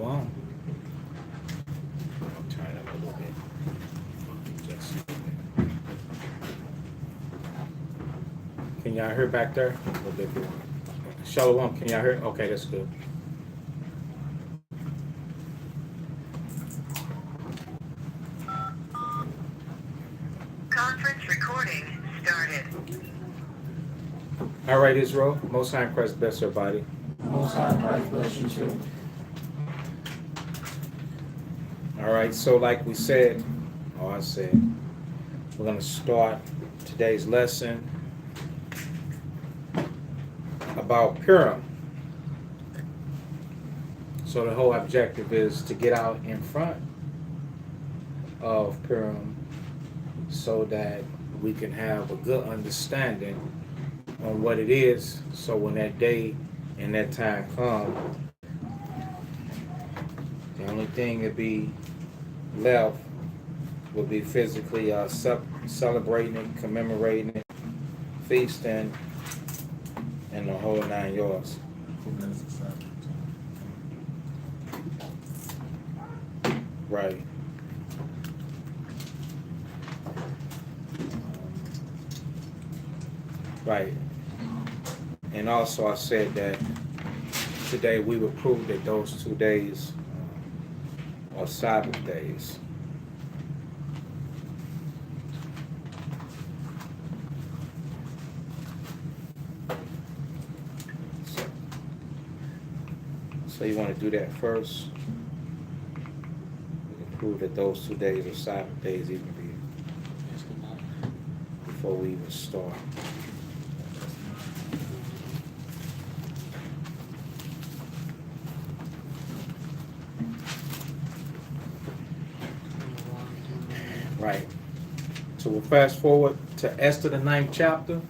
Shalom. I'll turn it up a little bit. Just a little bit. Can y'all hear back there? A little bit. Shalom, can y'all hear? Okay, that's good. Conference recording started. All right, Israel. Most High in Christ bless everybody. Most High in Christ bless you too. All right, so like we said, I said, we're going to start today's lesson about Purim. So the whole objective is to get out in front of Purim so that we can have a good understanding on what it is, so when that day and that time come, the only thing that be left will be physically celebrating it, commemorating it, feasting, and the whole 9 yards. Right. Right. And also I said that today we would prove that those 2 days are Sabbath days. So you want to do that first? We can prove that those 2 days are Sabbath days even before we even start. Right. So we'll fast forward to Esther, the 9th chapter.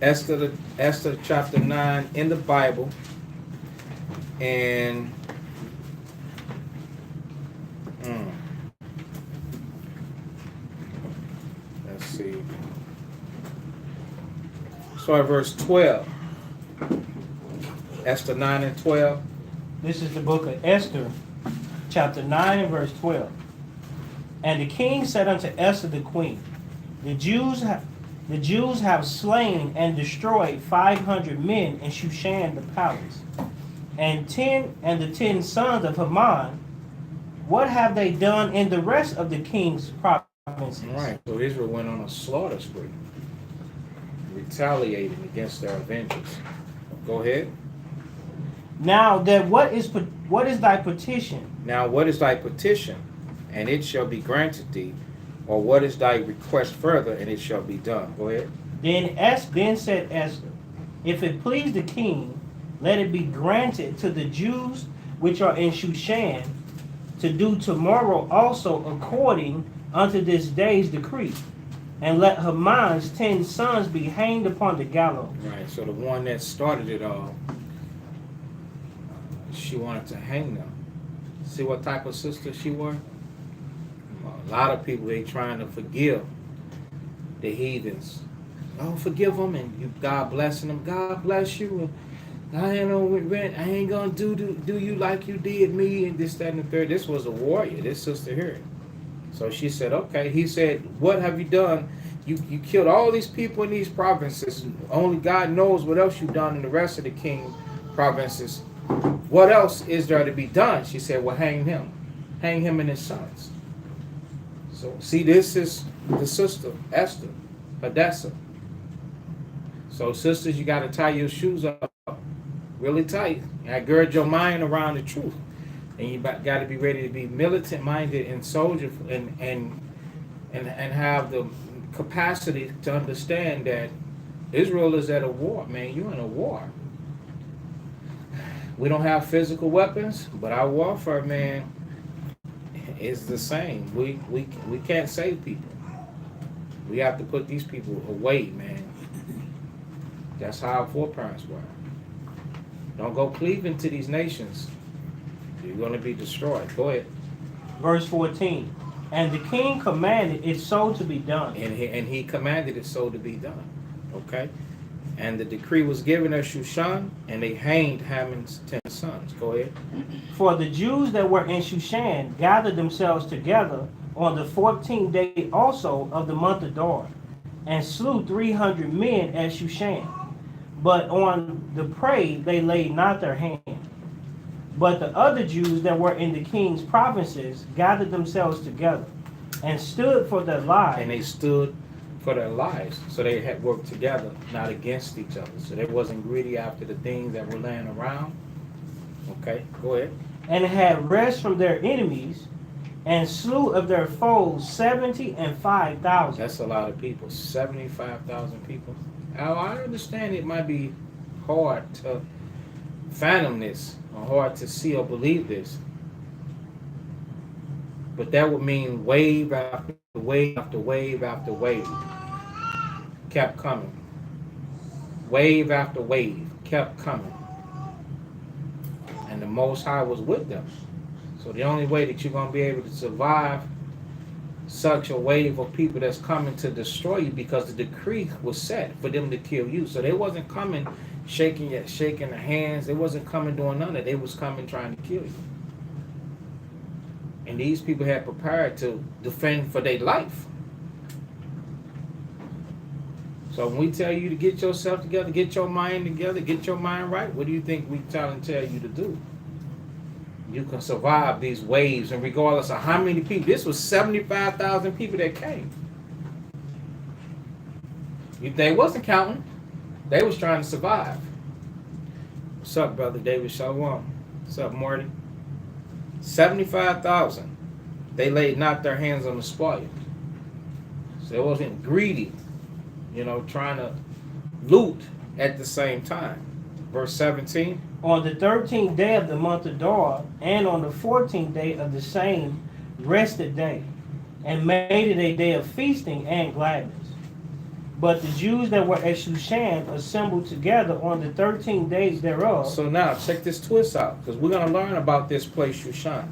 Esther chapter 9 in the Bible. And let's see. So at verse 12. Esther 9 and 12. This is the book of Esther, chapter 9 and verse 12. And the king said unto Esther the queen, The Jews have slain and destroyed 500 men in Shushan the palace, and the 10 sons of Haman. What have they done in the rest of the king's provinces? Right. So Israel went on a slaughter spree, retaliating against their avengers. Go ahead. Now that what is thy petition? Now what is thy petition? And it shall be granted thee. Or what is thy request further, and it shall be done. Go ahead. Then said Esther, If it please the king, let it be granted to the Jews which are in Shushan to do tomorrow also according unto this day's decree, and let Haman's 10 sons be hanged upon the gallows. Right. So the one that started it all, she wanted to hang them. See what type of sister she was? A lot of people, they trying to forgive the heathens. Oh, forgive them, and you, God blessing them. God bless you. And I ain't gonna do you like you did me, and this, that, and the third. This was a warrior, this sister here. So she said, okay. He said, what have you done? You killed all these people in these provinces. Only God knows what else you've done in the rest of the king provinces. What else is there to be done? She said, well, hang him. Hang him and his sons. So, see, this is the sister, Esther, Hadassah. So, sisters, you got to tie your shoes up really tight. You got to gird your mind around the truth. And you got to be ready to be militant-minded and soldier and have the capacity to understand that Israel is at a war, man. You're in a war. We don't have physical weapons, but our warfare, man, is the same. We can't save people. We have to put these people away, man. That's how our foreparents were. Don't go cleaving to these nations. You're going to be destroyed. Go ahead. Verse 14. And the king commanded it so to be done. And he commanded it so to be done. Okay? And the decree was given at Shushan, and they hanged Haman's 10 sons. Go ahead. For the Jews that were in Shushan gathered themselves together on the 14th day also of the month Adar, and slew 300 men at Shushan. But on the prey they laid not their hand. But the other Jews that were in the king's provinces gathered themselves together, and stood for their lives. And they stood for their lives. So they had worked together, not against each other. So they wasn't greedy after the things that were laying around. Okay, go ahead. And had rest from their enemies, and slew of their foes 70 and 5,000. That's a lot of people. 75,000 people. Now, I understand it might be hard to fathom this, or hard to see or believe this. But that would mean wave after wave after wave after wave kept coming. Wave after wave kept coming. And the Most High was with them. So the only way that you're going to be able to survive such a wave of people that's coming to destroy you, because the decree was set for them to kill you. So they wasn't coming shaking their hands. They wasn't coming doing none of it. They was coming trying to kill you. And these people had prepared to defend for their life. So when we tell you to get yourself together, get your mind together, get your mind right, what do you think we tell you to do? You can survive these waves, and regardless of how many people, this was 75,000 people that came. They wasn't counting. They was trying to survive. What's up, Brother David Shalom? What's up, Marty? 75,000. They laid not their hands on the spoil. So they wasn't greedy, trying to loot at the same time. Verse 17. On the 13th day of the month Adar, and on the 14th day of the same rested day, and made it a day of feasting and gladness. But the Jews that were at Shushan assembled together on the 13 days thereof. So now, check this twist out, because we're going to learn about this place, Shushan.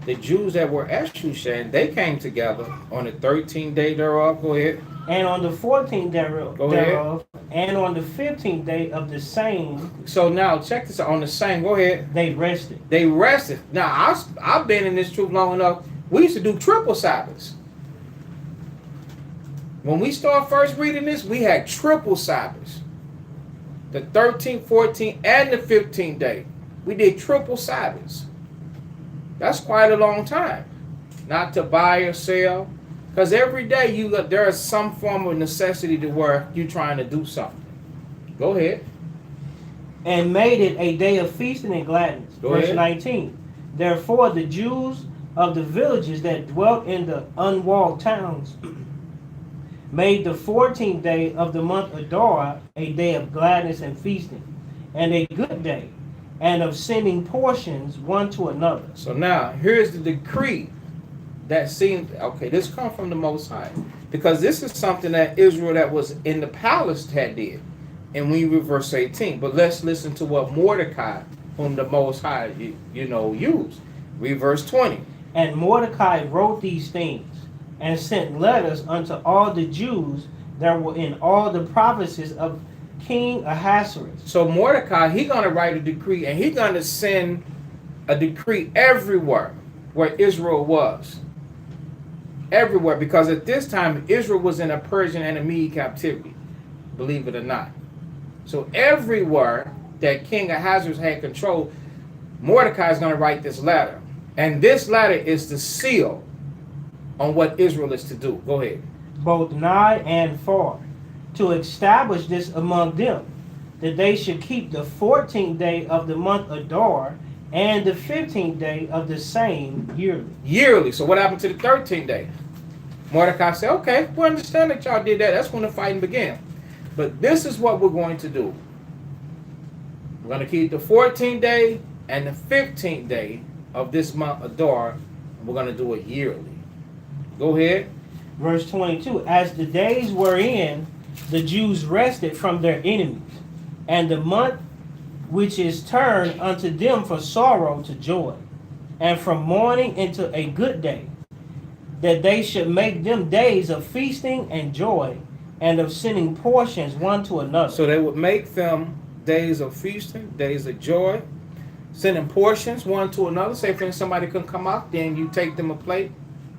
The Jews that were at Shushan, they came together on the 13th day thereof. Go ahead. And on the 14th thereof, and on the 15th day of the same. So now, check this out. On the same, go ahead. They rested. They rested. Now, I've been in this truth long enough. We used to do triple Sabbaths. When we started first reading this, we had triple Sabbaths. The 13th, 14th, and the 15th day. We did triple Sabbaths. That's quite a long time. Not to buy or sell. Because every day there is some form of necessity to where you're trying to do something. Go ahead. And made it a day of feasting and gladness. Verse 19. Therefore the Jews of the villages that dwelt in the unwalled towns made the 14th day of the month Adar a day of gladness and feasting, and a good day, and of sending portions one to another. So now, here's the decree that seemed, okay, this comes from the Most High. Because this is something that Israel that was in the palace had did. And we read verse 18. But let's listen to what Mordecai, whom the Most High, used. Read verse 20. And Mordecai wrote these things, and sent letters unto all the Jews that were in all the provinces of King Ahasuerus. So Mordecai, he's going to write a decree, and he's going to send a decree everywhere where Israel was. Everywhere, because at this time, Israel was in a Persian and a Mede captivity, believe it or not. So everywhere that King Ahasuerus had control, Mordecai is going to write this letter. And this letter is the seal on what Israel is to do. Go ahead. Both nigh and far, to establish this among them, that they should keep the 14th day of the month Adar, and the 15th day of the same yearly. Yearly. So what happened to the 13th day? Mordecai said, okay, we understand that y'all did that. That's when the fighting began. But this is what we're going to do. We're going to keep the 14th day and the 15th day of this month Adar, and we're going to do it yearly. Go ahead. Verse 22. As the days wherein the Jews rested from their enemies, and the month which is turned unto them for sorrow to joy, and from mourning into a good day, that they should make them days of feasting and joy, and of sending portions one to another. So they would make them days of feasting, days of joy, sending portions one to another. Say, for instance, somebody can come out, then you take them a plate.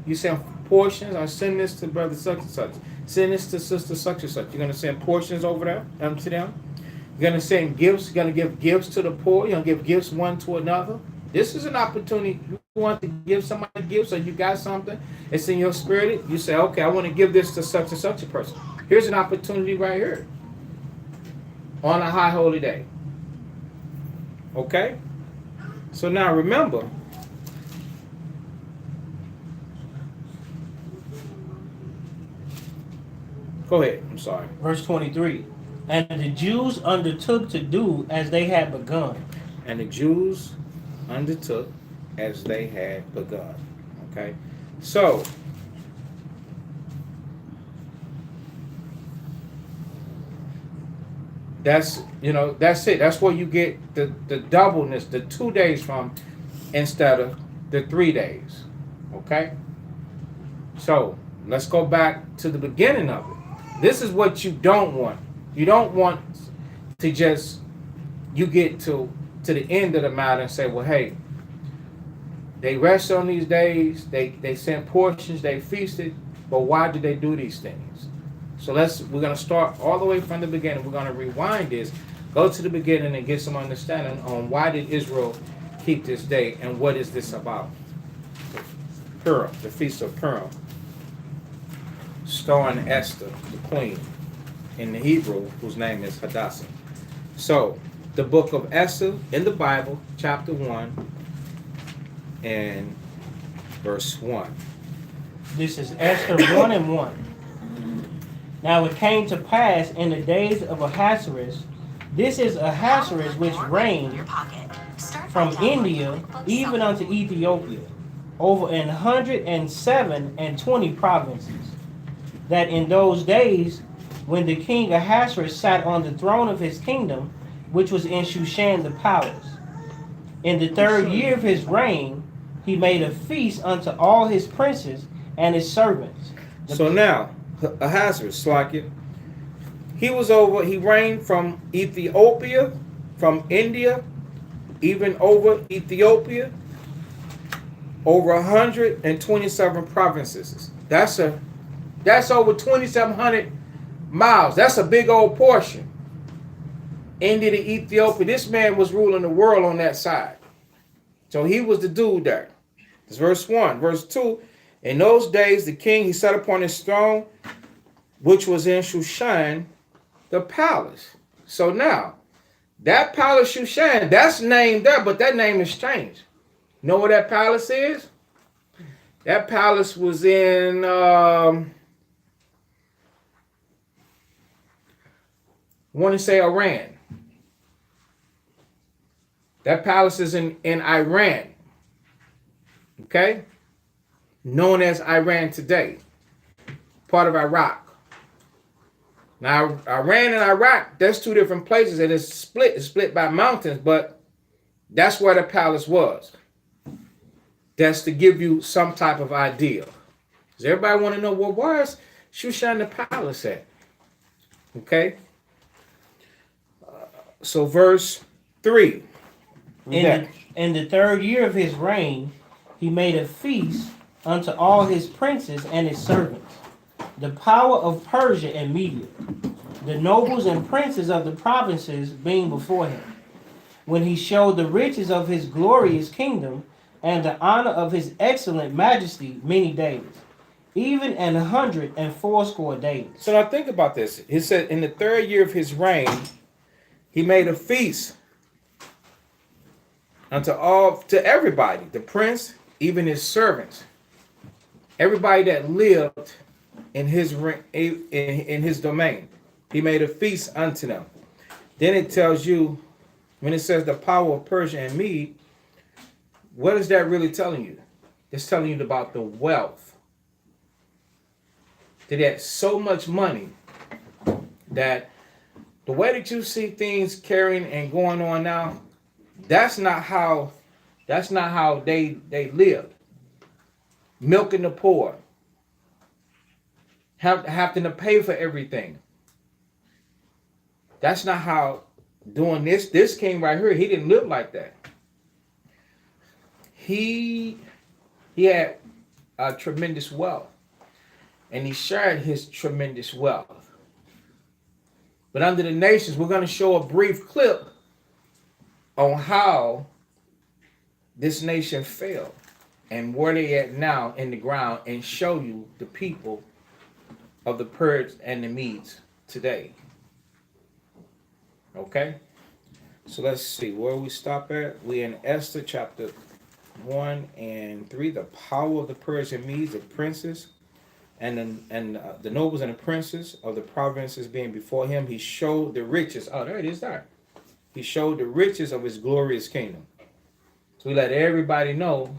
You send portions. I send this to brother such and such. Send this to sister such and such. You're going to send portions over there to them. You're going to send gifts. You're going to give gifts to the poor. You're going to give gifts one to another. This is an opportunity. You want to give somebody gifts, or you got something, it's in your spirit. You say, okay, I want to give this to such and such a person. Here's an opportunity right here on a high holy day. Okay? So now remember, go ahead. I'm sorry. Verse 23. And the Jews undertook to do as they had begun. And the Jews undertook as they had begun. Okay? So, that's it. That's where you get the doubleness, the 2 days from, instead of the 3 days. Okay? So, let's go back to the beginning of it. This is what you don't want. You don't want to just, you get to the end of the matter and say, well, hey, they rest on these days, they sent portions, they feasted, but why did they do these things? So we're going to start all the way from the beginning. We're going to rewind this, go to the beginning and get some understanding on why did Israel keep this day and what is this about. Purim, the Feast of Purim, starring Esther, the queen, in the Hebrew, whose name is Hadassah. So, the book of Esther in the Bible, chapter 1 and verse 1. This is Esther 1 and 1. Now it came to pass in the days of Ahasuerus, this is Ahasuerus which reigned from India even unto Ethiopia, over 127 provinces, that in those days when the king Ahasuerus sat on the throne of his kingdom, which was in Shushan the palace, in the 3rd year of his reign, he made a feast unto all his princes and his servants. So now, Ahasuerus, he reigned from Ethiopia, from India, even over Ethiopia, over 127 provinces. That's over 2,700 miles. That's a big old portion. India to Ethiopia. This man was ruling the world on that side. So he was the dude there. It's verse 1. Verse 2. In those days the king, he sat upon his throne, which was in Shushan, the palace. So now, that palace Shushan, that's named there, but that name has changed. Know where that palace is? That palace was in I want to say Iran. That palace is in Iran. Okay? Known as Iran today. Part of Iraq. Now, Iran and Iraq, that's two different places, and it's split by mountains, but that's where the palace was. That's to give you some type of idea. Does everybody want to know, well, where's Shushan the palace at? Okay? So verse 3. In the 3rd year of his reign, he made a feast unto all his princes and his servants, the power of Persia and Media, the nobles and princes of the provinces being before him, when he showed the riches of his glorious kingdom and the honor of his excellent majesty many days, even 180 days. So now think about this. He said in the 3rd year of his reign, he made a feast to everybody, the prince, even his servants, everybody that lived in his domain. He made a feast unto them. Then it tells you, when it says the power of Persia and Mede, what is that really telling you? It's telling you about the wealth. They had so much money that the way that you see things carrying and going on now, that's not how That's not how they lived. Milking the poor, having to pay for everything. That's not how doing this. This king right here, he didn't live like that. He had a tremendous wealth, and he shared his tremendous wealth. But under the nations, we're going to show a brief clip on how this nation fell and where they at now in the ground, and show you the people of the Persians and the Medes today. Okay? So let's see where we stop at. We in Esther chapter 1 and 3. The power of the Persian Medes, the princes, and the nobles and the princes of the provinces being before him. He showed the riches. Oh, there it is there. He showed the riches of his glorious kingdom. So he let everybody know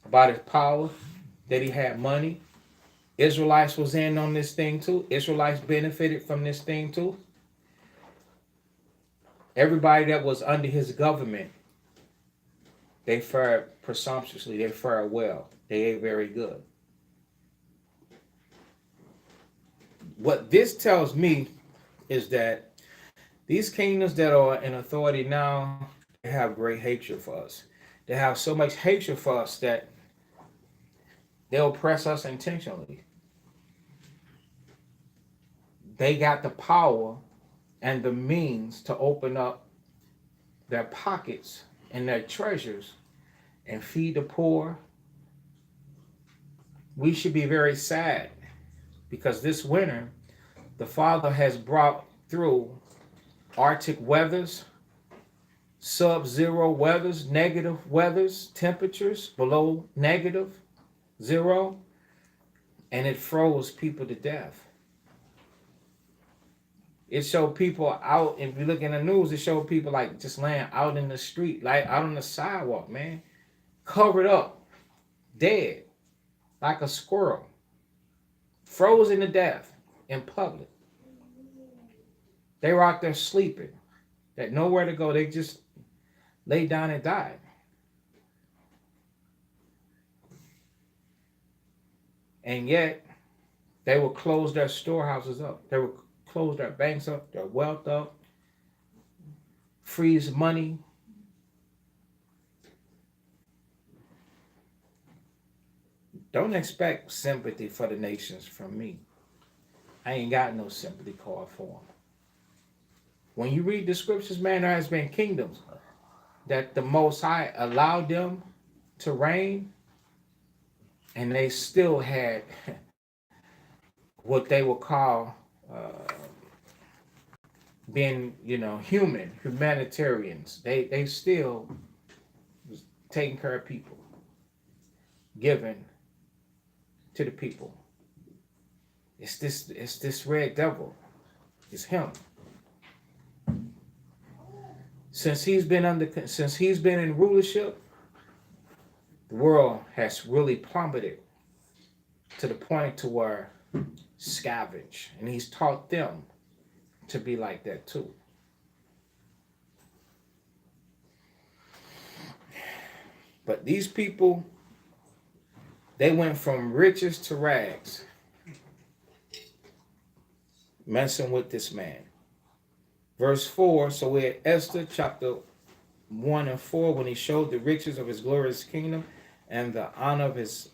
about his power, that he had money. Israelites was in on this thing too. Israelites benefited from this thing too. Everybody that was under his government, they fared presumptuously. They fared well. They ate very good. What this tells me is that these kingdoms that are in authority now, they have great hatred for us. They have so much hatred for us that they'll oppress us intentionally. They got the power and the means to open up their pockets and their treasures and feed the poor. We should be very sad because this winter, the Father has brought through Arctic weathers, sub-zero weathers, negative weathers, temperatures below -0, and it froze people to death. It showed people out, if you look in the news, it showed people like just laying out in the street, like out on the sidewalk, man, covered up, dead, like a squirrel, frozen to death in public. They were out there sleeping, had nowhere to go. They just laid down and died. And yet, they would close their storehouses up. They would close their banks up, their wealth up, freeze money. Don't expect sympathy for the nations from me. I ain't got no sympathy card for them. When you read the scriptures, man, there has been kingdoms that the Most High allowed them to reign, and they still had what they would call being, humanitarians. They still was taking care of people, giving to the people. It's this red devil. It's him. Since he's been in rulership, the world has really plummeted to the point to where scavenge, and he's taught them to be like that too. But these people, they went from riches to rags, messing with this man. Verse 4, so we're at Esther chapter 1 and 4, when he showed the riches of his glorious kingdom and the honor of his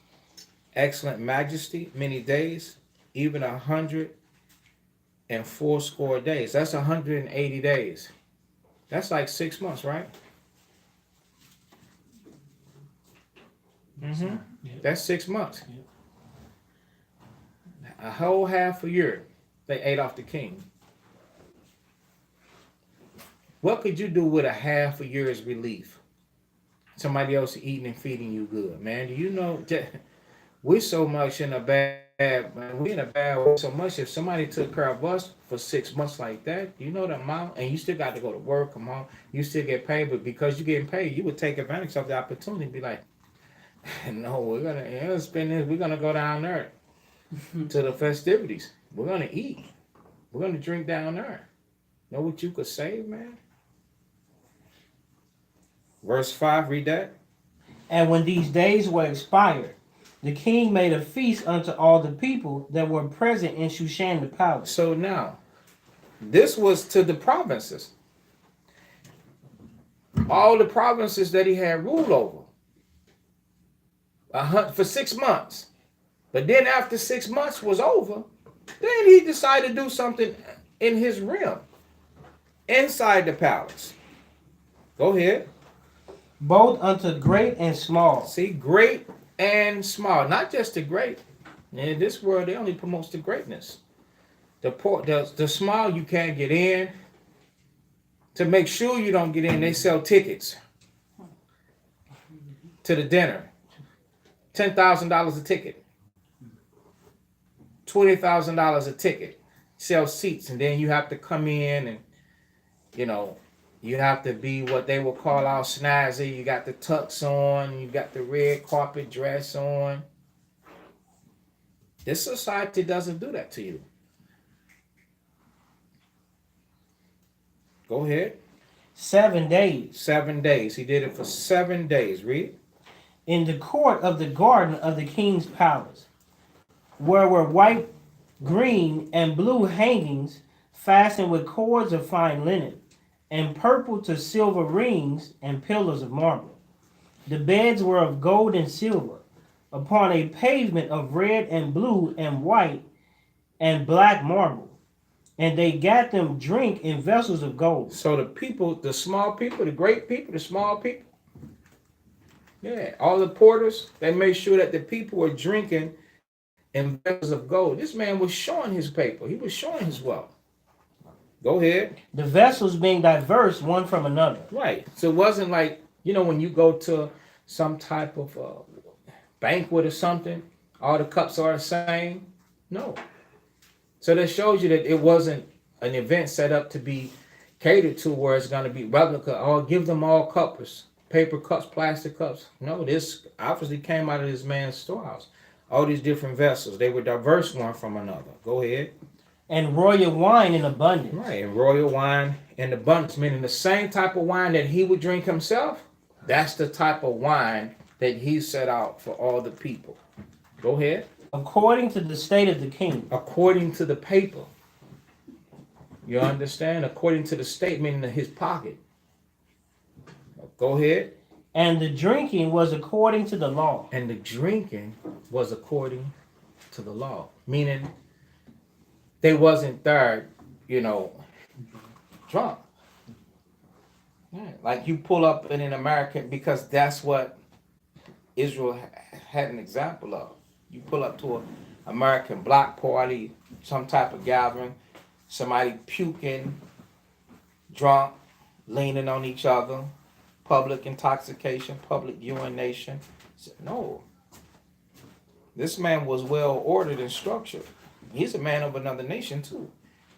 excellent majesty many days, even 180 days. That's 180 days. That's like 6 months, right? Mm-hmm. Yep. That's 6 months. Yep. A whole half a year, they ate off the king. What could you do with a half a year's relief? Somebody else eating and feeding you good, man. Do you know we're so much in a bad, man, we're in a bad way so much. If somebody took care of us for 6 months like that, you know the amount, and you still got to go to work, come home, you still get paid, but because you're getting paid, you would take advantage of the opportunity and be like, no, we're gonna spend this, we're gonna go down there to the festivities. We're gonna eat. We're gonna drink down there. Know what you could save, man? Verse 5, read that. And when these days were expired, the king made a feast unto all the people that were present in Shushan the palace. So now, this was to the provinces. All the provinces that he had ruled over. For 6 months. But then after 6 months was over, then he decided to do something in his realm. Inside the palace. Go ahead. Both unto great and small. See, great and small. Not just the great. In this world, they only promotes the greatness. The small, you can't get in. To make sure you don't get in, they sell tickets to the dinner. $10,000 a ticket. $20,000 a ticket. Sell seats, and then you have to come in and, you have to be what they will call all snazzy. You got the tux on, you got the red carpet dress on. This society doesn't do that to you. Go ahead. 7 days. 7 days. He did it for 7 days. Read. In the court of the garden of the king's palace, where were white, green, and blue hangings fastened with cords of fine linen, and purple to silver rings and pillars of marble. The beds were of gold and silver, upon a pavement of red and blue and white and black marble. And they got them drink in vessels of gold. So the people, the small people, the great people, the small people, yeah, all the porters, they made sure that the people were drinking in vessels of gold. This man was showing his paper. He was showing his wealth. Go ahead. The vessels being diverse one from another. Right. So it wasn't like, when you go to some type of banquet or something, all the cups are the same. No. So that shows you that it wasn't an event set up to be catered to where it's going to be replica. Or give them all cups, paper cups, plastic cups. No, this obviously came out of this man's storehouse. All these different vessels. They were diverse one from another. Go ahead. And royal wine in abundance. Right, and royal wine in abundance, meaning the same type of wine that he would drink himself, that's the type of wine that he set out for all the people. Go ahead. According to the state of the king. According to the paper. You understand? According to the state, meaning his pocket. Go ahead. And the drinking was according to the law. And the drinking was according to the law. Meaning they wasn't there, drunk. Like you pull up in an American, because that's what Israel had an example of. You pull up to an American block party, some type of gathering, somebody puking, drunk, leaning on each other, public intoxication, public urination. No. This man was well ordered and structured. He's a man of another nation too.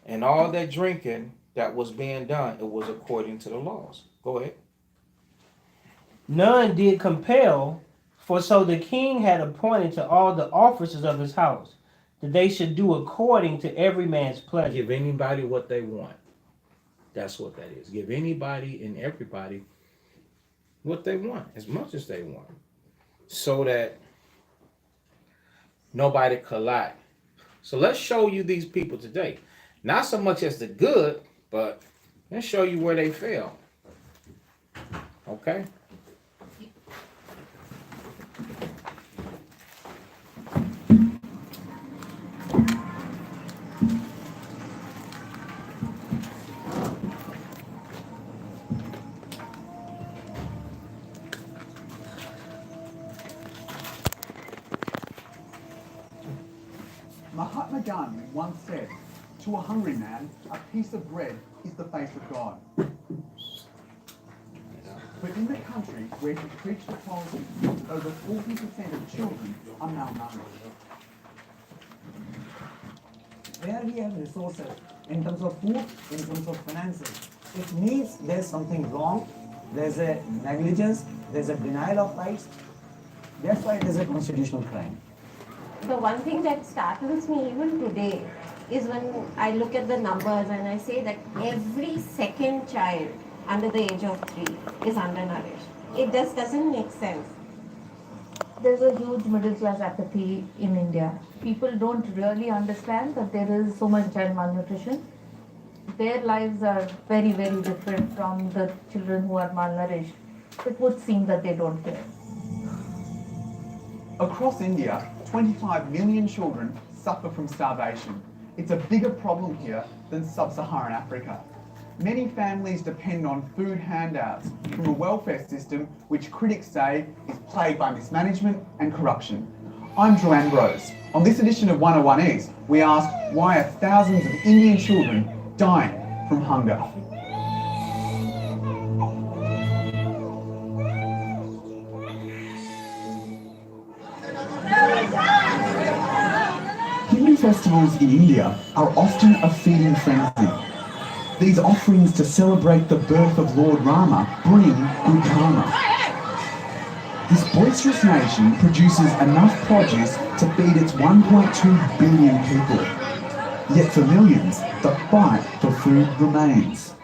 And all that drinking that was being done, it was according to the laws. Go ahead. None did compel, for so the king had appointed to all the officers of his house, that they should do according to every man's pleasure. Give anybody what they want. That's what that is. Give anybody and everybody what they want, as much as they want. So that nobody could lie. So let's show you these people today. Not so much as the good, but let's show you where they fail. Okay? Mahatma Gandhi once said, "To a hungry man, a piece of bread is the face of God." But in the country where he preached the policy, over 40% of children are malnourished. Where we have resources in terms of food, in terms of finances, it means there's something wrong, there's a negligence, there's a denial of rights. That's why it is a constitutional crime. The one thing that startles me even today is when I look at the numbers and I say that every second child under the age of 3 is undernourished. It just doesn't make sense. There's a huge middle class apathy in India. People don't really understand that there is so much child malnutrition. Their lives are very, very different from the children who are malnourished. It would seem that they don't care. Across India, 25 million children suffer from starvation. It's a bigger problem here than sub-Saharan Africa. Many families depend on food handouts from a welfare system which critics say is plagued by mismanagement and corruption. I'm Drew Ambrose. On this edition of 101 East, we ask, why are thousands of Indian children dying from hunger? Hindu festivals in India are often a feeding frenzy. These offerings to celebrate the birth of Lord Rama bring good karma. This boisterous nation produces enough produce to feed its 1.2 billion people. Yet for millions, the fight for food remains.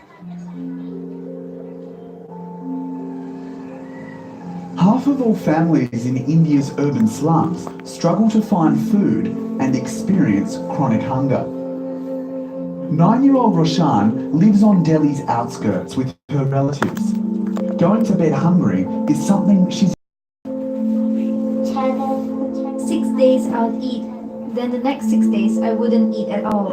Half of all families in India's urban slums struggle to find food and experience chronic hunger. 9-year-old Roshan lives on Delhi's outskirts with her relatives. Going to bed hungry is something she's 6 days I would eat, then the next 6 days I wouldn't eat at all.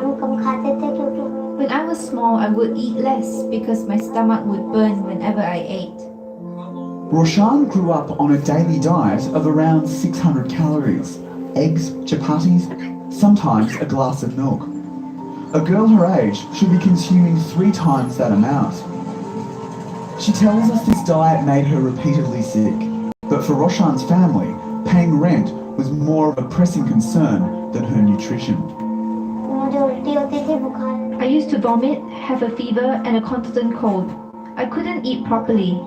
When I was small I would eat less because my stomach would burn whenever I ate. Roshan grew up on a daily diet of around 600 calories, eggs, chapatis, sometimes a glass of milk. A girl her age should be consuming 3 times that amount. She tells us this diet made her repeatedly sick, but for Roshan's family, paying rent was more of a pressing concern than her nutrition. I used to vomit, have a fever and a constant cold. I couldn't eat properly.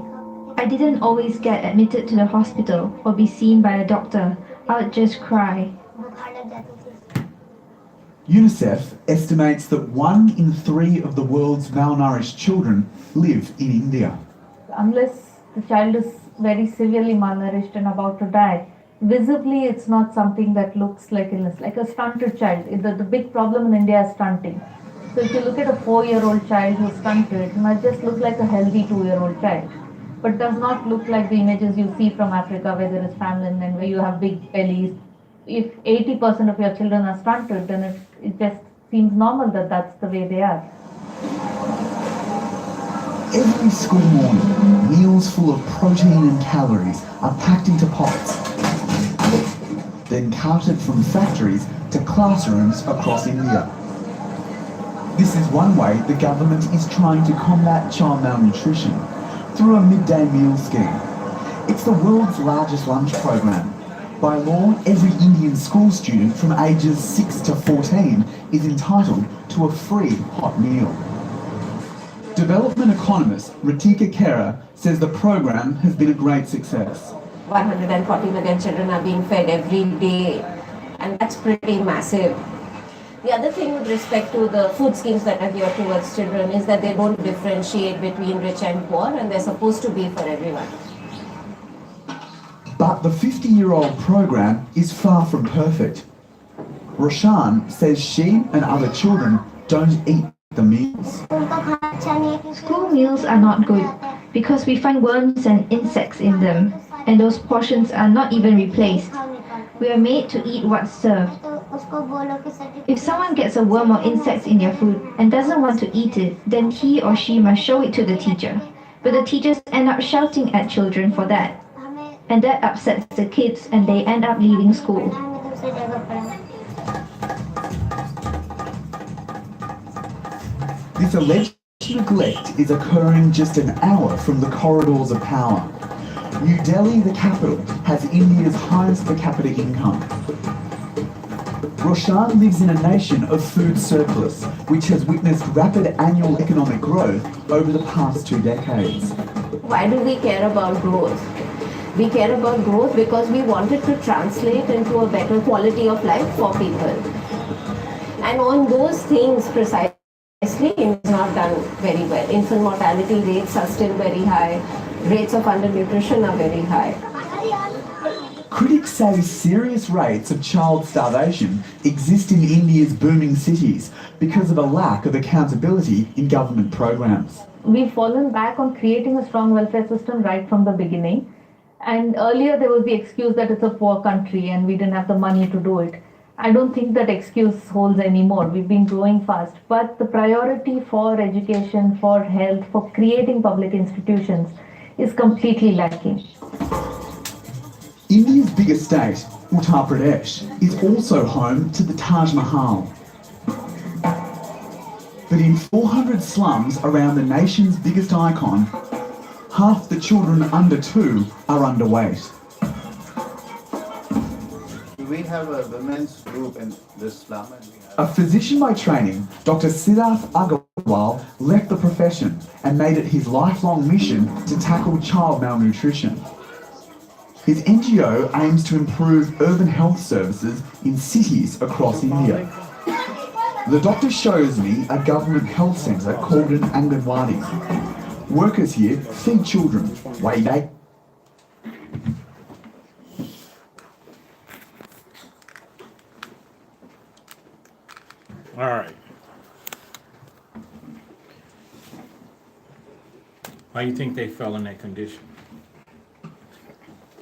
I didn't always get admitted to the hospital or be seen by a doctor. I would just cry. UNICEF estimates that 1 in 3 of the world's malnourished children live in India. Unless the child is very severely malnourished and about to die, visibly it's not something that looks like illness, like a stunted child. The big problem in India is stunting. So if you look at a 4-year-old child who's stunted, it might just look like a healthy 2-year-old child, but does not look like the images you see from Africa where there is famine and where you have big bellies. If 80% of your children are stunted, then it just seems normal that that's the way they are. Every school morning, meals full of protein and calories are packed into pots, then carted from factories to classrooms across India. This is one way the government is trying to combat child malnutrition, through a midday meal scheme. It's the world's largest lunch program. By law, every Indian school student from ages 6 to 14 is entitled to a free hot meal. Development economist Ritika Kera says the program has been a great success. 140 million children are being fed every day, and that's pretty massive. The other thing with respect to the food schemes that are geared towards children is that they don't differentiate between rich and poor, and they're supposed to be for everyone. But the 50-year-old program is far from perfect. Roshan says she and other children don't eat the meals. School meals are not good because we find worms and insects in them, and those portions are not even replaced. We are made to eat what's served. If someone gets a worm or insect in their food and doesn't want to eat it, then he or she must show it to the teacher. But the teachers end up shouting at children for that. And that upsets the kids and they end up leaving school. This alleged neglect is occurring just an hour from the corridors of power. New Delhi, the capital, has India's highest per capita income. Roshan lives in a nation of food surplus, which has witnessed rapid annual economic growth over the past 2 decades. Why do we care about growth? We care about growth because we want it to translate into a better quality of life for people. And on those things precisely, it's not done very well. Infant mortality rates are still very high. rates of undernutrition are very high. Critics say serious rates of child starvation exist in India's booming cities because of a lack of accountability in government programs. We've fallen back on creating a strong welfare system right from the beginning. And earlier there was the excuse that it's a poor country and we didn't have the money to do it. I don't think that excuse holds anymore. We've been growing fast, but the priority for education, for health, for creating public institutions is completely lacking. India's biggest state, Uttar Pradesh, is also home to the Taj Mahal. But in 400 slums around the nation's biggest icon, half the children under 2 are underweight. We have a women's group in this slum. And we have A physician by training, Dr. Siddharth Agarwal left the profession and made it his lifelong mission to tackle child malnutrition. His NGO aims to improve urban health services in cities across India. The doctor shows me a government health centre called an Anganwadi. Workers here feed children. Wait, they All right. Why do you think they fell in that condition?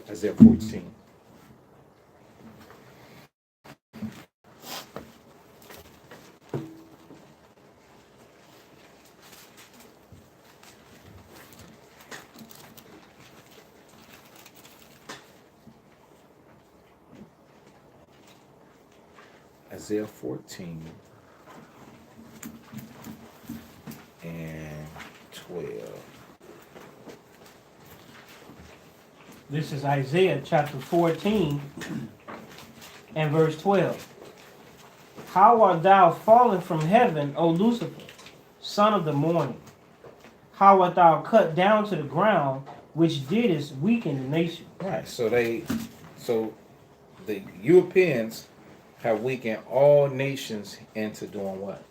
As they're 14. Isaiah 14 and 12. This is Isaiah chapter 14 and verse 12. How art thou fallen from heaven, O Lucifer, son of the morning? How art thou cut down to the ground, which didst weaken the nation? Right. So the Europeans have weakened all nations into doing what?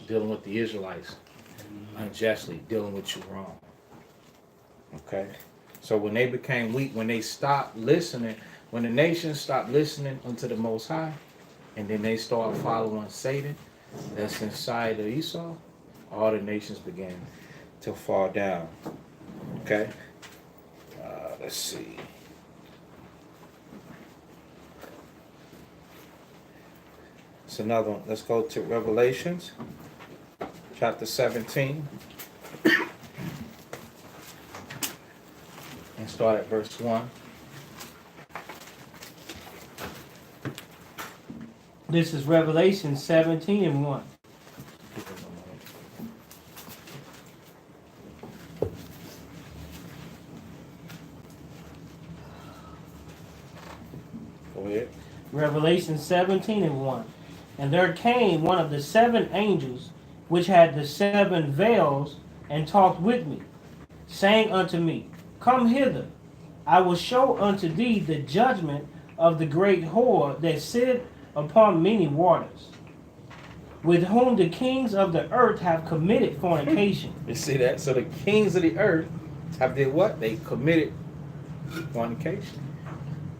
Dealing with the Israelites unjustly, dealing with you wrong. Okay? So when they became weak, when they stopped listening, when the nations stopped listening unto the Most High, and then they start following Satan, that's inside of Esau, all the nations began to fall down. Okay? Let's see. It's another one. Let's go to Revelations, chapter 17. And start at verse 1. This is Revelation 17 and 1. Go ahead. Revelation 17 and 1. And there came one of the 7 angels, which had the 7 veils, and talked with me, saying unto me, Come hither, I will show unto thee the judgment of the great whore that sitteth upon many waters, with whom the kings of the earth have committed fornication. You see that? So the kings of the earth have did what? They committed fornication.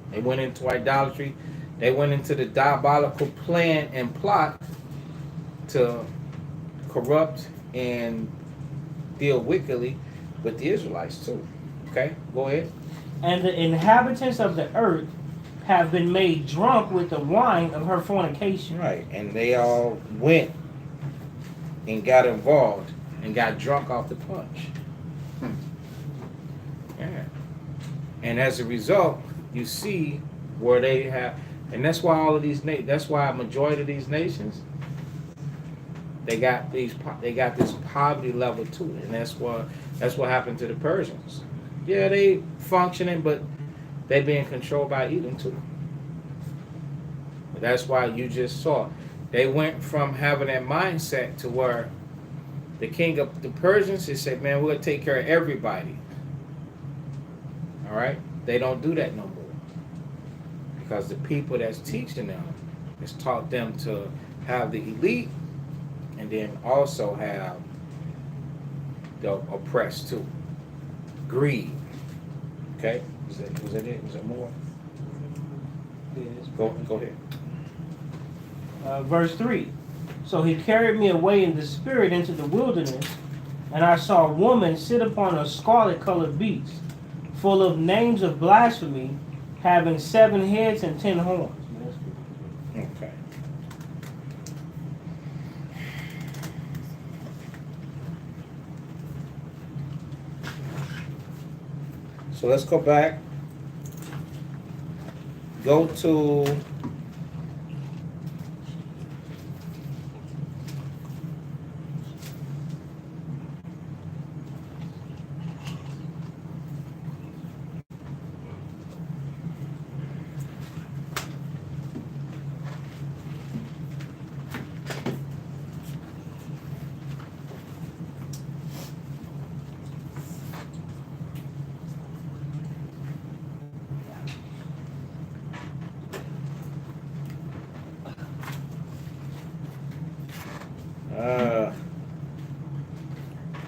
They went into idolatry. They went into the diabolical plan and plot to corrupt and deal wickedly with the Israelites too. Okay, go ahead. And the inhabitants of the earth have been made drunk with the wine of her fornication. Right, and they all went and got involved and got drunk off the punch. Yeah. And as a result, you see where they have, and that's why all of these, that's why a majority of these nations, they got this poverty level too, and that's what happened to the Persians. Yeah, they functioning, but they being controlled by Edom too. But that's why you just saw they went from having that mindset to where the king of the Persians, he said, "Man, we'll take care of everybody." All right, they don't do that no more because the people that's teaching them has taught them to have the elite and then also have the oppressed too. greed. Okay? Was that it? Was there more? Yes. Go ahead. Verse 3. So he carried me away in the spirit into the wilderness, and I saw a woman sit upon a scarlet-colored beast, full of names of blasphemy, having 7 heads and 10 horns. Okay. So let's go back. Go to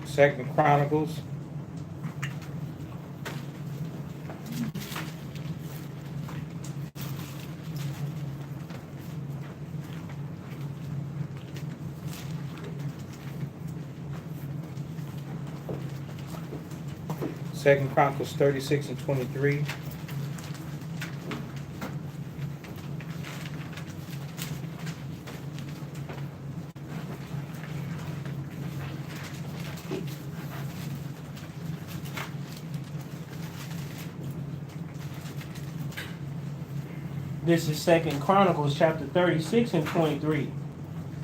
Second Chronicles. Second Chronicles 36 and 23. This is Second Chronicles chapter 36 and 23.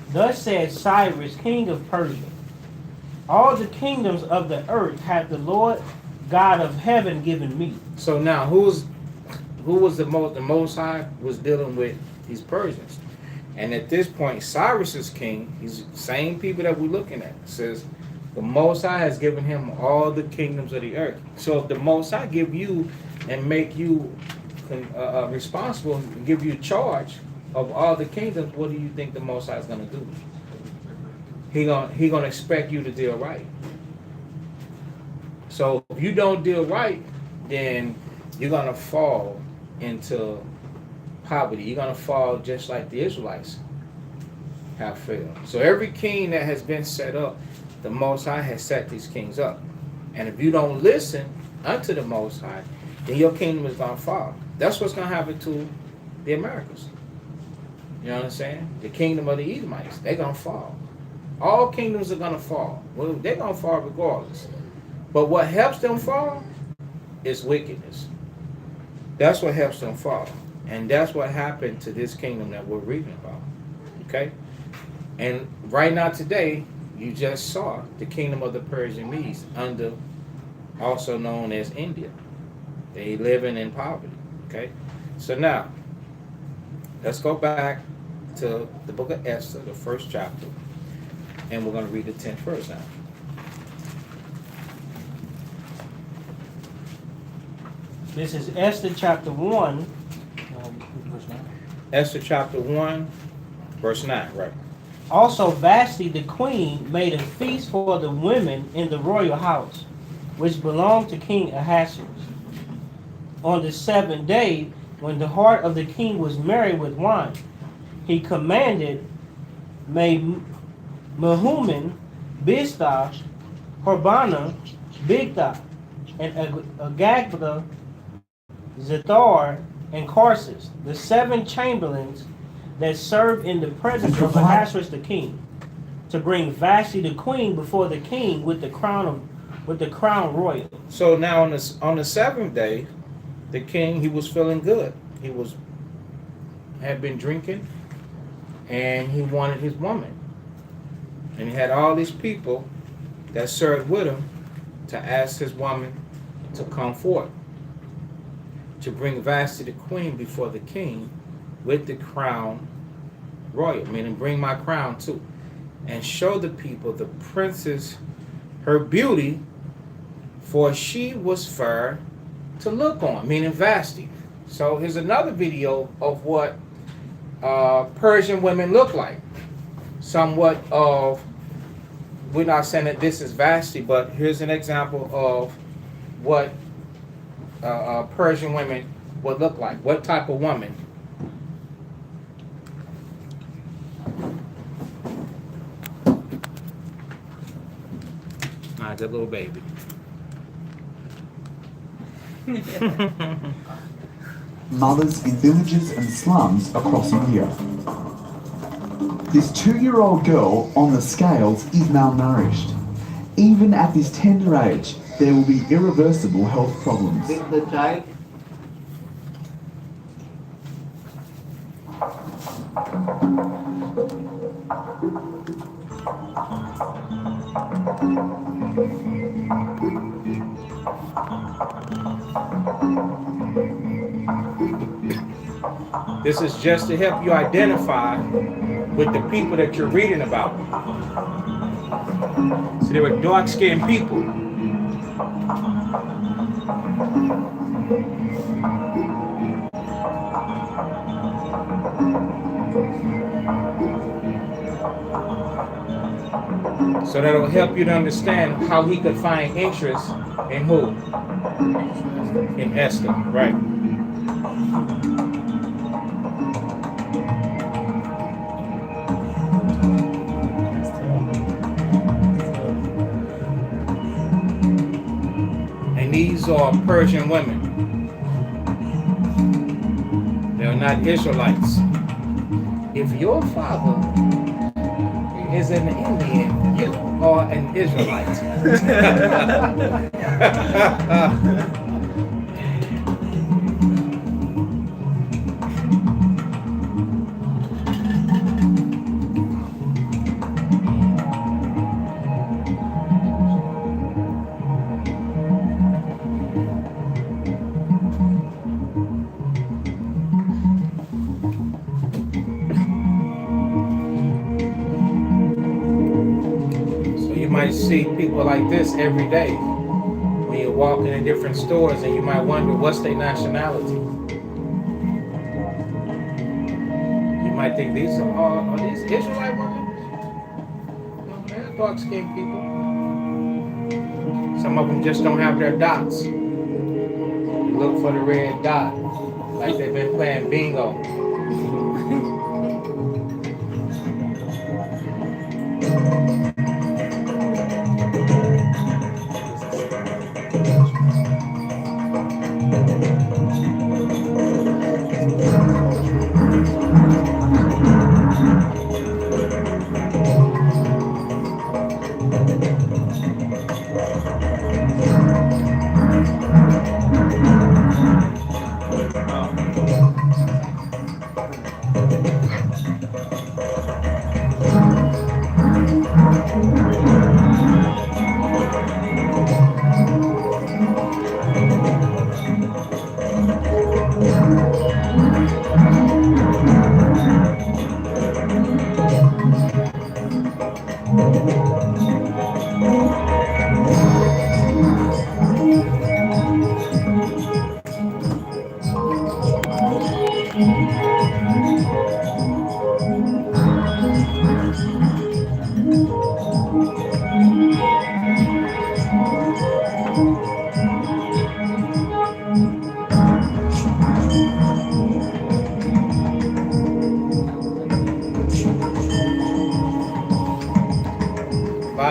Thus said Cyrus, king of Persia, all the kingdoms of the earth hath the Lord God of heaven given me. So now, who was the Most High was dealing with these Persians, and at this point, Cyrus is king. He's the same people that we're looking at. It says the Most High has given him all the kingdoms of the earth. So if the Most High give you and make you responsible, give you charge of all the kingdoms, what do you think the Most High is going to do? He gonna expect you to deal right. So if you don't deal right, then you're gonna fall into poverty. You're gonna fall just like the Israelites have failed. So every king that has been set up, the Most High has set these kings up. And if you don't listen unto the Most High, then your kingdom is gonna fall. That's what's gonna happen to the Americas. You know what I'm saying? The kingdom of the Edomites, they're gonna fall. All kingdoms are gonna fall. Well, they're gonna fall regardless. But what helps them fall is wickedness. That's what helps them fall. And that's what happened to this kingdom that we're reading about. Okay? And right now today, you just saw the kingdom of the Persian Medes, under, also known as India. They living in poverty. Okay? So now, let's go back to the book of Esther, the first chapter, and we're going to read the 10th verse now. This is Esther chapter 1. Verse 9. Esther chapter 1, verse 9, right. Also Vashti the queen made a feast for the women in the royal house, which belonged to King Ahasuerus. On the 7th day, when the heart of the king was merry with wine, he commanded Mehuman, Biztha, Harbana, Bigtha, and Agagtha, Zethar, and Carsus, the 7 chamberlains that served in the presence of Ahasuerus the king, to bring Vashti the queen before the king with the crown royal. So now on the 7th day, the king, he was feeling good. He had been drinking, and he wanted his woman. And he had all these people that served with him to ask his woman to come forth, to bring Vashti the queen before the king with the crown royal, meaning bring my crown too, and show the people the princess her beauty, for she was fair to look on, meaning Vashti. So here's another video of what Persian women look like. Somewhat of, we're not saying that this is Vashti, but here's an example of what Persian women would look like. What type of woman? Ah, good little baby. Mothers in villages and slums across India. This 2-year-old girl on the scales is malnourished. Even at this tender age, there will be irreversible health problems. The child. This is just to help you identify with the people that you're reading about. So they were dark-skinned people. So that'll help you to understand how he could find interest in who? In Esther, right? And these are Persian women. They're not Israelites. If your father is an Indian, you are an Israelite. See people like this every day when you're walking in different stores, and you might wonder what's their nationality. You might think these are these Israelite women? No, they're dark-skinned people. Some of them just don't have their dots. You look for the red dot, like they've been playing bingo.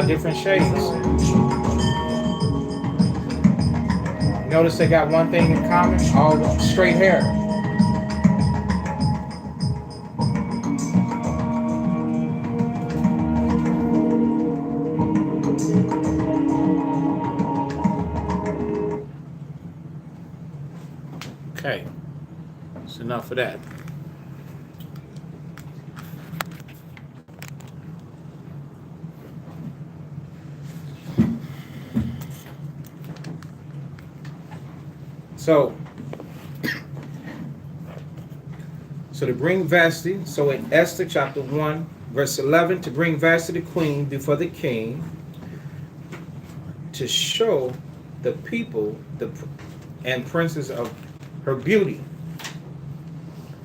Different shades. Notice they got one thing in common, all straight hair. Okay, that's enough of that. So to bring Vashti, so in Esther chapter 1, verse 11, to bring Vashti the queen before the king, to show the people and princes of her beauty,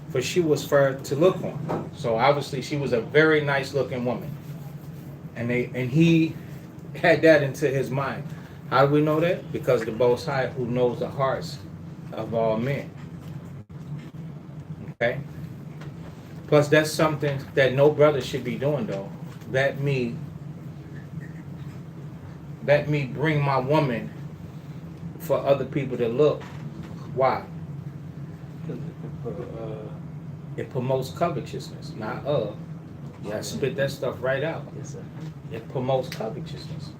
for she was fair to look on. So obviously she was a very nice looking woman. And he had that into his mind. How do we know that? Because the Most High who knows the hearts of all men. Okay? Plus, that's something that no brother should be doing, though. Let me bring my woman for other people to look. Why? It promotes covetousness, not You gotta spit that stuff right out. Yes, sir. It promotes covetousness.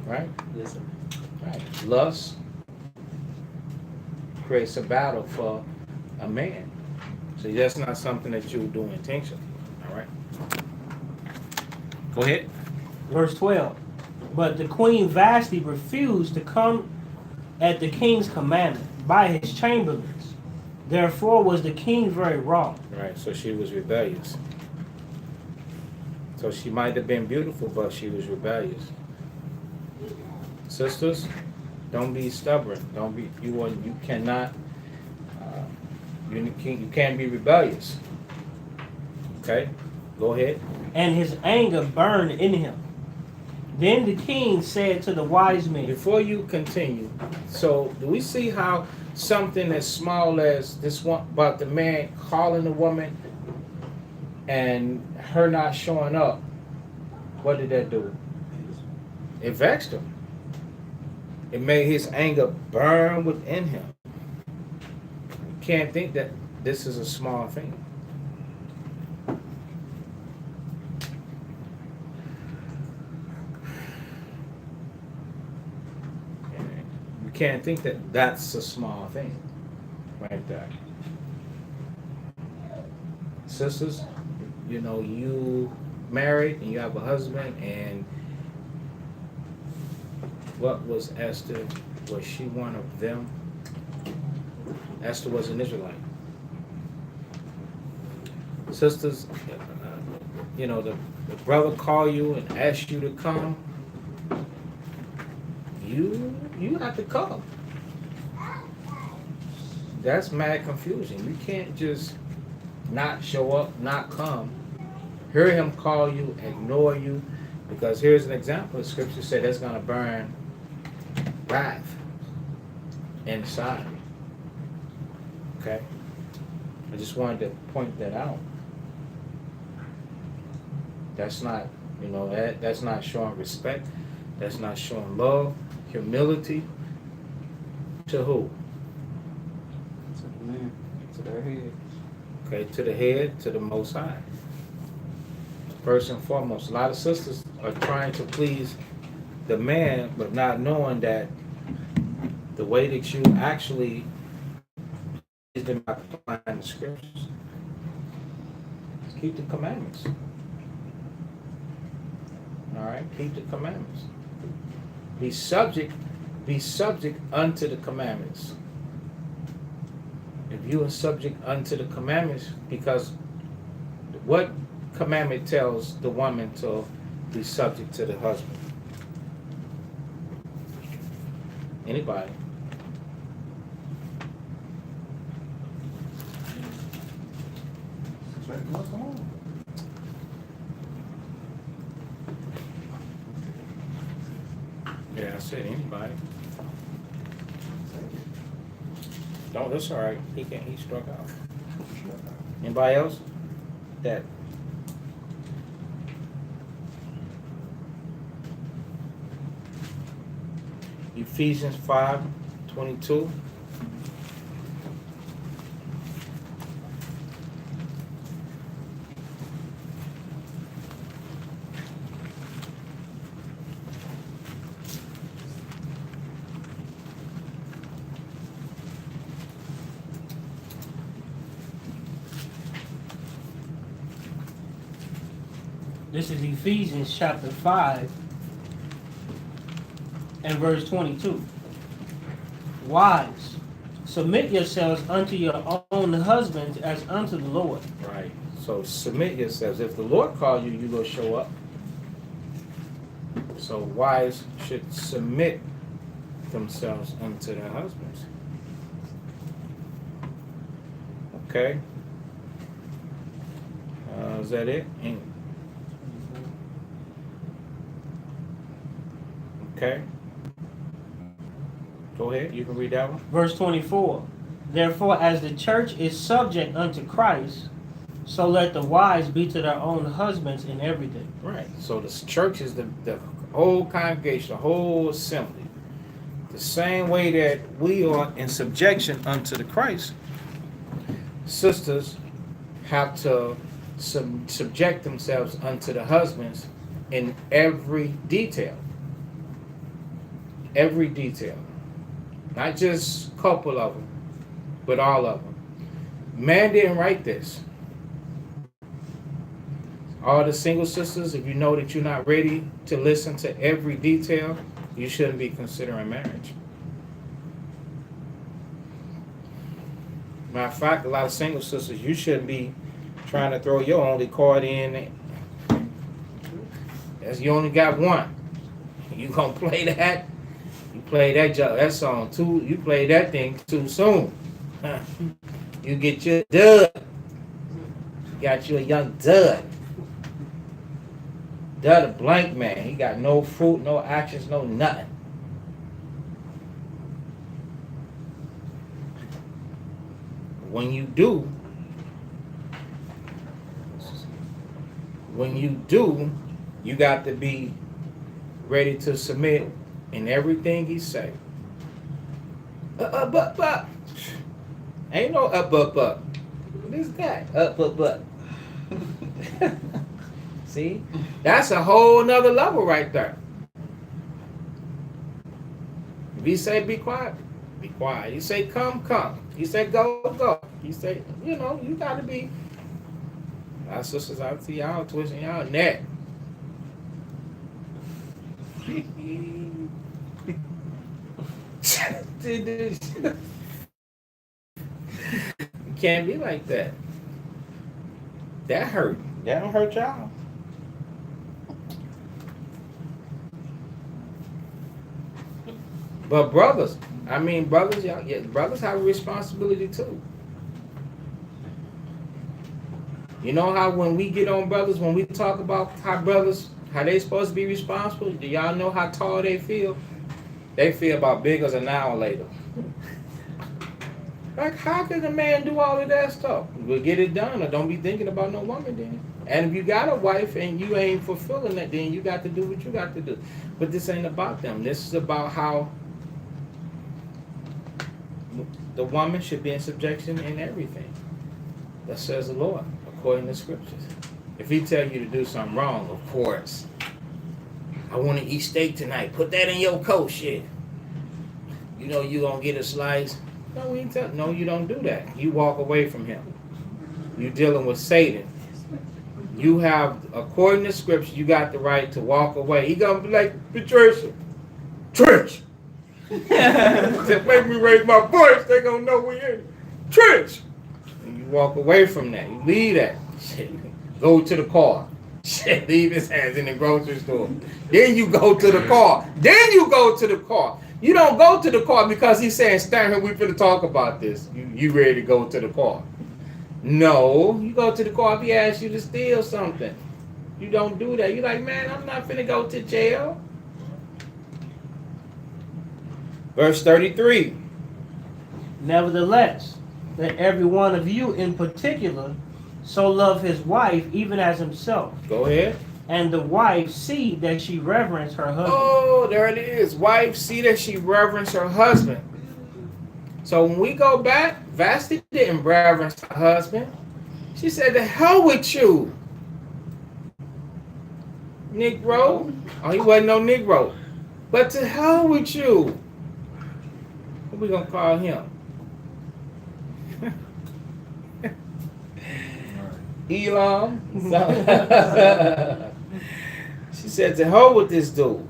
Right? Yes, sir. Right. Lust creates a battle for a man. So that's not something that you would do intentionally. All right? Go ahead. Verse 12. But the queen Vashti refused to come at the king's commandment by his chamberlains. Therefore was the king very wroth. Right, so she was rebellious. So she might have been beautiful, but she was rebellious. Sisters, don't be stubborn. Don't be you cannot you can't be rebellious. Okay? Go ahead. And his anger burned in him. Then the king said to the wise men. Before you continue, so do we see how something as small as this one about the man calling the woman and her not showing up, what did that do? It vexed him. It made his anger burn within him. You can't think that this is a small thing. You can't think that that's a small thing right there. Sisters, you know, you married and you have a husband, and what was Esther? Was she one of them? Esther was an Israelite. Sisters, you know, the brother call you and ask you to come, you have to come. That's mad confusion. You can't just not show up, not come, hear him call you, ignore you, because here's an example. The scripture said that's going to burn wrath inside. Okay? I just wanted to point that out. That's not, you know, that's not showing respect. That's not showing love, humility. To who? To the man, to their head. Okay, to the head, to the Most High. First and foremost, a lot of sisters are trying to please the man, but not knowing that the way that you actually please them by applying the scriptures. Just keep the commandments. All right, keep the commandments. Be subject unto the commandments. If you are subject unto the commandments, because what commandment tells the woman to be subject to the husband? Anybody? Yeah, I said anybody. No, that's all right. He struck out. Anybody else? That Ephesians 5:22. This is Ephesians chapter 5 and verse 22. Wives, submit yourselves unto your own husbands as unto the Lord. Right. So submit yourselves. If the Lord called you, you will show up. So wives should submit themselves unto their husbands. Okay. Is that it? Okay. Okay. Go ahead. You can read that one. Verse 24. Therefore, as the church is subject unto Christ, so let the wives be to their own husbands in everything. Right. So the church is the whole congregation, the whole assembly. The same way that we are in subjection unto the Christ, sisters have to subject themselves unto the husbands in every detail. Every detail. Not just a couple of them, but all of them. Man didn't write this. All the single sisters, if you know that you're not ready to listen to every detail, you shouldn't be considering marriage. Matter of fact, a lot of single sisters, you shouldn't be trying to throw your only card in. As you only got one. You gonna play that? You play that song too. You play that thing too soon. You get your dud. You got you a young dud. Dud a blank man. He got no fruit, no actions, no nothing. When you do, you got to be ready to submit in everything he say. But. Ain't no up. This guy, up. See? That's a whole nother level right there. If he say be quiet, be quiet. You say come. You say go. You say, you gotta be. Our sisters out to y'all twisting y'all neck. You can't be like that. That hurt. That don't hurt y'all. But brothers, brothers have a responsibility too. You know how when we get on brothers, when we talk about how they supposed to be responsible, do y'all know how tall they feel? They feel about big as an hour later. Like, how can a man do all of that stuff? We'll get it done, or don't be thinking about no woman then. And if you got a wife and you ain't fulfilling that, then you got to do what you got to do. But this ain't about them. This is about how the woman should be in subjection in everything. That says the Lord, according to scriptures. If he tell you to do something wrong, of course. I want to eat steak tonight. Put that in your coat, shit. You know you gonna get a slice. No, you don't do that. You walk away from him. You're dealing with Satan. You have, according to scripture, you got the right to walk away. He gonna be like, Patricia, Trish. Just make me raise my voice. They gonna know we in Trish. And you walk away from that. You leave that. Shit. Go to the car. Shit. Leave his hands in the grocery store. Then you go to the car. You don't go to the car because he's saying, stand here, we finna talk about this. You ready to go to the car. No, you go to the car if he asks you to steal something. You don't do that. You're like, man, I'm not finna go to jail. Verse 33. Nevertheless, that every one of you in particular so love his wife even as himself. Go ahead. And the wife see that she reverence her husband. Oh, there it is. Wife see that she reverence her husband. So when we go back, Vasti didn't reverence her husband. She said, the hell with you, Negro. Oh, he wasn't no Negro. But to hell with you. What we gonna call him? Elam. She said, to hell with this dude.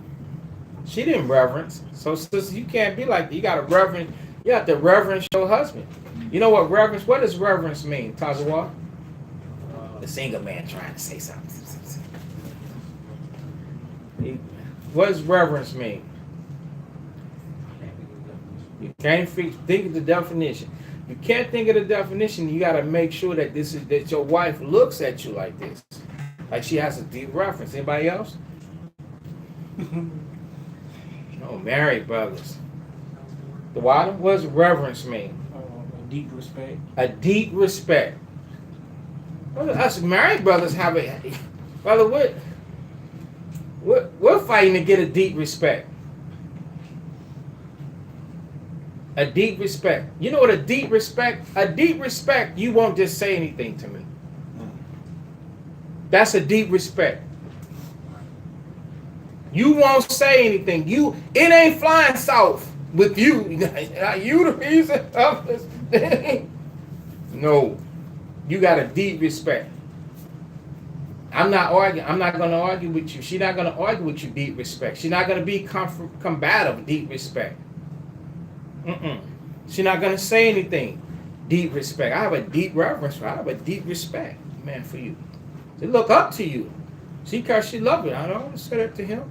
She didn't reverence. So sister, you can't be like that. You gotta reverence. You have to reverence your husband. You know what reverence? What does reverence mean, Tazawa? The single man trying to say something. What does reverence mean? You can't think of the definition. You can't think of the definition. You got to make sure that that your wife looks at you like this, like she has a deep reference. Anybody else? No, married brothers. The water? What does reverence mean? Deep respect. A deep respect. Well, us married brothers have a brother. We're fighting to get a deep respect. A deep respect. You know what a deep respect? A deep respect. You won't just say anything to me. That's a deep respect. You won't say anything. It ain't flying south with you. You the reason of this thing. No, you got a deep respect. I'm not arguing. I'm not going to argue with you. She's not going to argue with you. Deep respect. She's not going to be combative. Deep respect. She's not going to say anything. Deep respect. I have a deep reverence for. I have a deep respect, man, for you. They look up to you. See, because she loves it. I don't want to say that to him.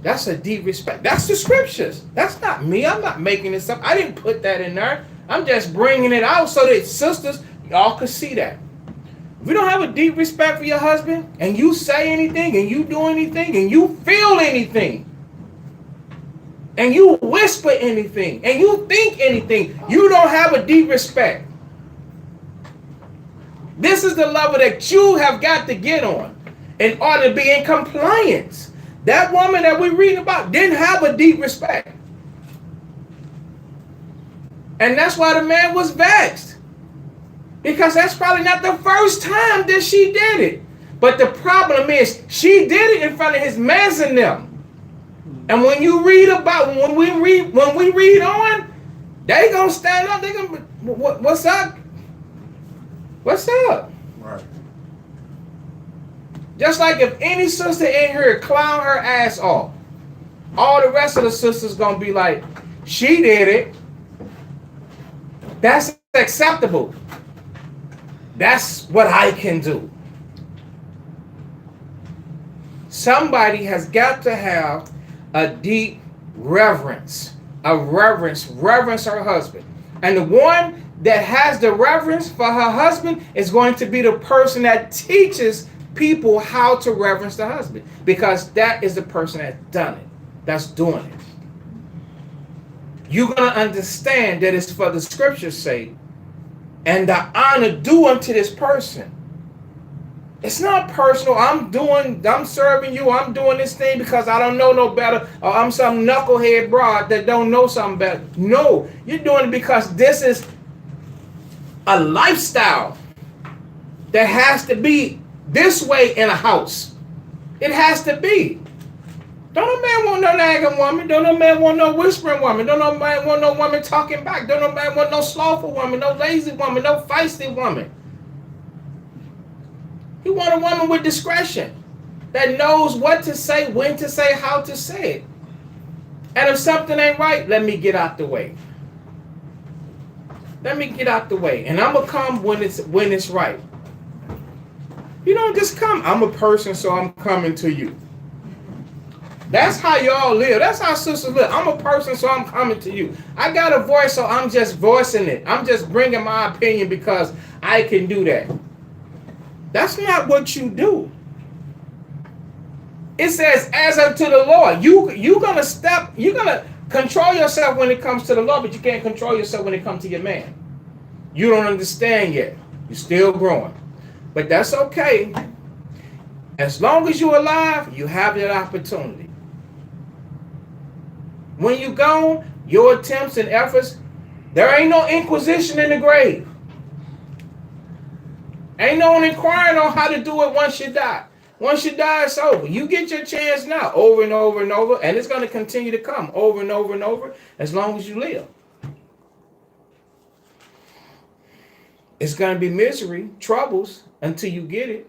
That's a deep respect. That's the scriptures. That's not me. I'm not making this up. I didn't put that in there. I'm just bringing it out so that sisters, y'all could see that. If you don't have a deep respect for your husband, and you say anything, and you do anything, and you feel anything, and you whisper anything, and you think anything, you don't have a deep respect. This is the level that you have got to get on in order to be in compliance. That woman that we read about didn't have a deep respect. And that's why the man was vexed. Because that's probably not the first time that she did it. But the problem is she did it in front of his mans and them. And when you read about, when we read on, they gonna stand up, they gonna, what's up? What's up? Right. Just like if any sister in here clown her ass off, all the rest of the sisters gonna be like, she did it. That's acceptable. That's what I can do. Somebody has got to have a deep reverence. Reverence her husband. And the one that has the reverence for her husband is going to be the person that teaches people how to reverence the husband, because that is the person that's done it, that's doing it. You're going to understand that it's for the scripture's sake and the honor due unto this person. It's not personal. I'm serving you. I'm doing this thing because I don't know no better, or I'm some knucklehead broad that don't know something better. No, you're doing it because this is a lifestyle that has to be this way in a house. It has to be. Don't no man want no nagging woman. Don't no man want no whispering woman. Don't no man want no woman talking back. Don't no man want no slothful woman, no lazy woman, no feisty woman. He want a woman with discretion that knows what to say, when to say, how to say it. And if something ain't right, let me get out the way. Let me get out the way. And I'm going to come when it's right. You don't just come. I'm a person, so I'm coming to you. That's how y'all live. That's how sisters live. I'm a person, so I'm coming to you. I got a voice, so I'm just voicing it. I'm just bringing my opinion because I can do that. That's not what you do. It says, as unto the Lord. You're gonna control yourself when it comes to the Lord, but you can't control yourself when it comes to your man. You don't understand yet. You're still growing. But that's okay. As long as you're alive, you have that opportunity. When you're gone, your attempts and efforts, there ain't no inquisition in the grave. Ain't no one inquiring on how to do it once you die. Once you die, it's over. You get your chance now, over and over and over, and it's going to continue to come over and over and over as long as you live. It's going to be misery, troubles, until you get it.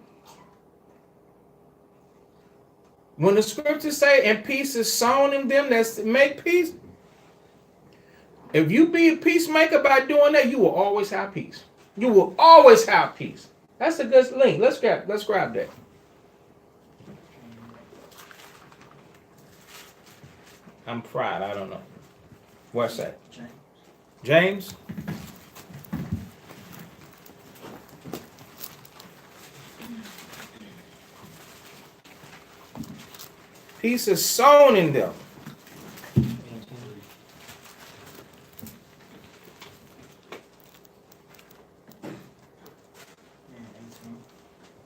When the scriptures say, and peace is sown in them that make peace, if you be a peacemaker by doing that, you will always have peace. You will always have peace. That's a good link. Let's grab that. I'm fried. I don't know. What's that? James? Peace is sown in them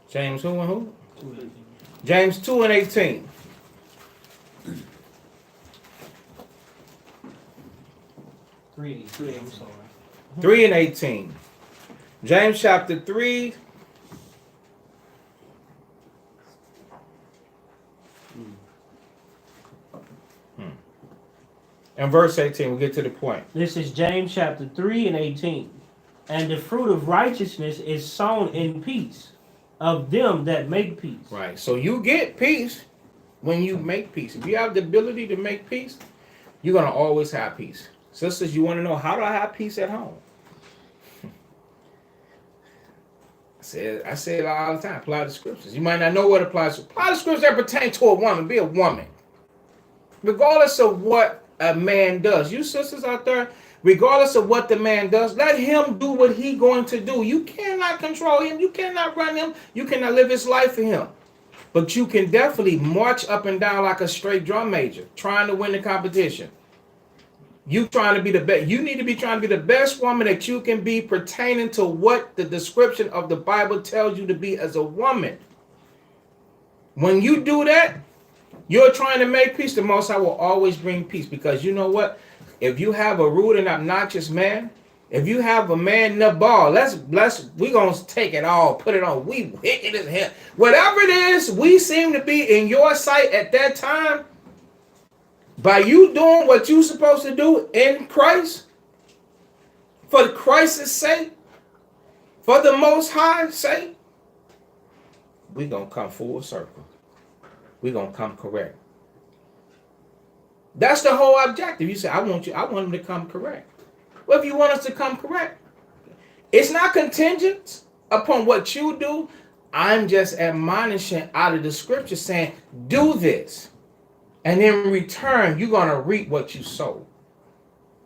James who and who? James 2 and 18. Three, I'm sorry. 3 and 18. James chapter 3. And verse 18, we'll get to the point. This is James chapter 3 and 18. And the fruit of righteousness is sown in peace of them that make peace. Right. So you get peace when you make peace. If you have the ability to make peace, you're going to always have peace. Sisters, you want to know, how do I have peace at home? I say it all the time. Apply the scriptures. You might not know what applies to. Apply the scriptures that pertain to a woman. Be a woman. Regardless of what a man does. You sisters out there, regardless of what the man does, let him do what he going to do. You cannot control him. You cannot run him. You cannot live his life for him. But you can definitely march up and down like a straight drum major, trying to win the competition. You trying to be the best. You need to be trying to be the best woman that you can be, pertaining to what the description of the Bible tells you to be as a woman. When you do that, you're trying to make peace. The Most High will always bring peace, because you know what? If you have a rude and obnoxious man, if you have a man Nabal, we gonna take it all, put it on. We wicked as hell. Whatever it is, we seem to be in your sight at that time. By you doing what you're supposed to do in Christ, for Christ's sake, for the Most High's sake, we gonna come full circle. We gonna come correct. That's the whole objective. You say, I want him to come correct. Well, if you want us to come correct, it's not contingent upon what you do. I'm just admonishing out of the scripture saying, do this. And in return, you're going to reap what you sow.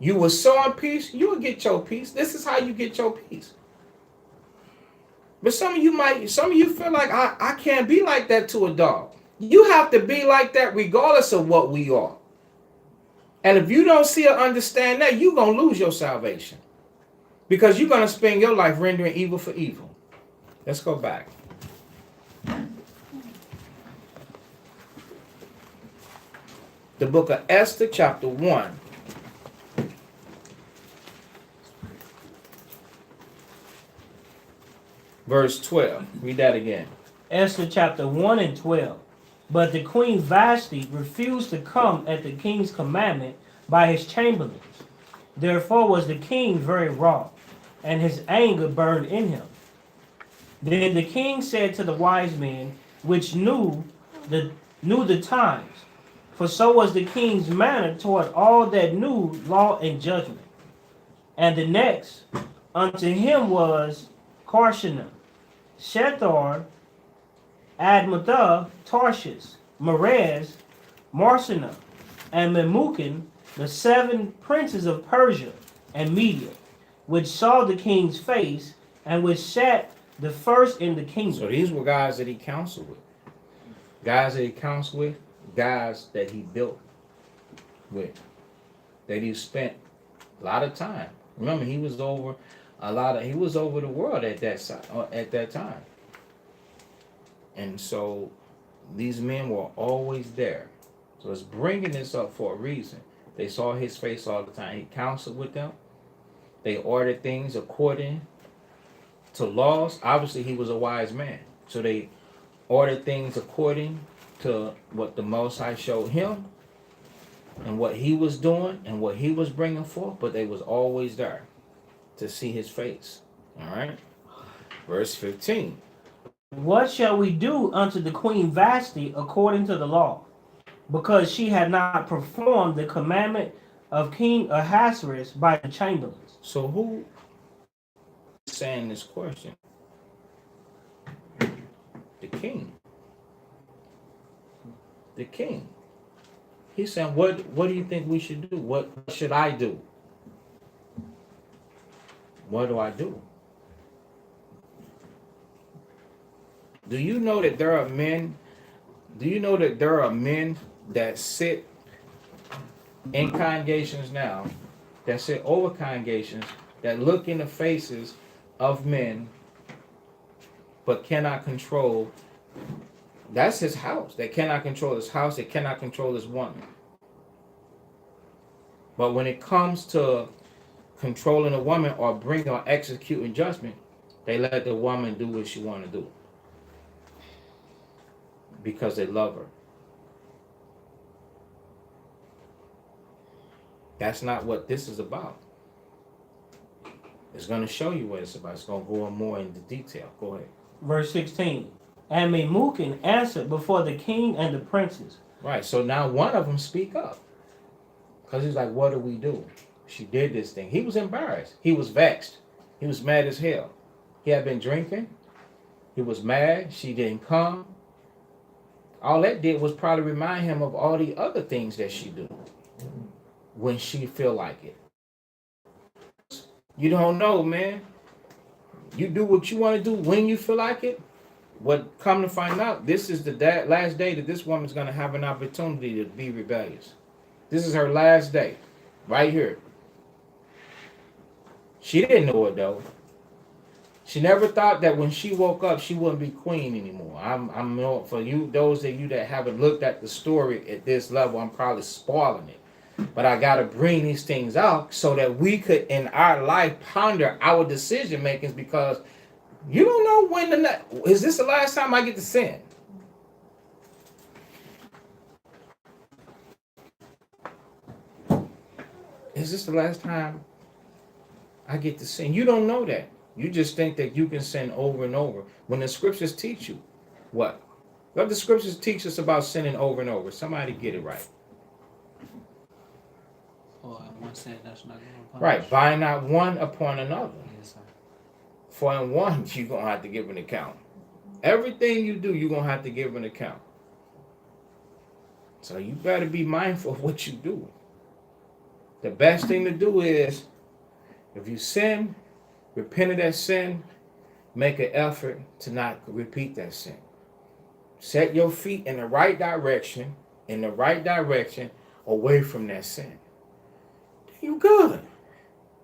You will sow in peace, you will get your peace. This is how you get your peace. But some of you feel like, I can't be like that to a dog. You have to be like that regardless of what we are. And if you don't see or understand that, you're going to lose your salvation. Because you're going to spend your life rendering evil for evil. Let's go back. The book of Esther, chapter 1. Verse 12. Read that again. Esther chapter 1 and 12. But the queen Vashti refused to come at the king's commandment by his chamberlains. Therefore was the king very wroth, and his anger burned in him. Then the king said to the wise men, which knew the times, for so was the king's manner toward all that knew law and judgment. And the next unto him was Karshena, Shethar, Admatha, Tarshish, Merez, Marsena, and Memucan, the 7 princes of Persia and Media, which saw the king's face, and which sat the first in the kingdom. So these were guys that he counseled with. Guys that he counseled with, guys that he built with, that he spent a lot of time. Remember, he was over the world at that time. And so these men were always there. So it's bringing this up for a reason. They saw his face all the time. He counseled with them. They ordered things according to laws. Obviously, he was a wise man. So they ordered things according to what the Most High showed him and what he was doing and what he was bringing forth. But they was always there to see his face. All right. Verse 15. What shall we do unto the queen Vashti according to the law? Because she had not performed the commandment of King Ahasuerus by the chamberlains. So who is saying this question? The king. The king. He's saying, what do you think we should do? What should I do? What do I do? Do you know that there are men? Do you know that there are men that sit in congregations now, that sit over congregations, that look in the faces of men but cannot control. That's his house. They cannot control his house. They cannot control his woman. But when it comes to controlling a woman or bringing or executing judgment, they let the woman do what she want to do because they love her. That's not what this is about. It's going to show you what it's about. It's going to go more into detail. Go ahead. Verse 16. And Memucan answered before the king and the princes. Right. So now one of them speak up. Because he's like, what do we do? She did this thing. He was embarrassed. He was vexed. He was mad as hell. He had been drinking. He was mad. She didn't come. All that did was probably remind him of all the other things that she do when she feel like it. You don't know, man. You do what you want to do when you feel like it. What come to find out, this is the last day that this woman's going to have an opportunity to be rebellious. This is her last day, right here. She didn't know it though. She never thought that when she woke up, she wouldn't be queen anymore. I'm for you, those of you that haven't looked at the story at this level, I'm probably spoiling it. But I got to bring these things out so that we could, in our life, ponder our decision makings, because you don't know when is this the last time I get to sin? Is this the last time I get to sin? You don't know that. You just think that you can sin over and over. When the scriptures teach you what? What the scriptures teach us about sinning over and over? Somebody get it right. One sin that's not going to punish. Right. Bind not one upon another. Yes, sir. For in one, you're going to have to give an account. Everything you do, you're going to have to give an account. So you better be mindful of what you do. The best thing to do is, if you sin, repent of that sin, make an effort to not repeat that sin. Set your feet in the right direction, away from that sin. You good.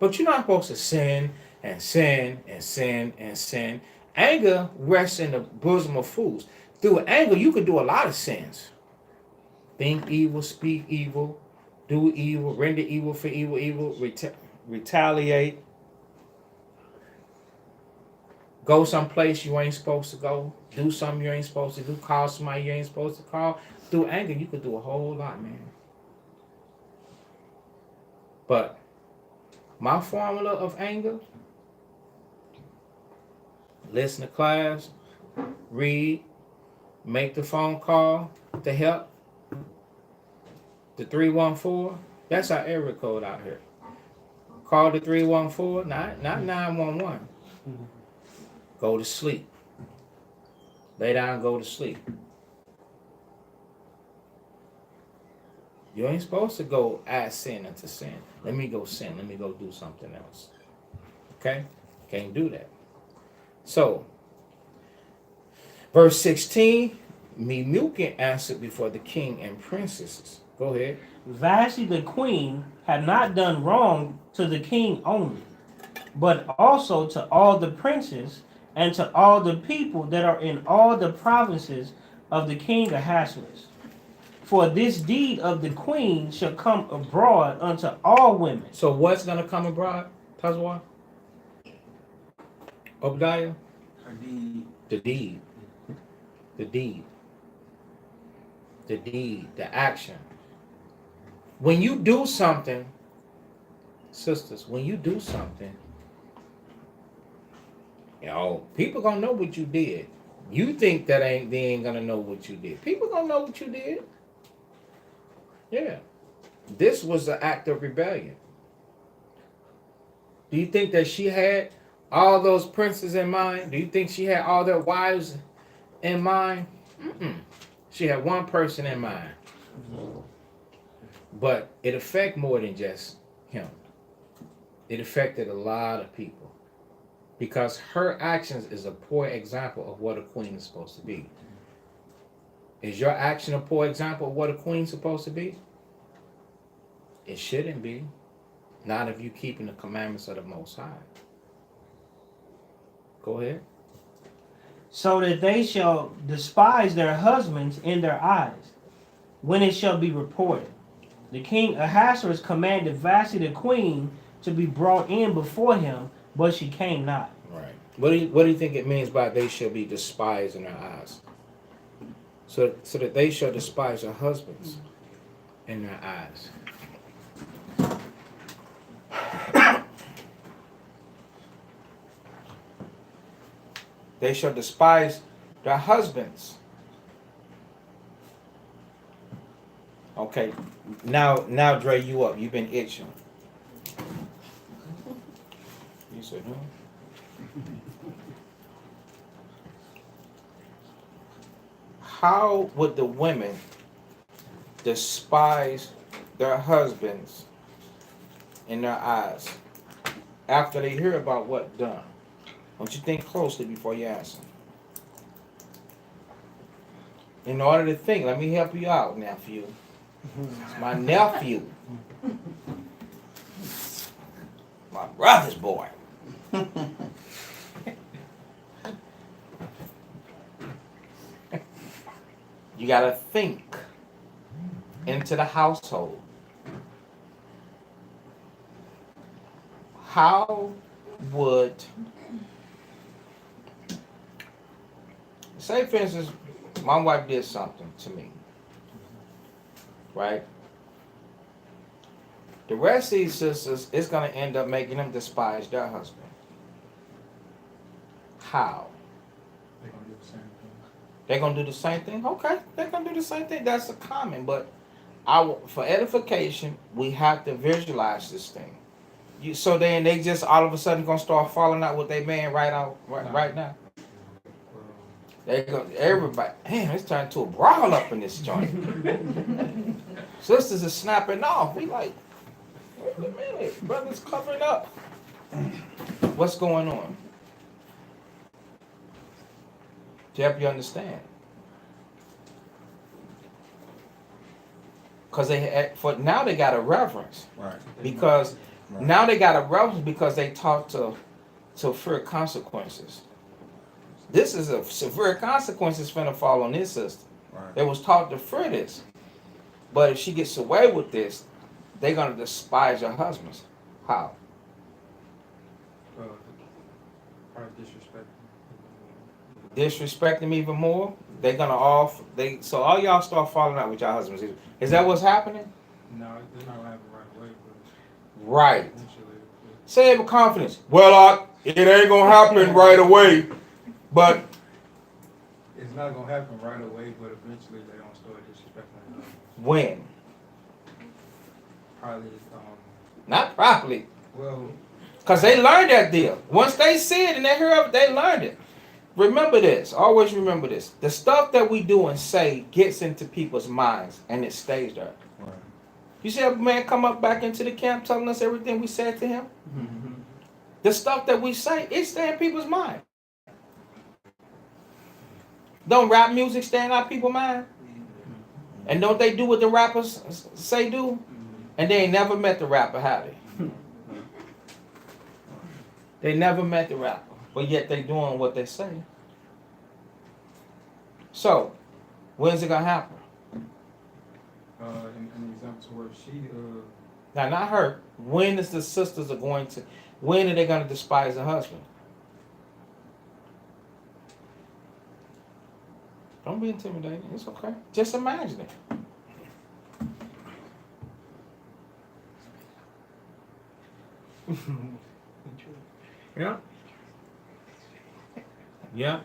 But you're not supposed to sin and sin and sin and sin. Anger rests in the bosom of fools. Through anger, you could do a lot of sins. Think evil, speak evil, do evil, render evil for evil, retaliate. Go someplace you ain't supposed to go. Do something you ain't supposed to do. Call somebody you ain't supposed to call. Through anger, you could do a whole lot, man. But my formula of anger: listen to class, read, make the phone call to help. The 314, that's our area code out here. Call the 314, not 911. Go to sleep. Lay down and go to sleep. You ain't supposed to go add sin into sin. Let me go sin. Let me go do something else. Okay? Can't do that. So, verse 16, Memucan answered before the king and princesses. Go ahead. Vashti the queen had not done wrong to the king only, but also to all the princes and to all the people that are in all the provinces of the king Ahasuerus. For this deed of the queen shall come abroad unto all women. So what's going to come abroad, Tazwa? Obadiah? The deed. The deed. The deed. The action. When you do something, sisters, when you do something, people going to know what you did. You think that they ain't going to know what you did. People going to know what you did. Yeah. This was an act of rebellion. Do you think that she had all those princes in mind? Do you think she had all their wives in mind? She had one person in mind. But it affected more than just him. It affected a lot of people. Because her actions is a poor example of what a queen is supposed to be. Is your action a poor example of what a queen's supposed to be? It shouldn't be. Not if you're keeping the commandments of the Most High. Go ahead. so that they shall despise their husbands in their eyes, when it shall be reported. The king Ahasuerus commanded Vashti the queen to be brought in before him, but she came not. Right. What do you think it means by they shall be despised in their eyes? So that they shall despise their husbands in their eyes. They shall despise their husbands. Okay, now Dre, you up. You've been itching. You said no. How would the women despise their husbands in their eyes after they hear about what done? Don't you think closely before you answer? In order to think, let me help you out, nephew. It's my nephew. My brother's boy. You gotta think into the household. How would, say for instance, my wife did something to me, right? The rest of these sisters, it's gonna end up making them despise their husband. How? They're gonna do the same thing. Okay, they're gonna do the same thing. That's a common, but for edification, we have to visualize this thing. So then they just all of a sudden gonna start falling out with their man right now. They go everybody. Damn, it's turned to a brawl up in this joint. Sisters are snapping off. We like, wait a minute, brother's covering up. What's going on? To help you understand. Because now they got a reverence. Right. Because now they got a reverence because they taught to fear consequences. This is a severe consequences finna fall on this sister. Right. They was taught to fear this. But if she gets away with this, they're gonna despise her husbands. How? Disrespect them even more. They're gonna so all y'all start falling out with your husbands. Is that what's happening? No, it's not gonna happen right away, but Right. eventually. Say it with confidence. Well, it ain't gonna happen right away, but It's not gonna happen right away, but eventually they're gonna start disrespecting them. when? Probably, Not properly. well, Because they learned that deal. Once they see it and they hear of it, they learned it. Remember this. Always remember this. The stuff that we do and say gets into people's minds and it stays there. Right. You see a man come up back into the camp telling us everything we said to him? The stuff that we say, it stays in people's mind. Don't rap music stay in our people's mind? And don't they do what the rappers say do? And they ain't never met the rapper, have they? They never met the rapper, but yet they doing what they say. So, when's it gonna happen? an example where she, Now, not her. When is the sisters when are they gonna despise the husband? Don't be intimidated. It's okay. Just imagine it. Yeah. Yeah.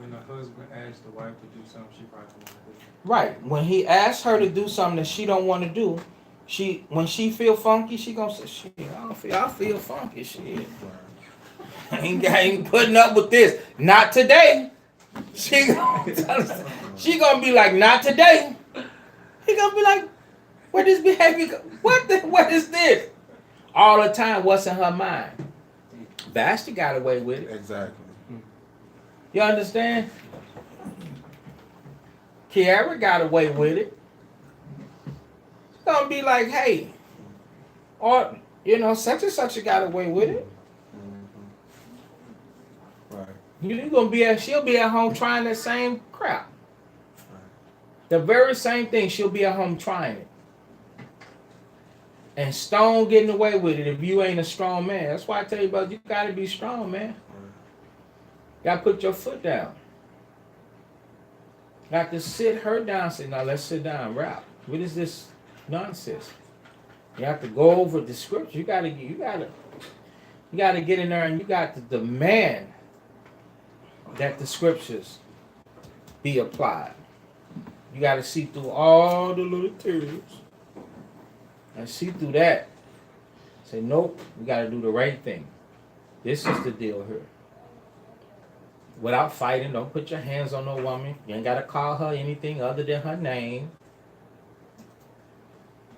when the husband asks the wife to do something she probably don't want to do. Right. When he asks her to do something that she don't want to do, when she feel funky, she gonna say, "Shit, I feel funky, shit. I ain't putting up with this. Not today." She gonna be like, "Not today." He gonna be like, "What this behavior? What is this?" All the time, what's in her mind? Vashti got away with it. Exactly. You understand? Kiara got away with it. It's gonna be like, hey, or such and such got away with it. She'll be at home trying that same crap. The very same thing. She'll be at home trying it. And Stone getting away with it if you ain't a strong man. That's why I tell you about you gotta be strong, man. Gotta put your foot down. Got to sit her down, say, now let's sit down, rap. What is this nonsense? You have to go over the scripture. You gotta get in there and you got to demand that the scriptures be applied. You got to see through all the little tears and see through that. Say, nope, we got to do the right thing. This is the deal here. Without fighting, don't put your hands on no woman. You ain't got to call her anything other than her name.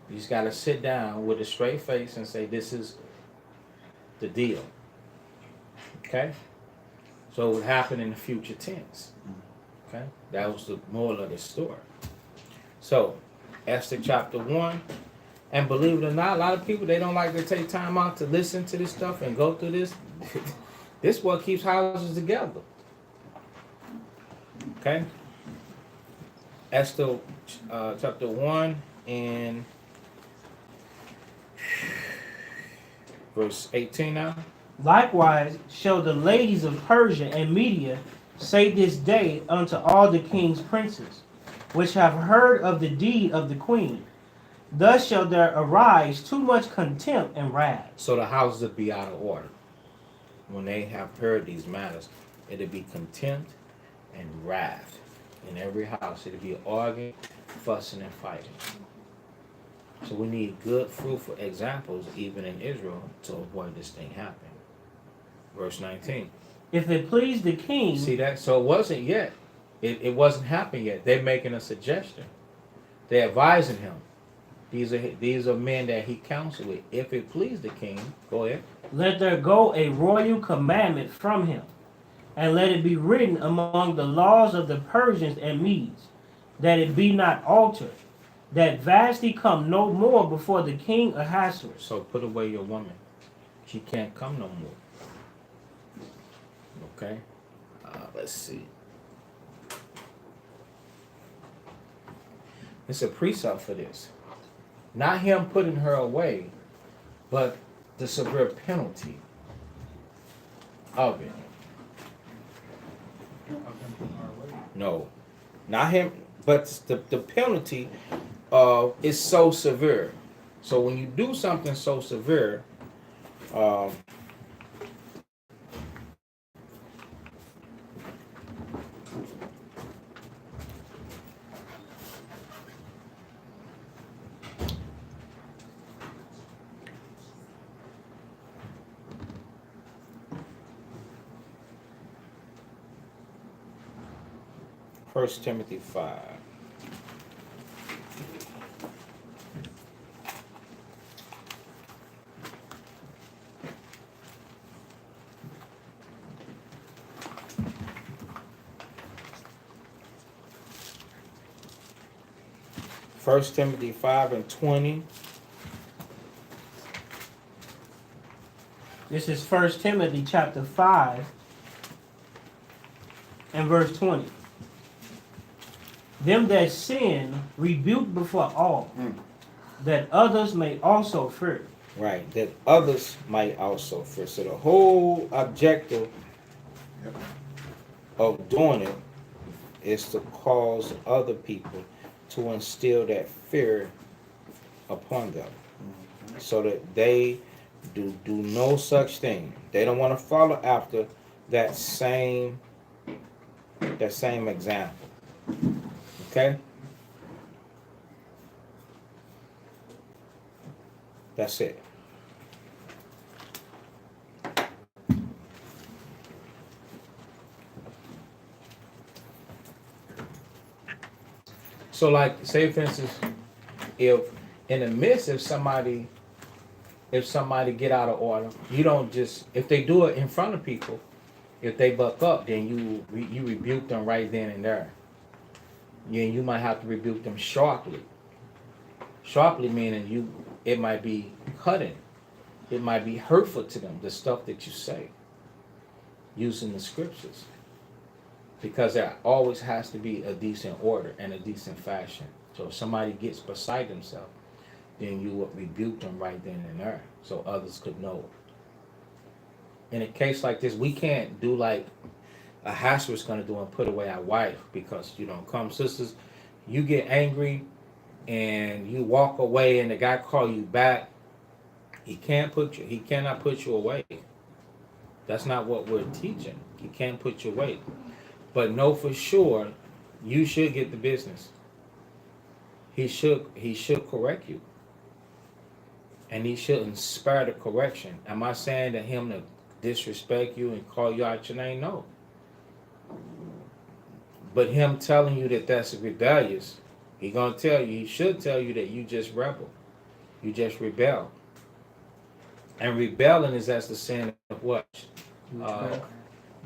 You just got to sit down with a straight face and say, this is the deal. Okay? So it would happen in the future tense. Okay? That was the moral of the story. So, Esther chapter 1. And believe it or not, a lot of people, they don't like to take time out to listen to this stuff and go through this. This is what keeps houses together. Okay? Esther chapter 1 and verse 18 now. Likewise shall the ladies of Persia and Media say this day unto all the king's princes, which have heard of the deed of the queen. Thus shall there arise too much contempt and wrath. So the houses will be out of order. When they have heard these matters, it'll be contempt and wrath. In every house, it'll be arguing, fussing, and fighting. So we need good, fruitful examples, even in Israel, to avoid this thing happening. Verse 19. If it please the king... See that? So it wasn't yet. It wasn't happening yet. They're making a suggestion. They're advising him. These are men that he counseled with. If it please the king, go ahead. Let there go a royal commandment from him, and let it be written among the laws of the Persians and Medes, that it be not altered, that Vashti come no more before the king Ahasuerus. So put away your woman. She can't come no more. Okay? Let's see. It's a precept for this. Not him putting her away, but the severe penalty of it. No, not him, but the penalty is so severe. So when you do something so severe, First Timothy 5. First Timothy 5 and 20. This is 1 Timothy chapter 5 and verse 20. Them that sin rebuke before all, that others may also fear. Right, that others might also fear. So the whole objective of doing it is to cause other people to instill that fear upon them, so that they do no such thing. They don't want to follow after that same example. Okay? That's it. So like, say for instance, if in the midst of somebody get out of order, you don't just, if they do it in front of people, if they buck up, then you rebuke them right then and there. You might have to rebuke them sharply. Sharply meaning it might be cutting. It might be hurtful to them, the stuff that you say, using the scriptures. because there always has to be a decent order and a decent fashion. So if somebody gets beside themselves, then you would rebuke them right then and there so others could know. In a case like this, we can't do like a husband's gonna do and put away our wife because you don't come. Sisters, you get angry and you walk away and the guy call you back, he cannot put you away. That's not what we're teaching. He can't put you away. But know for sure you should get the business. He should correct you. And he shouldn't spare the correction. Am I saying that him to disrespect you and call you out your name? No. But him telling you that that's rebellious, he should tell you that you just rebel. You just rebel. And rebelling is as the sin of what?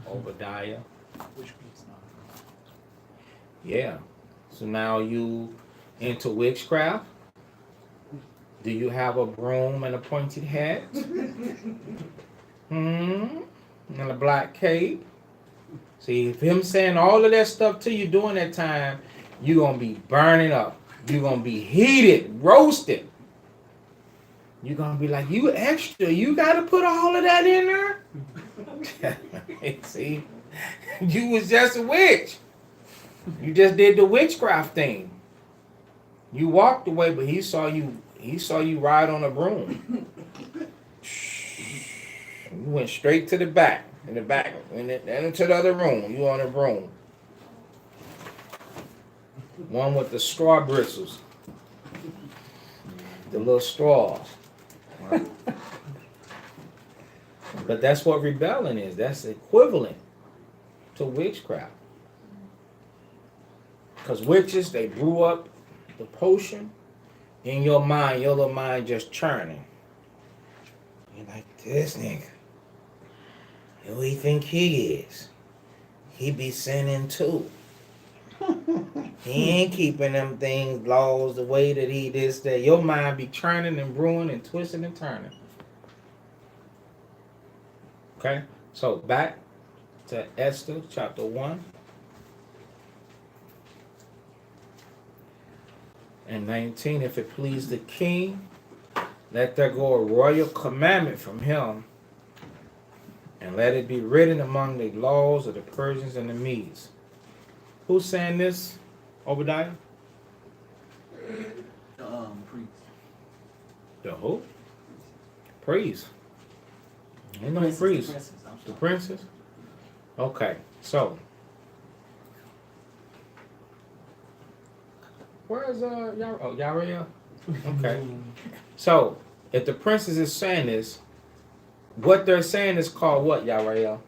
Obadiah. Yeah. So now you into witchcraft? Do you have a broom and a pointed hat? And a black cape? See, if him saying all of that stuff to you during that time, you're going to be burning up. You're going to be heated, roasted. You're going to be like, you extra. You got to put all of that in there? See, you was just a witch. You just did the witchcraft thing. You walked away, but he saw you ride on a broom. You went straight to the back. In the back, and into the other room. You on a broom. One with the straw bristles. The little straws. Right. But that's what rebelling is. That's equivalent to witchcraft. Because witches, they brew up the potion in your mind. Your little mind just churning. You're like, this nigga. Who he think he is? He be sinning too. He ain't keeping them things, laws, the way that he this, that. Your mind be churning and brewing and twisting and turning. Okay? So back to Esther chapter 1 and 19. If it please the king, let there go a royal commandment from him, and let it be written among the laws of the Persians and the Medes. Who's saying this, Obadiah? Priest. The who? Priest. Ain't no priest. The princess? Okay, so. Where is Yariel? Okay. So, if the princess is saying this, what they're saying is called what, Yariel?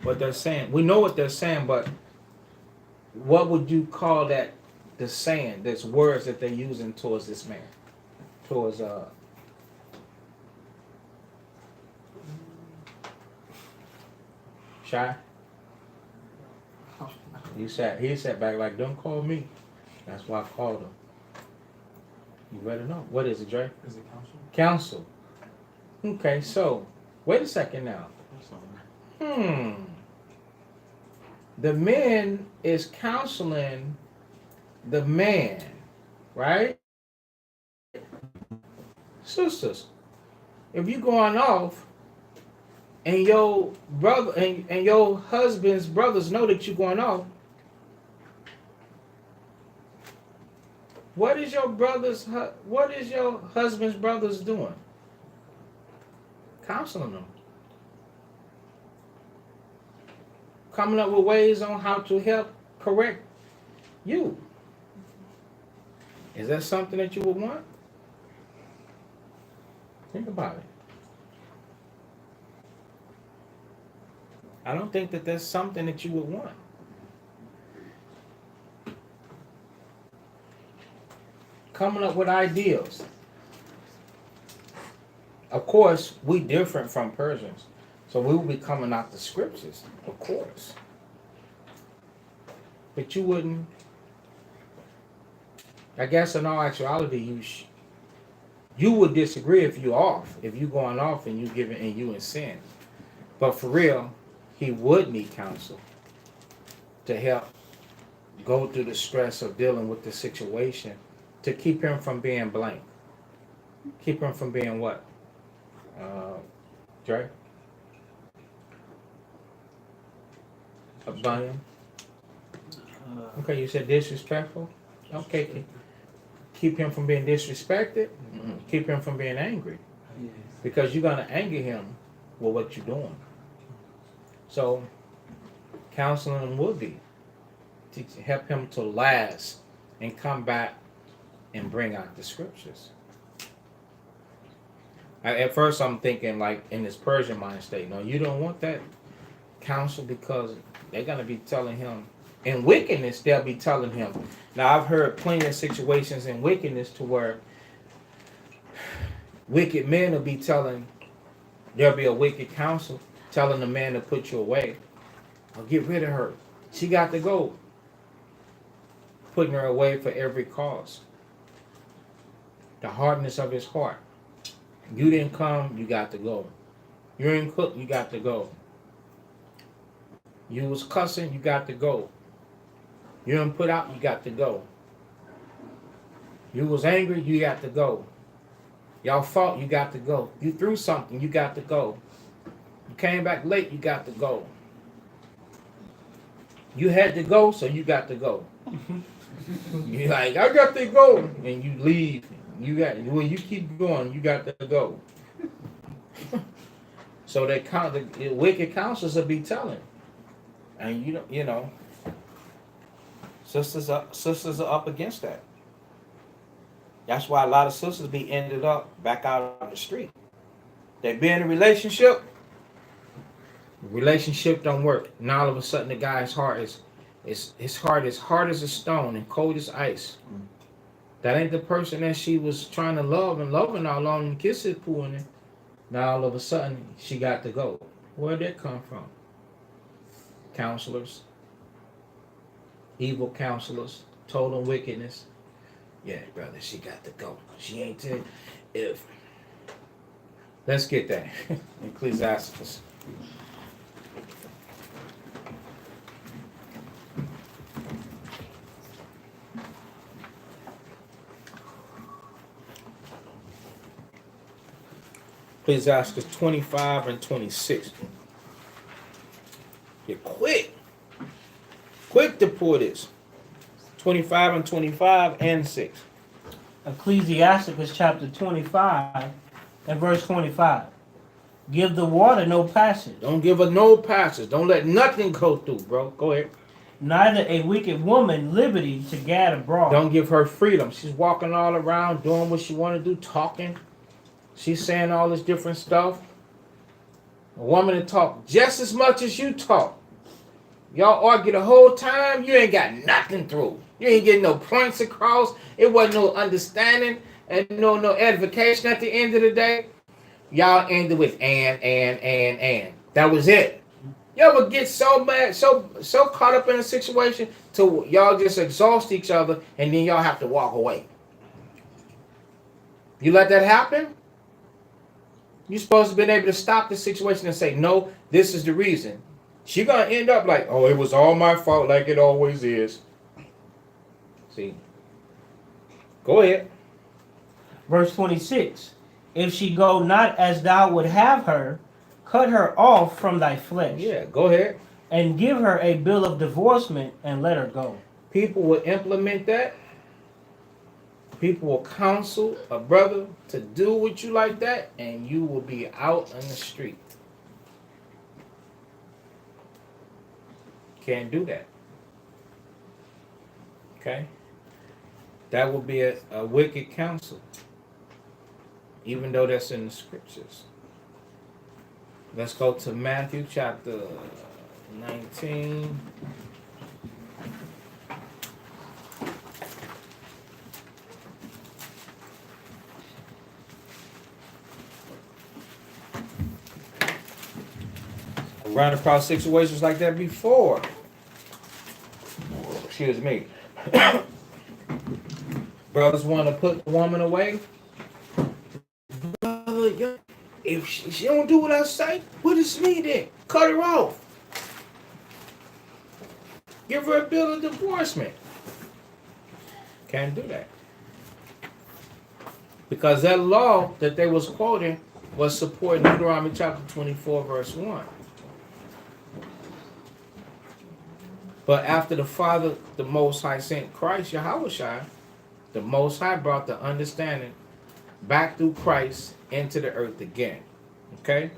What they're saying. We know what they're saying, but what would you call that, the saying, that's words that they're using towards this man? Towards, Shy? He sat back like, don't call me. That's why I called him. You better know. What is it, Dre? Is it council? Counsel. Okay, so, wait a second now. The man is counseling the man, right? Sisters, if you going off and your brother and your husband's brothers know that you're going off, what is your husband's brothers doing? Counseling them. Coming up with ways on how to help correct you. Is that something that you would want? Think about it. I don't think that that's something that you would want. Coming up with ideals. Of course, we different from Persians. So we will be coming out the scriptures, of course. But you wouldn't, I guess in all actuality, You would disagree if you off, if you going off and you giving and you in sin. But for real, he would need counsel to help go through the stress of dealing with the situation to keep him from being blank. Keep him from being what? Dre? Abundant? Okay, you said disrespectful? Okay. Keep him from being disrespected? Keep him from being angry. Because you're going to anger him with what you're doing. So, counseling would be to help him to last and come back and bring out the scriptures. At first, I'm thinking like in this Persian mind state. No, you don't want that counsel because they're going to be telling him in wickedness. They'll be telling him. Now, I've heard plenty of situations in wickedness to where wicked men will be telling. There'll be a wicked counsel telling the man to put you away or get rid of her. She got to go. Putting her away for every cause. The hardness of his heart. You didn't come, you got to go. You didn't cook, you got to go. You was cussing, you got to go. You didn't put out, you got to go. You was angry, you got to go. Y'all fought, you got to go. You threw something, you got to go. You came back late, you got to go. You had to go, so you got to go. You're like, I got to go, and you leave. When you keep going, you got to go. So the wicked counselors will be telling, and you know, sisters are up against that. That's why a lot of sisters be ended up back out on the street. They be in a relationship don't work. Now all of a sudden the guy's heart his heart is hard as a stone and cold as ice. That ain't the person that she was trying to love and loving all along and kisses pulling it. Now all of a sudden she got to go. Where'd that come from? Counselors. Evil counselors. Total wickedness. Yeah, brother, she got to go. She ain't if. Let's get that. Ecclesiastes. Ecclesiastes 25 and 26. Get quick to pull this. 25 and 25 and 6. Ecclesiasticus chapter 25 and verse 25. Give the water no passage. Don't give her no passage. Don't let nothing go through, bro. Go ahead. Neither a wicked woman liberty to gad abroad. Don't give her freedom. She's walking all around doing what she want to do, talking. She's saying all this different stuff. A woman to talk just as much as you talk. Y'all argue the whole time. You ain't got nothing through. You ain't getting no points across. It wasn't no understanding and no edification at the end of the day. Y'all ended with and. That was it. You ever get so mad, so caught up in a situation till y'all just exhaust each other and then y'all have to walk away. You let that happen? You're supposed to be able to stop the situation and say, no, this is the reason. She's going to end up like, oh, it was all my fault like it always is. See? Go ahead. Verse 26. If she go not as thou would have her, cut her off from thy flesh. Yeah, go ahead. And give her a bill of divorcement and let her go. People will implement that. People will counsel a brother to do with you like that, and you will be out on the street. Can't do that. Okay? That will be a wicked counsel, even though that's in the scriptures. Let's go to Matthew chapter 19. Run across situations like that before. Excuse me. Brothers want to put the woman away. if she don't do what I say, what does me then? Cut her off. Give her a bill of divorcement. Can't do that. Because that law that they was quoting was supporting Deuteronomy chapter 24, verse 1. But after the Father, the Most High, sent Christ, Yahushua, the Most High brought the understanding back through Christ into the earth again. Okay?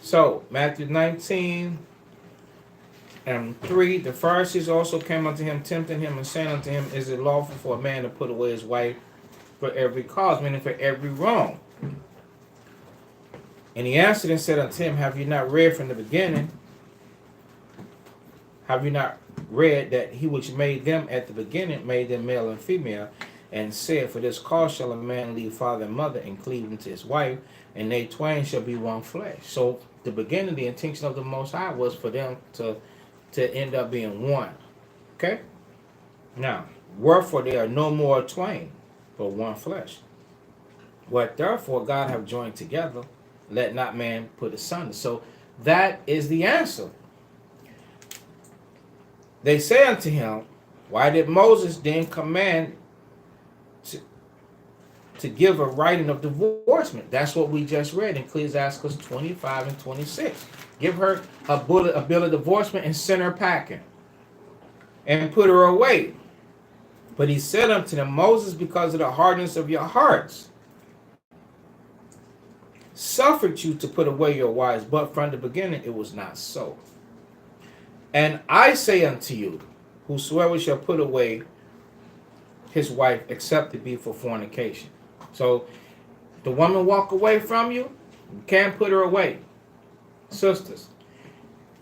So, Matthew 19 and 3, the Pharisees also came unto him, tempting him, and saying unto him, is it lawful for a man to put away his wife for every cause, meaning for every wrong? And he answered and said unto him, have you not read from the beginning? Have you not read that he which made them at the beginning made them male and female, and said, for this cause shall a man leave father and mother and cleave unto his wife, and they twain shall be one flesh. So the beginning, the intention of the Most High was for them to end up being one. Okay? Now, wherefore they are no more twain, but one flesh. What therefore God have joined together, let not man put asunder. So that is the answer. They say unto him, why did Moses then command to give a writing of divorcement? That's what we just read in Ecclesiastes 25 and 26. Give her a bill of divorcement and send her packing and put her away. But he said unto them, Moses, because of the hardness of your hearts, suffered you to put away your wives, but from the beginning it was not so. And I say unto you, whosoever shall put away his wife, except it be for fornication. So, the woman walk away from you, you can't put her away. Sisters,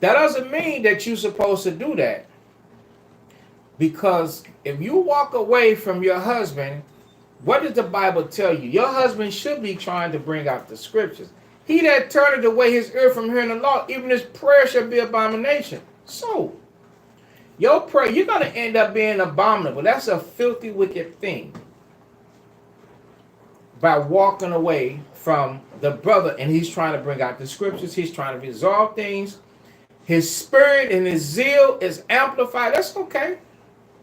that doesn't mean that you're supposed to do that. Because if you walk away from your husband, what does the Bible tell you? Your husband should be trying to bring out the scriptures. He that turneth away his ear from hearing the law, even his prayer shall be abomination. So, your prayer, you're going to end up being abominable. That's a filthy, wicked thing. By walking away from the brother, and he's trying to bring out the scriptures, he's trying to resolve things. His spirit and his zeal is amplified. That's okay.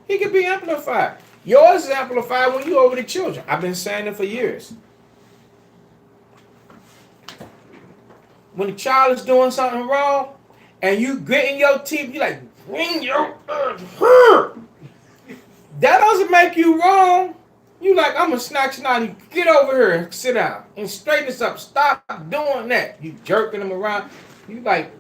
He can be amplified. Yours is amplified when you're over the children. I've been saying it for years. When a child is doing something wrong, and you gritting your teeth, you like, bring your that doesn't make you wrong. You like, I'm a snatch now. You get over here and sit down and straighten this up. Stop doing that. You jerking them around. You like,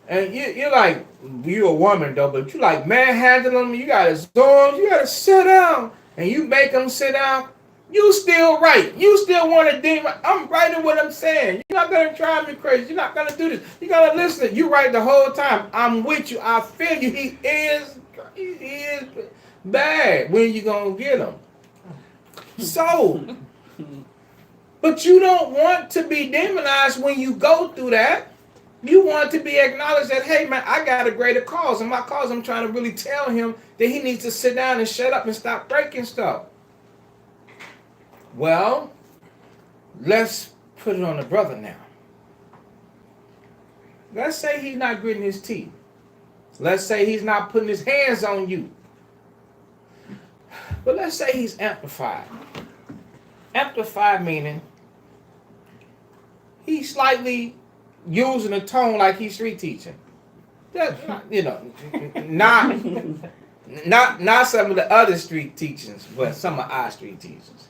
and you're like, you a woman though, but you like manhandling them. You got his arms. You got to sit down, and you make them sit down. You still right. You still want to demon. I'm right in what I'm saying. You're not going to drive me crazy. You're not going to do this. You got to listen. You right the whole time. I'm with you. I feel you. He is bad. When you going to get him? So, but you don't want to be demonized when you go through that. You want to be acknowledged that, hey, man, I got a greater cause. And my cause, I'm trying to really tell him that he needs to sit down and shut up and stop breaking stuff. Well, let's put it on the brother now. Let's say he's not gritting his teeth. Let's say he's not putting his hands on you. But let's say he's amplified. Amplified meaning he's slightly using a tone like he's street teaching. That, you know, not some of the other street teachings, but some of our street teachings.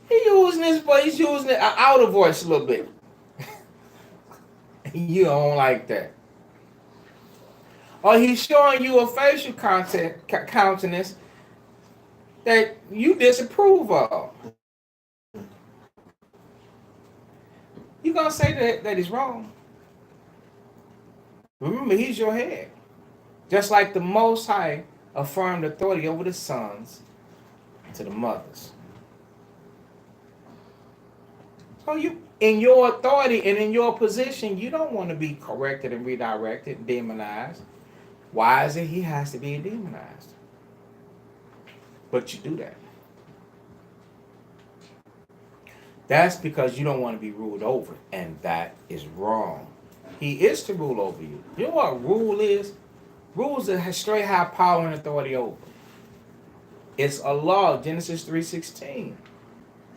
He using this, but he's using it outer voice a little bit. You don't like that. Or he's showing you a facial countenance that you disapprove of. You're going to say that he's wrong. Remember, he's your head. Just like the Most High affirmed authority over the sons to the mothers. So you, in your authority and in your position, you don't want to be corrected and redirected and demonized. Why is it he has to be demonized? But you do that. That's because you don't want to be ruled over, and that is wrong. He is to rule over you. You know what rule is? Rules that straight have power and authority over. It's a law, Genesis 3:16.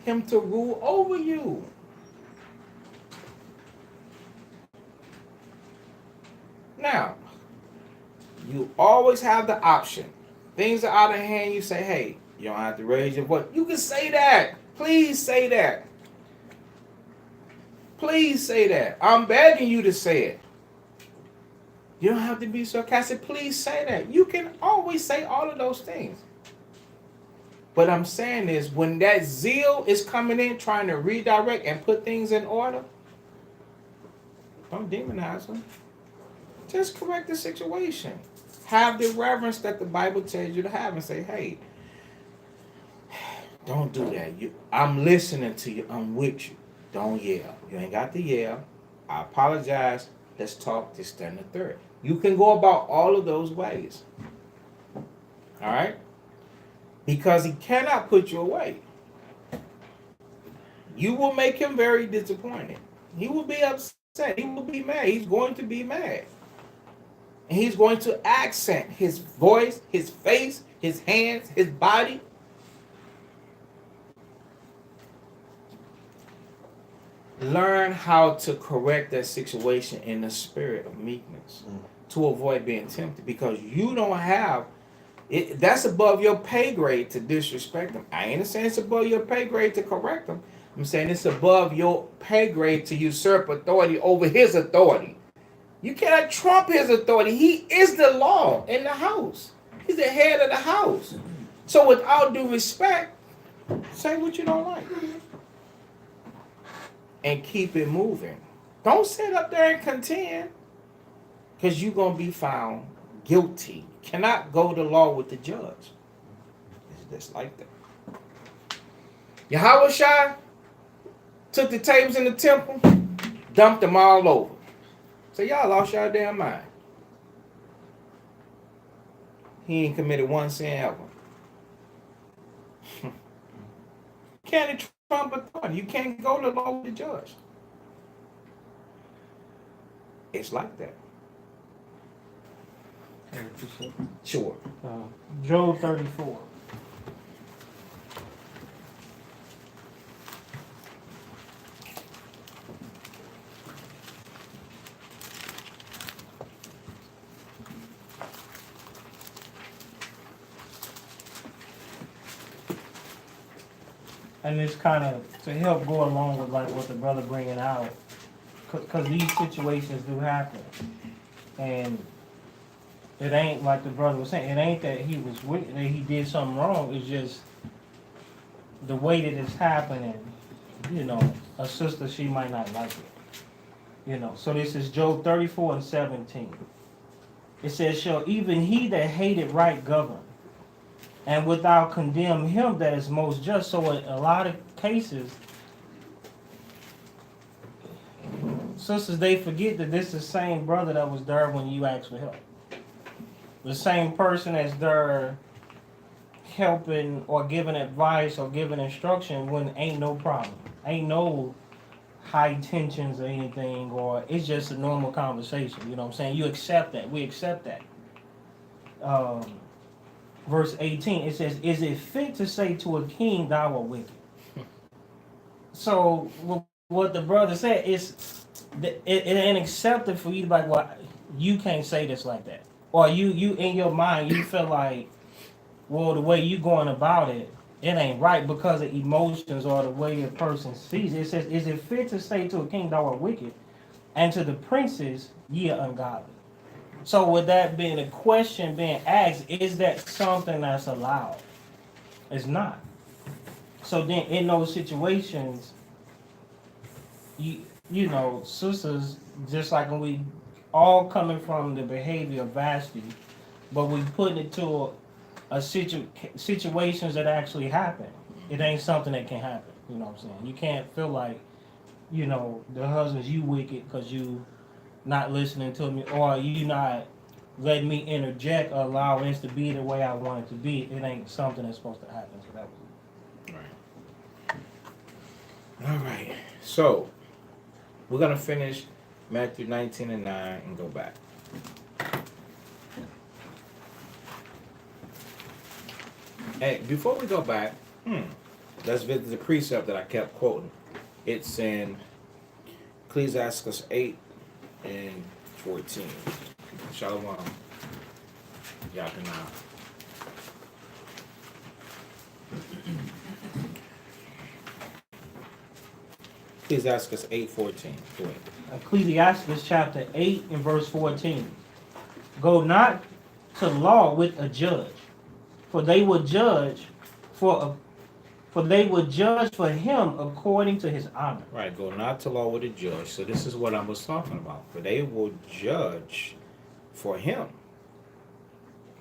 Him to rule over you. Now, you always have the option. Things are out of hand, you say, hey, you don't have to raise your voice. You can say that. Please say that. Please say that. I'm begging you to say it. You don't have to be sarcastic. Please say that. You can always say all of those things. What I'm saying is when that zeal is coming in, trying to redirect and put things in order, don't demonize them. Just correct the situation. Have the reverence that the Bible tells you to have and say, hey, don't do that. I'm listening to you. I'm with you. Don't yell. You ain't got to yell. I apologize. Let's talk this, then, the third. You can go about all of those ways. All right? Because he cannot put you away. You will make him very disappointed. He will be upset. He will be mad. He's going to be mad. And he's going to accent his voice, his face, his hands, his body. Learn how to correct that situation in the spirit of meekness to avoid being tempted, because you don't have it. That's above your pay grade to disrespect them. I ain't saying it's above your pay grade to correct them. I'm saying it's above your pay grade to usurp authority over his authority. You cannot trump his authority. He is the law in the house. He's the head of the house. So with all due respect, say what you don't like. And keep it moving. Don't sit up there and contend, because you're going to be found guilty. You cannot go to law with the judge. It's just like that. Yahushua took the tables in the temple, dumped them all over. So y'all lost y'all damn mind. He ain't committed one sin ever. Can't trump authority. You can't go to law with the judge. It's like that. Sure. Job 34. And it's kind of to help go along with like what the brother bringing out, because these situations do happen, and it ain't like the brother was saying. It ain't that he was wicked, that he did something wrong. It's just the way that it's happening. You know, a sister, she might not like it. You know, so this is Job 34:17. It says, "Shall even he that hated right govern? And without condemn him that is most just." So in a lot of cases, sisters, they forget that this is the same brother that was there when you asked for help. The same person that's there helping or giving advice or giving instruction when ain't no problem. Ain't no high tensions or anything, or it's just a normal conversation. You know what I'm saying? You accept that. We accept that. Verse 18, it says, "Is it fit to say to a king, thou art wicked?" So what the brother said is, it ain't accepted for you to be like, well, you can't say this like that. Or you in your mind, you feel like, well, the way you going about it, it ain't right because of emotions or the way a person sees it. It says, "Is it fit to say to a king, thou art wicked, and to the princes, ye are ungodly?" So with that being a question being asked, is that something that's allowed? It's not. So then in those situations, you know, sisters, just like when we all coming from the behavior of Vashti, but we putting it to a situations that actually happen. It ain't something that can happen. You know what I'm saying? You can't feel like, you know, the husband's you wicked because you not listening to me, or you not letting me interject or allow this to be the way I want it to be. It ain't something that's supposed to happen. So that was All right. So we're gonna finish Matthew 19 and 9 and go back. Hey, before we go back, let's visit the precept that I kept quoting. It's in Ecclesiastes 8 and 14. Shalom. Yakanah. Ecclesiastes 8:14. Go ahead. Ecclesiastes chapter 8 and verse 14. Go not to law with a judge, for they will judge for him according to his honor. Right, go not to law with a judge. So this is what I was talking about. For they will judge for him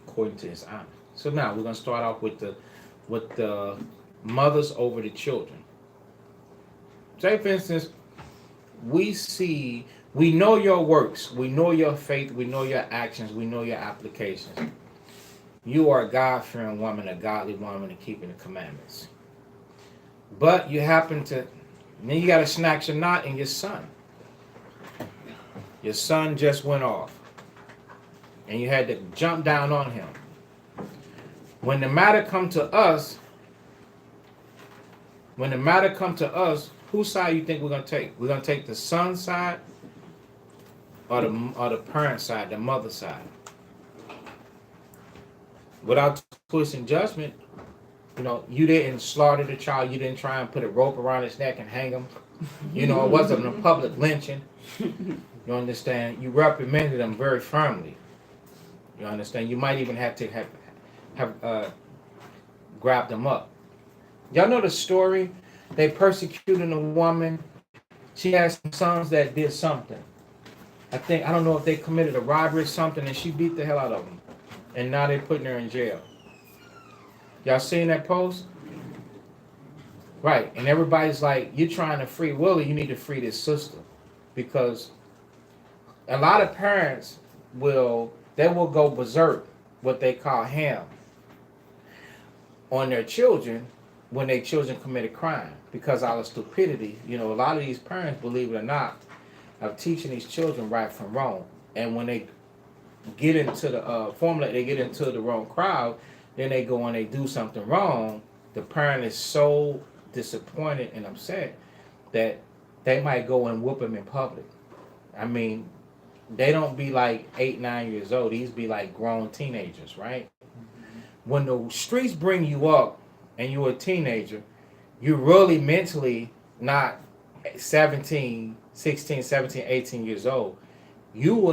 according to his honor. So now we're gonna start off with the mothers over the children. Say for instance, we know your works, we know your faith, we know your actions, we know your applications. You are a God-fearing woman, a godly woman, and keeping the commandments. But you happen to, then you got to snatch a knot in your son. Your son just went off, and you had to jump down on him. When the matter come to us, whose side you think we're gonna take? We're gonna take the son's side, or the parent side, the mother side. Without twisting judgment, you didn't slaughter the child. You didn't try and put a rope around his neck and hang him. It wasn't a public lynching. You understand? You reprimanded him very firmly. You understand? You might even have to have grabbed him up. Y'all know the story? They persecuted a woman. She had some sons that did something. I don't know if they committed a robbery or something, and she beat the hell out of them. And now they're putting her in jail. Y'all seen that post? Right. And everybody's like, you're trying to free Willie, you need to free this sister. Because a lot of parents will go berserk, what they call ham, on their children when their children commit a crime. Because out of stupidity, a lot of these parents, believe it or not, are teaching these children right from wrong. And when they get into the they get into the wrong crowd, then they go and they do something wrong. The parent is so disappointed and upset that they might go and whoop them in public. I mean, they don't be like 8, 9 years old. These be like grown teenagers, right? When the streets bring you up and you're a teenager, you're really mentally not 16, 17, 18 years old. You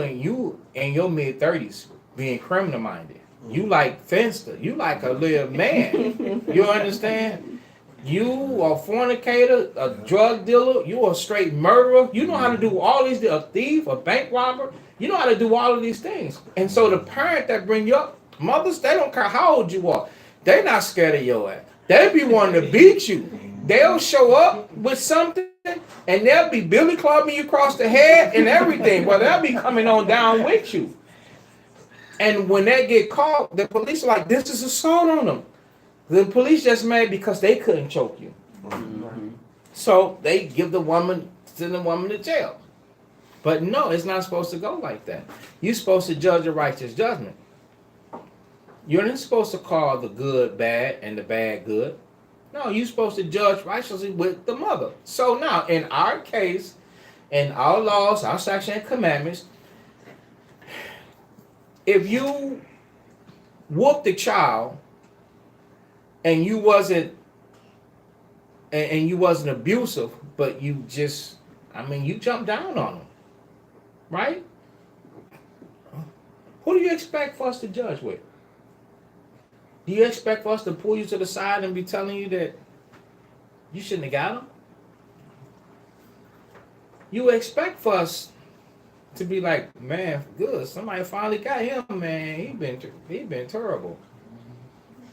in your mid-30s being criminal minded. You like Finster. You like a little man. You understand? You a fornicator, a drug dealer. You a straight murderer. You know how to do all these. A thief, a bank robber. You know how to do all of these things. And so the parent that bring you up, mothers, they don't care how old you are. They're not scared of your ass. They be wanting to beat you. They'll show up with something. And they'll be billy clubbing you across the head and everything. Well, they'll be coming on down with you. And when they get caught, the police are like, this is assault on them. The police just mad because they couldn't choke you. Mm-hmm. So they send the woman to jail. But no, it's not supposed to go like that. You're supposed to judge a righteous judgment. You're not supposed to call the good bad and the bad good. No, you're supposed to judge righteously with the mother. So now, in our case, in our laws, our statutes and commandments, if you whooped the child and you wasn't abusive, but you jumped down on them, right? Who do you expect for us to judge with? Do you expect for us to pull you to the side and be telling you that you shouldn't have got him? You expect for us to be like, man, good, somebody finally got him, man. He been terrible.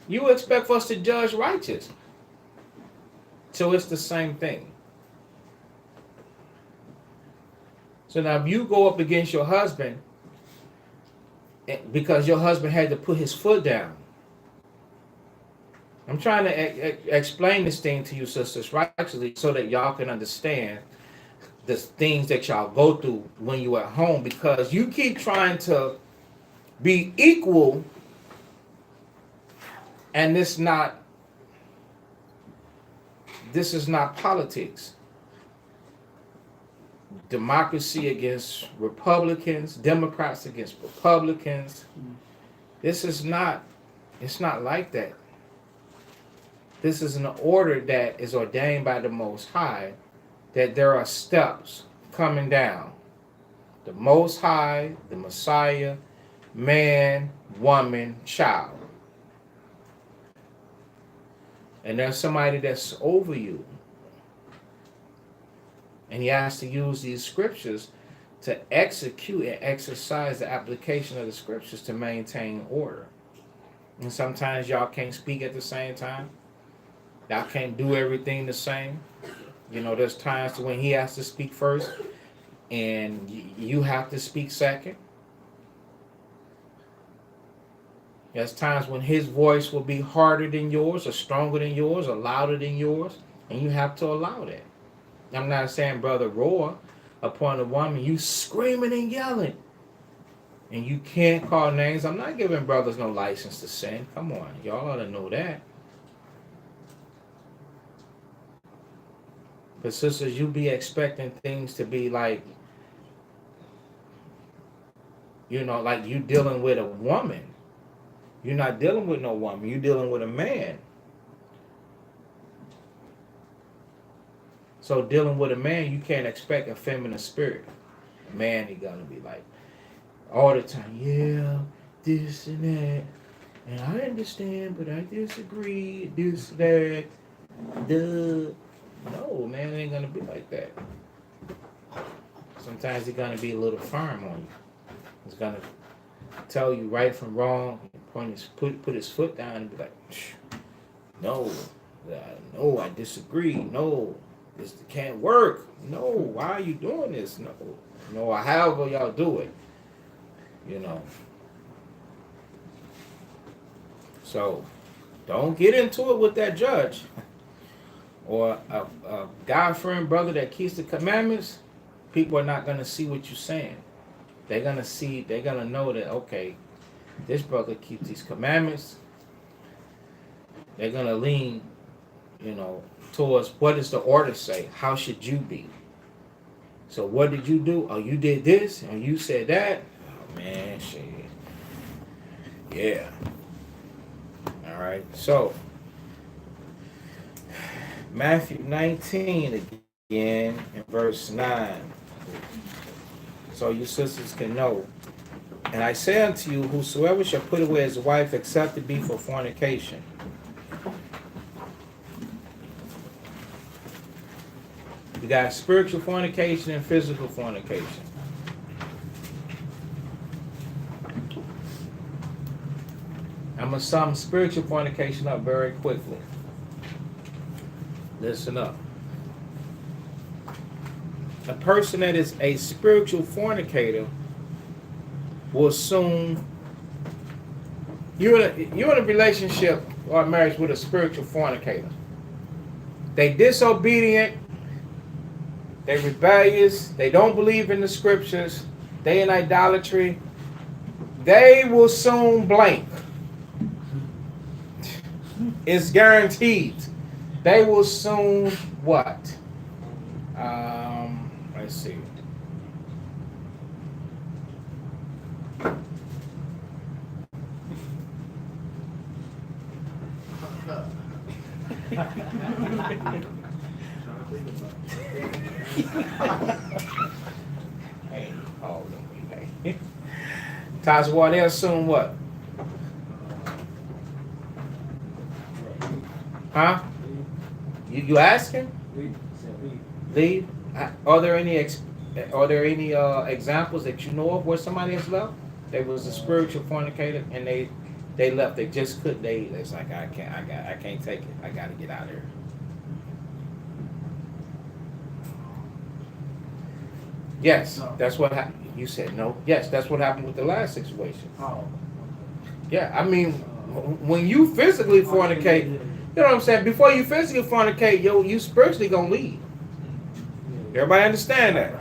You expect for us to judge righteous. So it's the same thing. So now if you go up against your husband because your husband had to put his foot down, I'm trying to explain this thing to you, sisters, righteously, so that y'all can understand the things that y'all go through when you at home, because you keep trying to be equal, and this is not politics. Democracy against Republicans, Democrats against Republicans. This is not, it's not like that. This is an order that is ordained by the Most High, that there are steps coming down. The Most High, the Messiah, man, woman, child. And there's somebody that's over you. And he has to use these scriptures to execute and exercise the application of the scriptures to maintain order. And sometimes y'all can't speak at the same time. Y'all can't do everything the same. You know, there's times when he has to speak first and you have to speak second. There's times when his voice will be harder than yours, or stronger than yours, or louder than yours, and you have to allow that. I'm not saying brother roar upon a woman, you screaming and yelling, and you can't call names. I'm not giving brothers no license to sin. Come on, y'all ought to know that. But sisters, you be expecting things to be like, you know, like you dealing with a woman. You're not dealing with no woman. You're dealing with a man. So dealing with a man, you can't expect a feminine spirit. A man, he gonna be like, all the time, yeah, this and that. And I understand, but I disagree, this, that, duh. No, man, it ain't gonna be like that. Sometimes he's gonna be a little firm on you. He's gonna tell you right from wrong, put his foot down and be like, no, no, I disagree. No, this can't work. No, why are you doing this? No, however y'all do it. You know. So don't get into it with that judge. Or a God-fearing brother that keeps the commandments. People are not going to see what you're saying. They're going to know that, okay, this brother keeps these commandments. They're going to lean, you know, towards what does the order say? How should you be? So what did you do? Oh, you did this and you said that? Oh, man, shit. Yeah. All right. So, Matthew 19 again in verse 9. So you sisters can know. And I say unto you, whosoever shall put away his wife, except it be for fornication. You got spiritual fornication and physical fornication. I'm going to sum spiritual fornication up very quickly. Listen up. A person that is a spiritual fornicator will soon, you're in a relationship or marriage with a spiritual fornicator. They disobedient, they rebellious, they don't believe in the scriptures, they in idolatry. They will soon blank. It's guaranteed. They will soon what? Let's see. Hey, hold on, hey. Tazwa, they'll soon what? Huh? You asking? Leave. Are there any examples that you know of where somebody has left? They was a spiritual fornicator and they left. They just couldn't. It's like I can't take it. I got to get out of here. Yes, that's what happened. You said no. Yes, that's what happened with the last situation. Yeah, I mean, when you physically fornicate, You know what I'm saying? Before you physically fornicate, you spiritually gonna leave. Everybody understand that?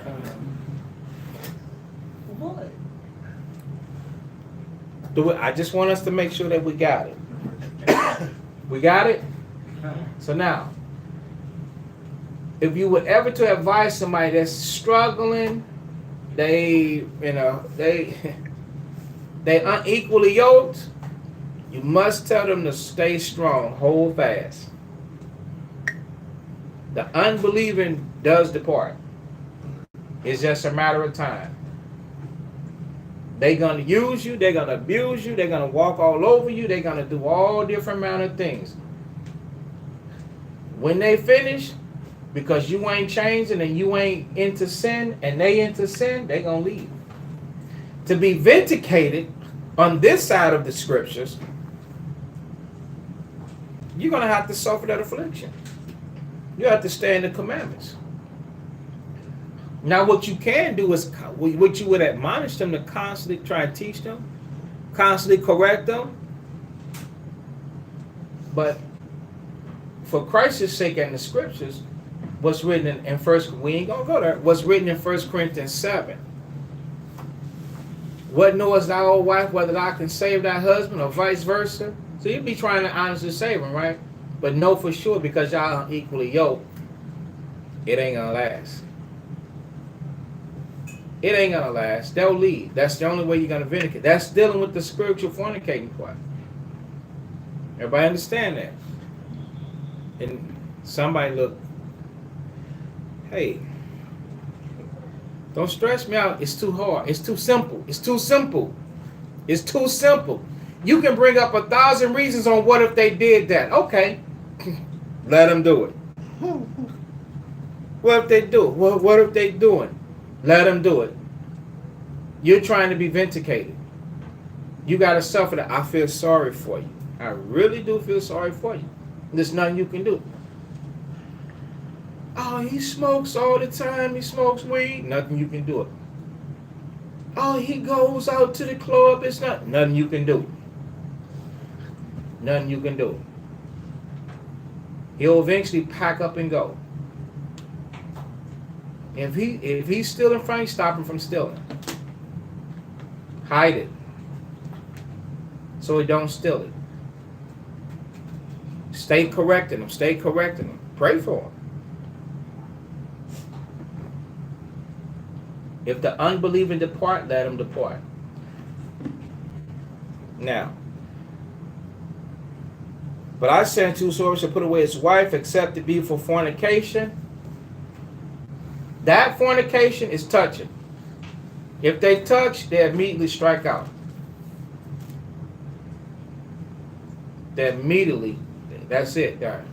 I just want us to make sure that we got it. We got it? So now, if you were ever to advise somebody that's struggling, they unequally yoked, you must tell them to stay strong, hold fast. The unbelieving does depart. It's just a matter of time. They're going to use you, they're going to abuse you, they're going to walk all over you, they're going to do all different amount of things. When they finish, because you ain't changing and you ain't into sin and they into sin, they're going to leave. To be vindicated on this side of the scriptures, you're going to have to suffer that affliction. You have to stay in the commandments. Now, what you can do is, what you would admonish them to constantly try and teach them, constantly correct them. But for Christ's sake and the scriptures, what's written in first, we ain't gonna go there. What's written in 1 Corinthians 7? What knowest thou, O wife, whether thou can save thy husband or vice versa? So you'd be trying to honestly save him, right? But know for sure, because y'all are equally yoked, it ain't gonna last. It ain't gonna last. They'll leave. That's the only way you're gonna vindicate. That's dealing with the spiritual fornicating part. Everybody understand that? And somebody look, hey, don't stress me out. It's too hard. It's too simple. It's too simple. It's too simple. You can bring up 1,000 reasons on what if they did that. Okay, let them do it. What if they do it? What if they do it? Let them do it. You're trying to be vindicated. You got to suffer that. I feel sorry for you. I really do feel sorry for you. There's nothing you can do. Oh, he smokes all the time. He smokes weed. Nothing you can do it. Oh, he goes out to the club. It's nothing you can do. Nothing you can do. He'll eventually pack up and go. If he's stealing from you, stop him from stealing. Hide it. So he don't steal it. Stay correcting him. Stay correcting him. Pray for him. If the unbelieving depart, let him depart. Now, but I say unto whosoever shall put away his wife, except it be for fornication. That fornication is touching. If they touch, they immediately strike out. They immediately, that's it, guys.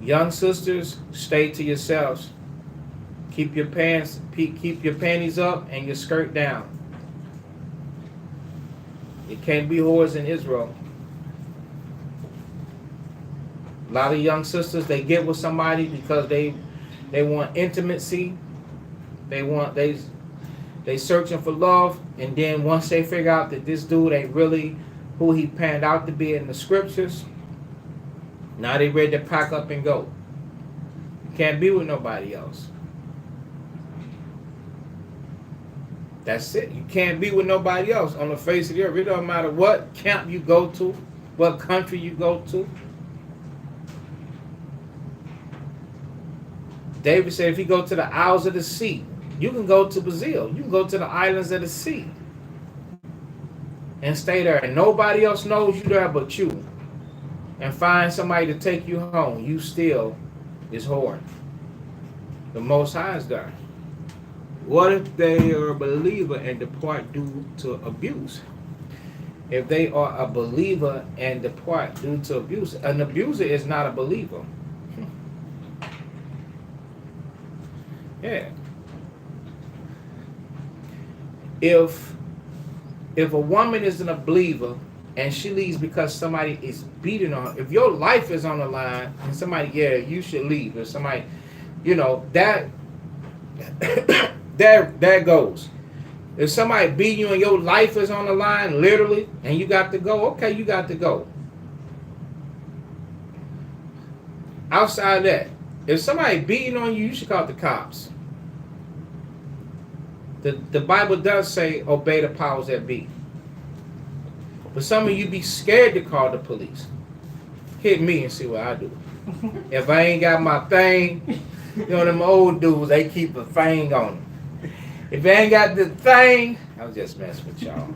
Young sisters, stay to yourselves. Keep your panties up and your skirt down. It can't be whores in Israel. A lot of young sisters, they get with somebody because they want intimacy. They searching for love, and then once they figure out that this dude ain't really who he panned out to be in the scriptures, now they ready to pack up and go. You can't be with nobody else. That's it. You can't be with nobody else on the face of the earth. It doesn't matter what camp you go to, what country you go to. David said if you go to the Isles of the Sea, you can go to Brazil. You can go to the islands of the sea and stay there. And nobody else knows you there but you. And find somebody to take you home. You still is whoring. The Most High is there. What if they are a believer and depart due to abuse? If they are a believer and depart due to abuse, an abuser is not a believer. Yeah. If a woman isn't a believer and she leaves because somebody is beating on her, if your life is on the line and somebody, yeah, you should leave. If somebody, that there goes. If somebody beating you and your life is on the line, literally, and you got to go, okay, you got to go. Outside of that, if somebody beating on you, you should call the cops. The Bible does say obey the powers that be. But some of you be scared to call the police. Hit me and see what I do. If I ain't got my thing, you know them old dudes, they keep a thing on them. If I ain't got the thing, I was just messing with y'all.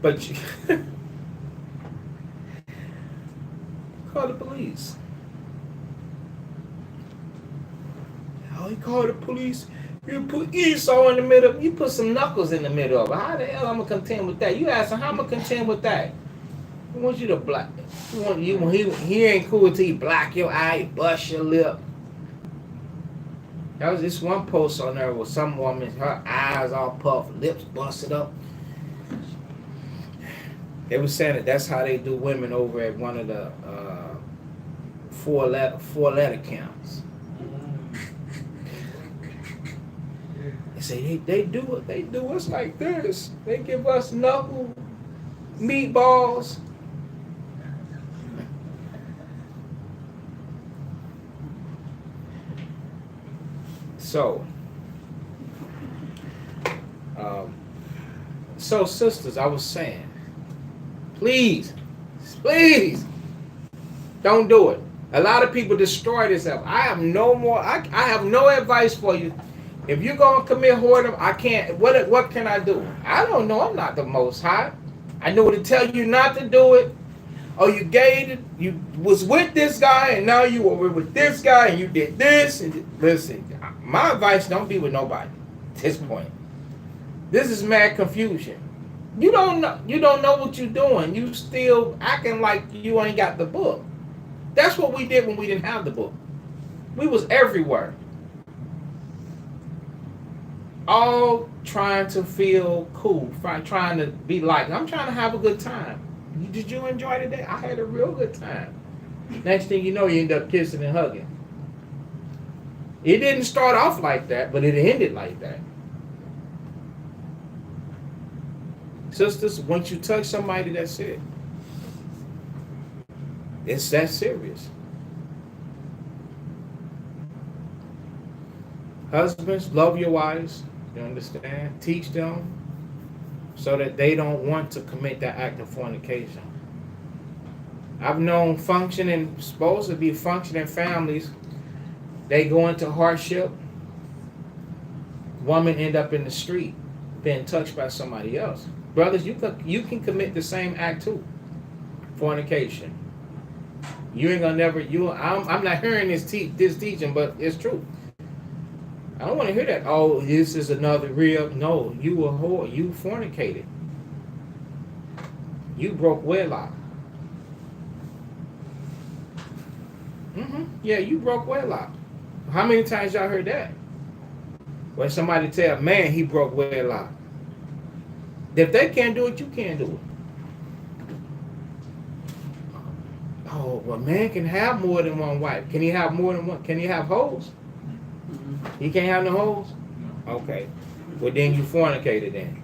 But you call the police. Oh, you call the police. You put Esau in the middle. You put some knuckles in the middle of it. How the hell I'm gonna contend with that? You asking how I'm gonna contend with that? He wants you to black. He want you. He ain't cool till you black your eye, bust your lip. That was this one post on there with some woman, her eyes all puffed, lips busted up. They were saying that that's how they do women over at one of the four letter camps. They say they do us like this. They give us knuckle meatballs. So sisters, I was saying, please, don't do it. A lot of people destroy themselves. I have no advice for you. If you're gonna commit whoredom, I can't. What can I do? I don't know. I'm not the Most High. I know to tell you not to do it. Oh, you was with this guy, and now you were with this guy, and you did this. And listen, my advice: don't be with nobody at this point. This is mad confusion. You don't know what you're doing. You still acting like you ain't got the book. That's what we did when we didn't have the book. We was everywhere. All trying to feel cool, trying to be like. I'm trying to have a good time. Did you enjoy the day? I had a real good time. Next thing you know, you end up kissing and hugging. It didn't start off like that, but it ended like that. Sisters, once you touch somebody, that's it. It's that serious. Husbands, love your wives. You understand? Teach them so that they don't want to commit that act of fornication. I've known supposed to be functioning families. They go into hardship. Woman end up in the street being touched by somebody else. Brothers, you can commit the same act too. Fornication. You ain't gonna never. I'm not hearing this teaching, but it's true. I don't want to hear that. Oh, this is another real. No, you a whore. You fornicated. You broke wedlock. Yeah, you broke wedlock. How many times y'all heard that? When somebody tell a man he broke wedlock. If they can't do it, you can't do it. Oh, well, man can have more than one wife. Can he have more than one? Can he have hoes? He can't have no hoes? Okay. Well, then you fornicated then.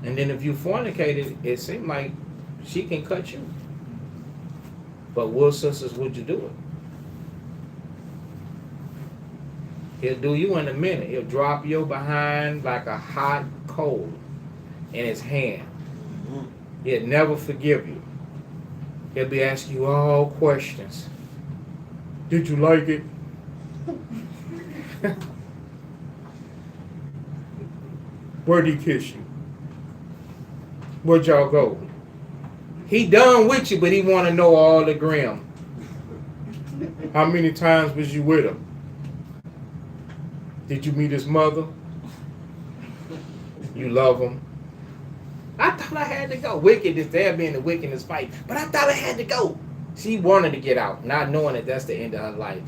And then if you fornicated, it seemed like she can cut you. But will sisters, would you do it? He'll do you in a minute. He'll drop your behind like a hot coal in his hand. He'll never forgive you. He'll be asking you all questions. Did you like it? Where'd he kiss you? Where'd y'all go? He done with you, but he want to know all the grim. How many times was you with him? Did you meet his mother? You love him? I thought I had to go. Wickedness, there being the wickedness fight. But I thought I had to go. She wanted to get out, not knowing that that's the end of her life.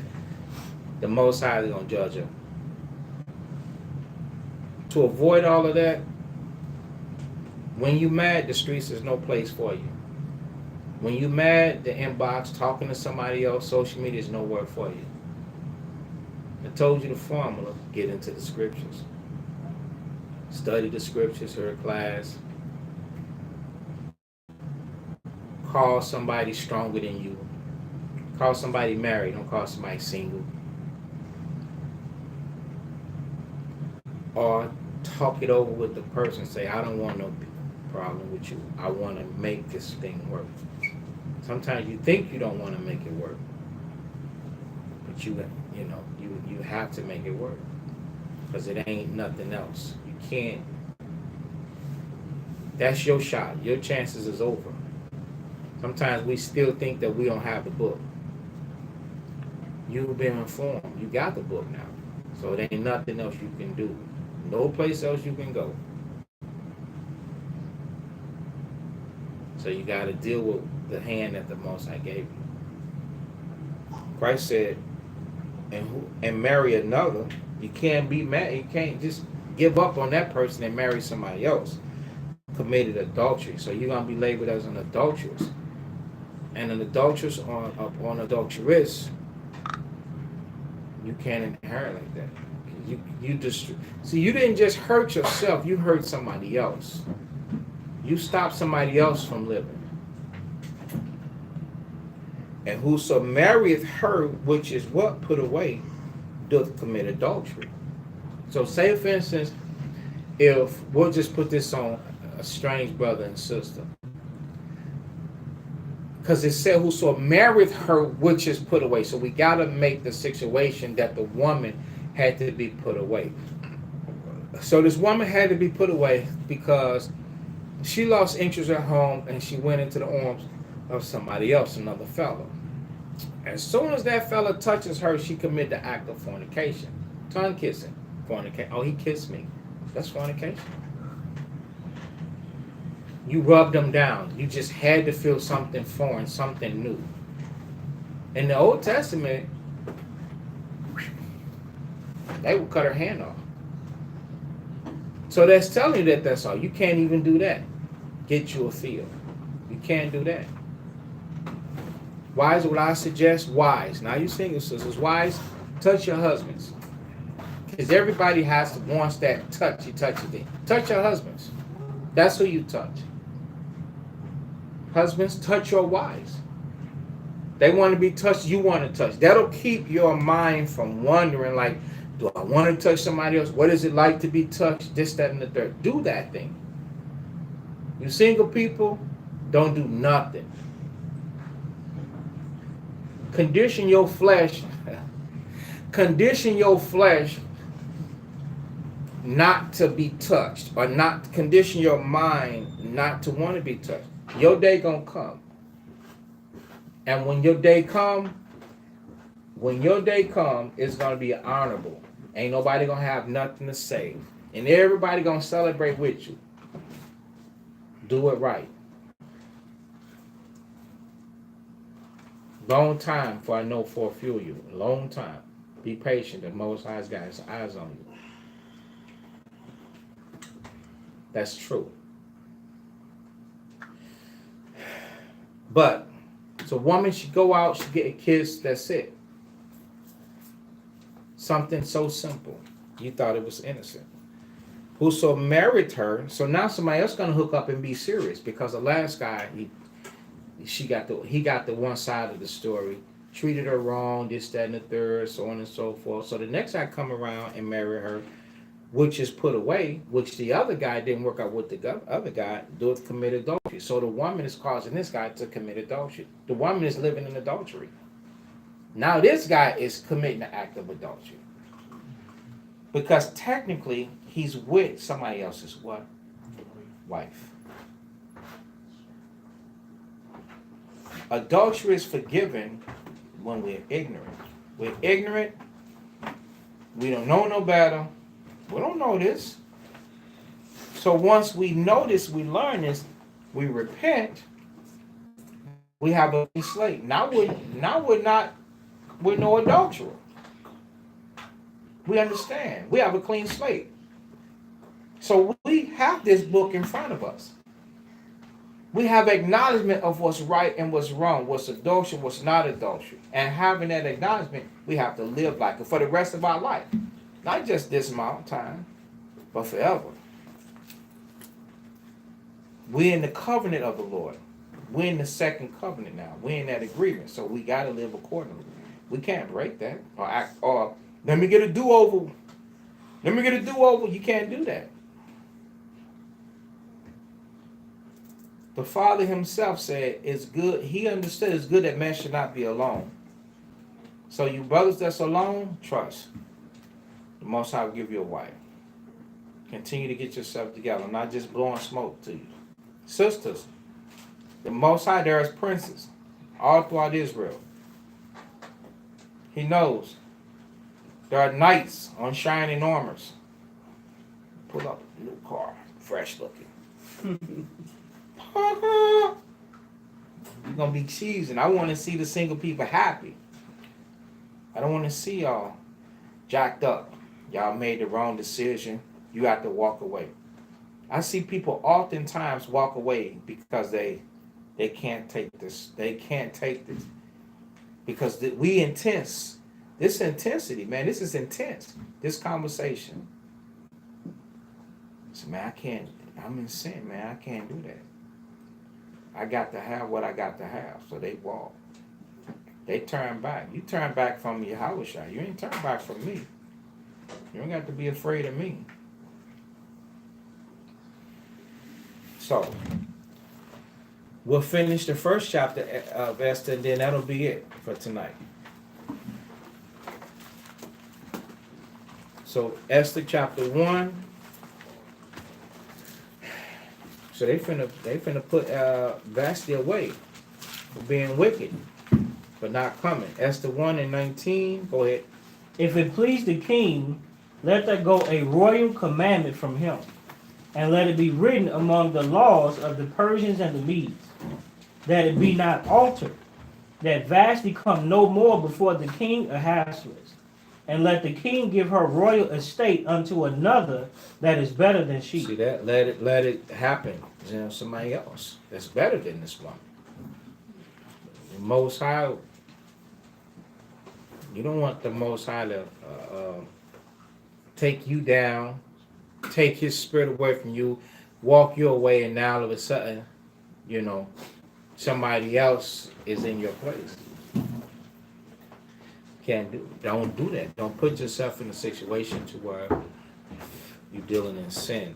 The Most High is going to judge her. To avoid all of that, when you mad, the streets is no place for you. When you mad, the inbox, talking to somebody else, social media is nowhere for you. I told you the formula. Get into the scriptures. Study the scriptures, her class. call somebody stronger than you. Call somebody married, don't call somebody single. Or talk it over with the person. Say, I don't want no problem with you. I want to make this thing work. Sometimes you think you don't want to make it work, but you have to make it work, because it ain't nothing else. You can't. That's your shot. Your chances is over. Sometimes we still think that we don't have the book. You've been informed. You got the book now, so there ain't nothing else you can do. No place else you can go. So you got to deal with the hand that the Most High gave you. Christ said, and marry another. You can't be mad. You can't just give up on that person and marry somebody else. Committed adultery. So you're gonna be labeled as an adulteress, and an adulteress on adulteress. You can't inherit like that. You just see. You didn't just hurt yourself. You hurt somebody else. You stopped somebody else from living. And whoso marrieth her, which is what put away, doth commit adultery. So say, for instance, if we'll just put this on a strange brother and sister, because it said whoso marrieth her, which is put away. So we got to make the situation that the woman had to be put away. So this woman had to be put away because she lost interest at home and she went into the arms of somebody else, another fellow. As soon as that fella touches her, she commit the act of fornication. Tongue kissing. Fornication. Oh, he kissed me. That's fornication. You rubbed them down. You just had to feel something foreign, something new. In the Old Testament, they would cut her hand off. So that's telling you that that's all. You can't even do that. Get you a field. You can't do that. Wives, what I suggest, wives. Now you single sisters, wives, touch your husbands. Because everybody wants that touchy thing. Touch your husbands. That's who you touch. Husbands, touch your wives. They want to be touched, you want to touch. That'll keep your mind from wondering, like, do I want to touch somebody else? What is it like to be touched? This, that, and the third. Do that thing. You single people, don't do nothing. Condition your flesh not to be touched, or not condition your mind not to want to be touched. Your day gonna come. And when your day come, it's gonna be honorable. Ain't nobody gonna have nothing to say. And everybody gonna celebrate with you. Do it right. Long time for I know for a few of you. Long time. Be patient. The Most High's got his eyes on you. That's true. But, so a woman should go out, she get a kiss, that's it. Something so simple. You thought it was innocent. Whoso married her, so now somebody else gonna hook up and be serious, because the last guy, he got the one side of the story, treated her wrong, this, that, and the third, so on and so forth. So the next guy come around and marry her, which is put away, which the other guy didn't work out with the other guy, doth commit adultery. So the woman is causing this guy to commit adultery. The woman is living in adultery. Now this guy is committing the act of adultery. Because technically, he's with somebody else's what? Wife. Adultery is forgiven when we're ignorant. We're ignorant. We don't know no better. We don't know this. So once we know this, we learn this, we repent, we have a clean slate. Now we're no adulterer. We understand. We have a clean slate. So we have this book in front of us. We have acknowledgement of what's right and what's wrong, what's adultery, what's not adultery. And having that acknowledgement, we have to live like it for the rest of our life. Not just this amount of time, but forever. We're in the covenant of the Lord. we're in the second covenant now. We're in that agreement, so we got to live accordingly. We can't break that or act or let me get a do-over. Let me get a do-over. You can't do that. The Father himself said it's good. He understood it's good that man should not be alone. So you brothers that's alone, trust. The Most High will give you a wife. Continue to get yourself together, not just blowing smoke to you. Sisters, the Most High, there is princes all throughout Israel. He knows. There are knights on shining armors. Pull up a new car, fresh looking. You're gonna be cheesing. I want to see the single people happy. I don't want to see y'all jacked up. Y'all made the wrong decision. You have to walk away. I see people oftentimes walk away because they can't take this. They can't take this because we intense. This intensity, man. This is intense. This conversation. So, man, I can't. I'm in sin, man. I can't do that. I got to have what I got to have. So they walk. They turn back. You turn back from Yahweh. You ain't turn back from me. You don't got to be afraid of me. So, we'll finish the first chapter of Esther, and then that'll be it for tonight. So, Esther chapter 1. So they finna put Vashti away for being wicked, but not coming. Esther 1:19. Go ahead. If it please the king, let there go a royal commandment from him, and let it be written among the laws of the Persians and the Medes, that it be not altered, that Vashti come no more before the king Ahasuerus, and let the king give her royal estate unto another that is better than she. See that? Let it happen. You know, somebody else that's better than this one. The Most High. You don't want the Most High to take you down, take His spirit away from you, walk your way, and now all of a sudden, you know, somebody else is in your place. Don't do that. Don't put yourself in a situation to where you're dealing in sin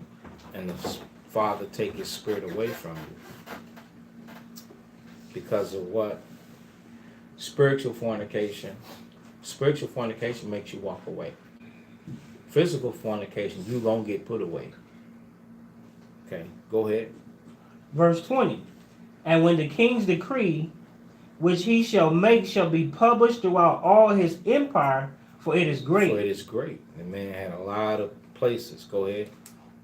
and the Father take His spirit away from you. Because of what? Spiritual fornication. Spiritual fornication makes you walk away. Physical fornication, you're going to get put away. Okay, go ahead. Verse 20. And when the king's decree, which he shall make, shall be published throughout all his empire, for it is great. For it is great. The man had a lot of places. Go ahead.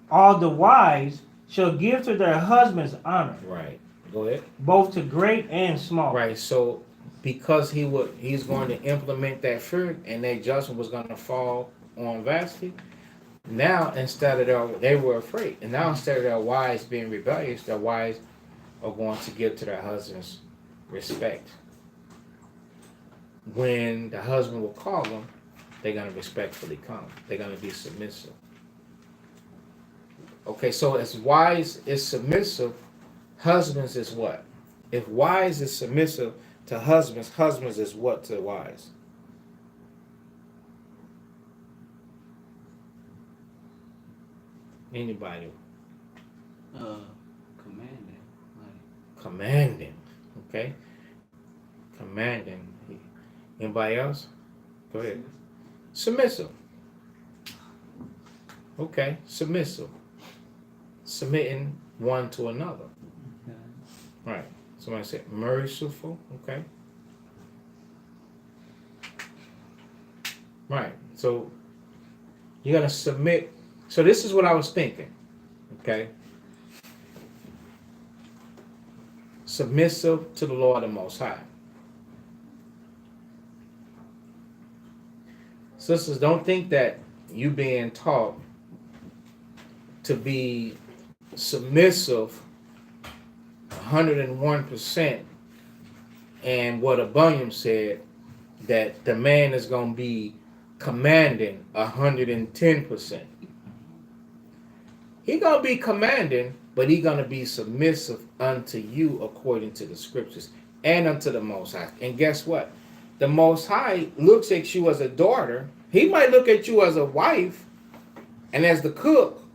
All the wives shall give to their husbands honor. Right. Go ahead. Both to great and small. Right. So because he's going to implement that fear and that judgment was going to fall on Vashti, now instead of they were afraid. And now instead of their wives being rebellious, their wives are going to give to their husbands respect. When the husband will call them, they're going to respectfully come. They're going to be submissive. Okay, so as wives is submissive, husbands is what? If wives is submissive to husbands, husbands is what to wives? Anybody? Commanding. Commanding. Okay. Commanding. Anybody else? Go ahead. Submissive. Okay. Submissive. Submitting one to another. Okay. Right. Somebody said merciful. Okay. Right. So you're going to submit. So this is what I was thinking. Okay. Submissive to the Lord the Most High. Sisters, don't think that you being taught to be submissive 101% and what Abuniam said, that the man is going to be commanding 110%. He going to be commanding but he gonna be submissive unto you according to the scriptures and unto the Most High. And guess what? The Most High looks at you as a daughter. He might look at you as a wife and as the cook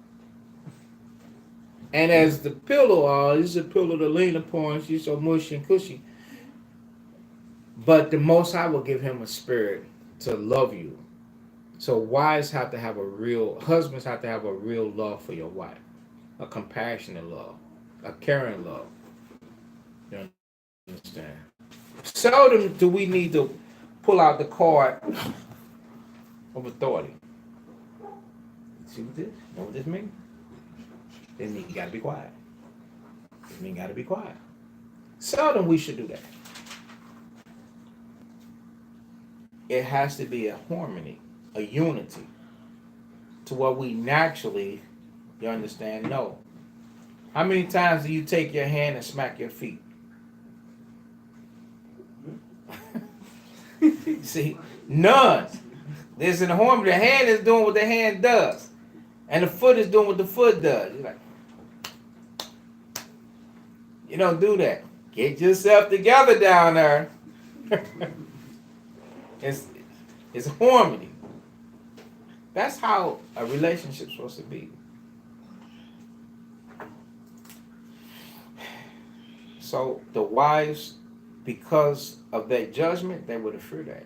and as the pillow. Oh, this is a pillow to lean upon. She's so mushy and cushy. But the Most High will give him a spirit to love you. So wives have to have husbands have to have a real love for your wife, a compassionate love, a caring love. You understand? Seldom do we need to pull out the card of authority. See what this? Know what this means? This means you gotta be quiet. This means you gotta be quiet. Seldom we should do that. It has to be a harmony, a unity, to what we naturally, you understand, know. How many times do you take your hand and smack your feet? See, none. There's an harmony. The hand is doing what the hand does, and the foot is doing what the foot does. You're like, you don't do that. Get yourself together down there. It's harmony. That's how a relationship's supposed to be. So the wives, because of their judgment, they would have feared that.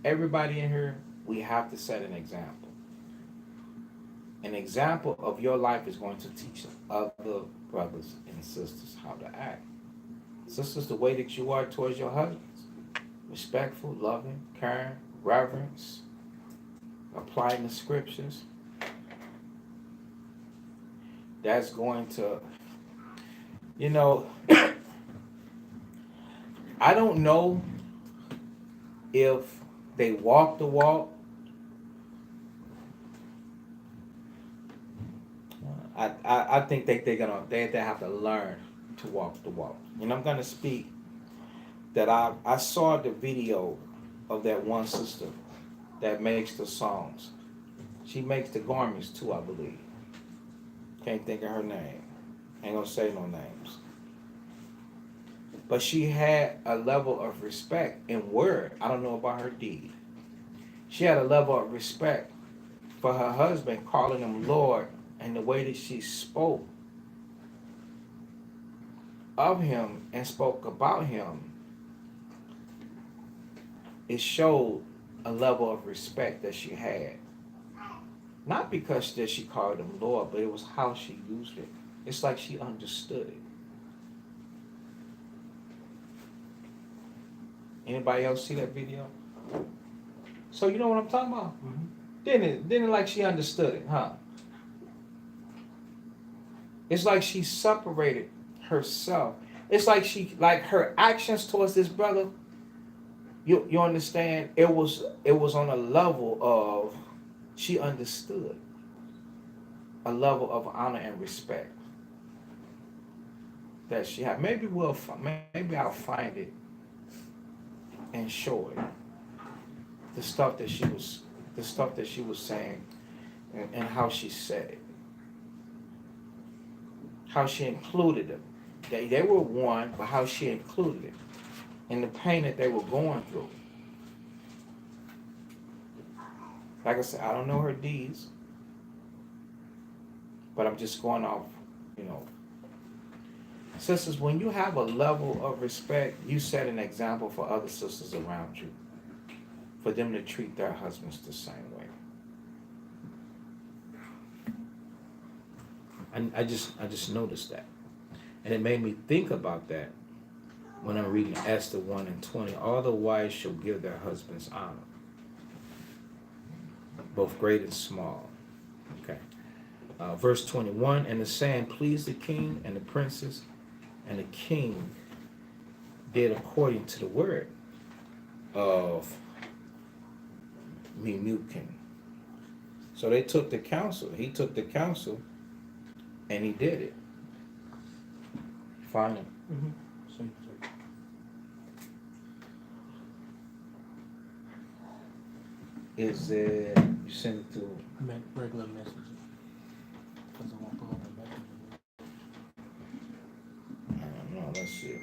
Everybody in here, we have to set an example. An example of your life is going to teach other brothers and sisters how to act. Sisters, the way that you are towards your husbands, respectful, loving, caring, reverence, applying the scriptures, that's going to, I don't know if they walk the walk. I think they have to learn to walk the walk. And I'm gonna speak that I saw the video of that one sister that makes the songs. She makes the garments too, I believe. Can't think of her name. Ain't gonna say no names. But she had a level of respect in word. I don't know about her deed. She had a level of respect for her husband, calling him Lord, and the way that she spoke of him and spoke about him, it showed a level of respect that she had. Not because that she called him Lord, but it was how she used it. It's like she understood it. Anybody else see that video? So you know what I'm talking about? Mm-hmm. Didn't it like she understood it, huh? It's like she separated herself. It's like her actions towards this brother. You understand? It was on a level of she understood, a level of honor and respect that she had. Maybe I'll find it and show it. The stuff that she was saying, and how she said it, how she included them. They were one, but how she included it in the pain that they were going through. Like I said, I don't know her deeds, but I'm just going off, Sisters, when you have a level of respect, you set an example for other sisters around you, for them to treat their husbands the same way. And I just noticed that. And it made me think about that when I'm reading Esther 1:20. All the wives shall give their husbands honor, both great and small. Okay. Verse 21, and the saying pleased the king and the princes, and the king did according to the word of Memucan. So they took the counsel. He took the counsel, and he did it. Find it. Mm-hmm. Is it, you send it to Regular message. it.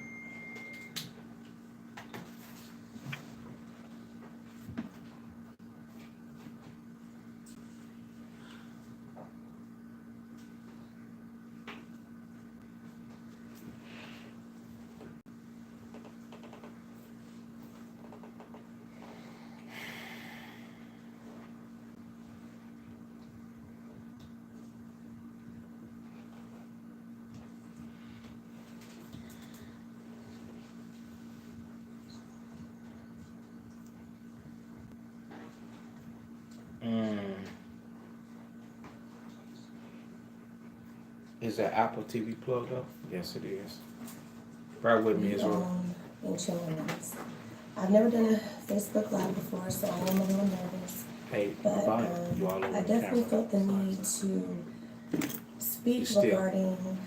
Is that Apple TV plugged up? Yes, it is. Right with me as well. Ancient Limits. I've never done a Facebook Live before, so I am a little nervous. Hey, But you all over I the definitely camera. felt the need to speak Still. regarding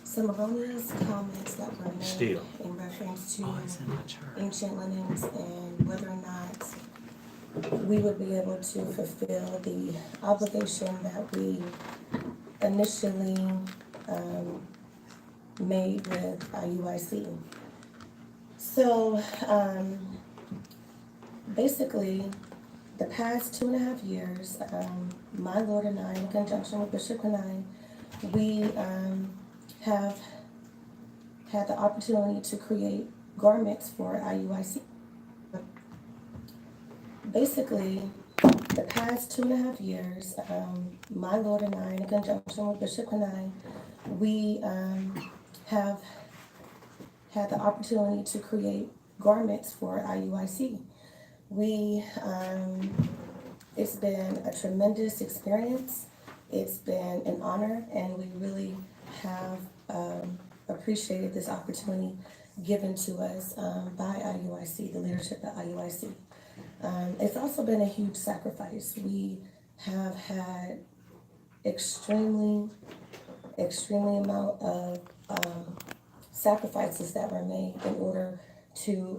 some erroneous comments that were made Still. in reference to Oh, it's in my chart. ancient linens and whether or not we would be able to fulfill the obligation that we initially made with IUIC. So basically, the past 2.5 years, my Lord and I, in conjunction with Bishop and I, we have had the opportunity to create garments for IUIC. Basically, the past 2.5 years, my Lord and I, in conjunction with Bishop and I, we have had the opportunity to create garments for IUIC. It's been a tremendous experience. It's been an honor, and we really have appreciated this opportunity given to us by IUIC, the leadership at IUIC. It's also been a huge sacrifice. We have had extremely amount of sacrifices that were made in order to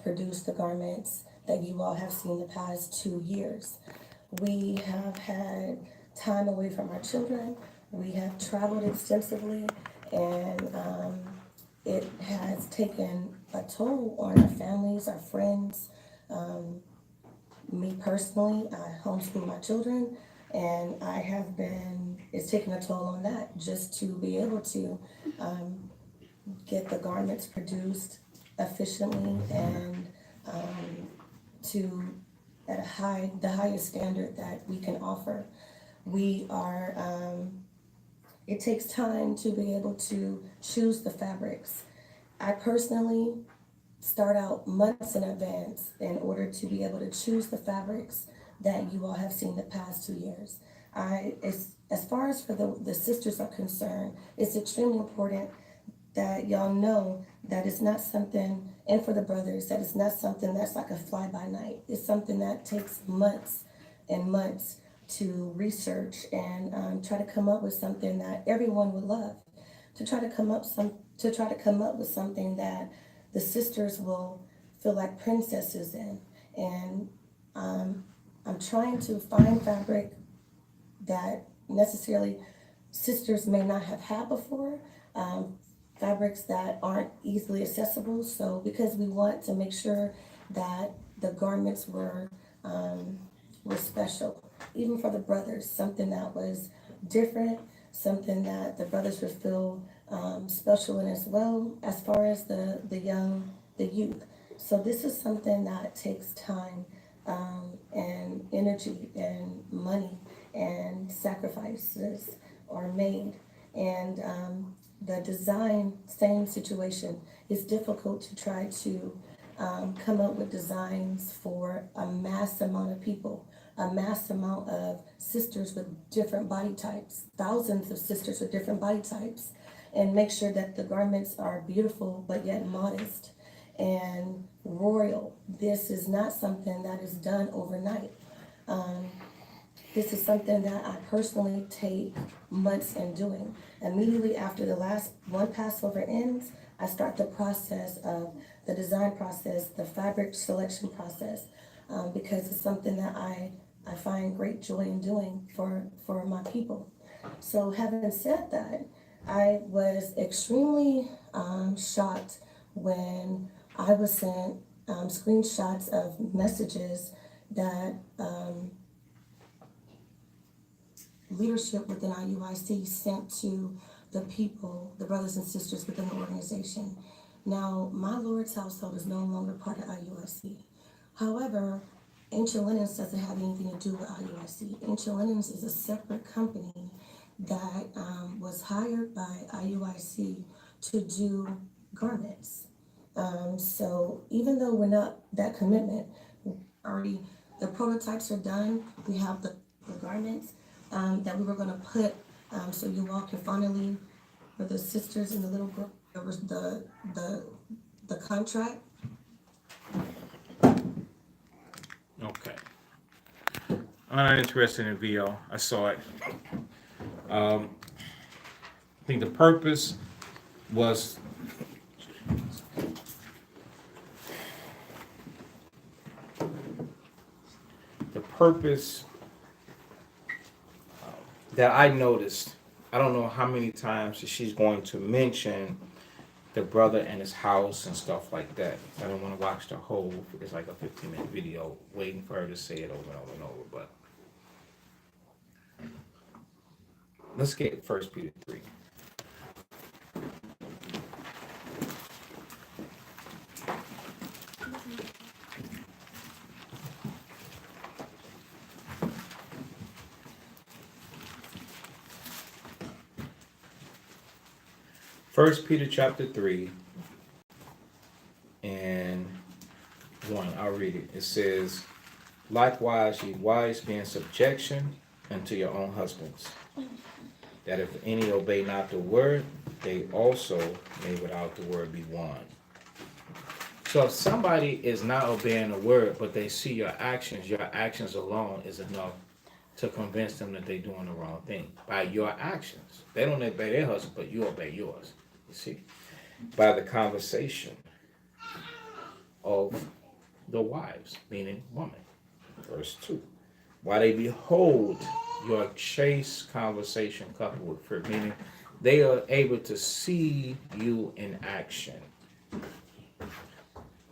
produce the garments that you all have seen the past 2 years. We have had time away from our children. We have traveled extensively, and it has taken a toll on our families, our friends. Me personally, I homeschool my children, and it's taken a toll on that just to be able to get the garments produced efficiently and at the highest standard that we can offer. It takes time to be able to choose the fabrics. I personally start out months in advance in order to be able to choose the fabrics that you all have seen the past 2 years. As far as for the sisters are concerned, it's extremely important that y'all know that it's not something, and for the brothers, that it's not something that's like a fly by night. It's something that takes months and months to research and try to come up with something that everyone would love. To try to come up with something that the sisters will feel like princesses in. And I'm trying to find fabric that necessarily sisters may not have had before, fabrics that aren't easily accessible. So because we want to make sure that the garments were special, even for the brothers, something that was different, something that the brothers would feel special in as well, as far as the youth. So this is something that takes time and energy and money, and sacrifices are made. And the design, same situation. It's difficult to try to come up with designs for a mass amount of people, a mass amount of sisters with different body types, thousands of sisters with different body types, and make sure that the garments are beautiful but yet modest and royal. This is not something that is done overnight. This is something that I personally take months in doing. Immediately after the last one Passover ends, I start the process of the design process, the fabric selection process, because it's something that I find great joy in doing for my people. So having said that, I was extremely shocked when I was sent screenshots of messages that leadership within IUIC sent to the people, the brothers and sisters within the organization. Now, my Lord's household is no longer part of IUIC. However, Ancient Linens doesn't have anything to do with IUIC. Ancient Linens is a separate company that was hired by IUIC to do garments. So even though we're not that commitment, already the prototypes are done. We have the garments that we were going to put so you all can finally, for the sisters and the little girl, there was the contract. Okay. I'm not interested in VO. I saw it. I think the purpose was that I noticed. I don't know how many times she's going to mention the brother and his house and stuff like that. I don't want to watch the whole. It's like a 15-minute video waiting for her to say it over and over and over. But let's get 1 Peter 3. First Peter chapter 3 and 1. I'll read it. It says, likewise, ye wives, be in subjection unto your own husbands, that if any obey not the word, they also may without the word be won. So if somebody is not obeying the word, but they see your actions alone is enough to convince them that they're doing the wrong thing. By your actions. They don't obey their husband, but you obey yours. You see? By the conversation of the wives, meaning woman. Verse 2. While they behold your chaste conversation coupled with fear, meaning they are able to see you in action.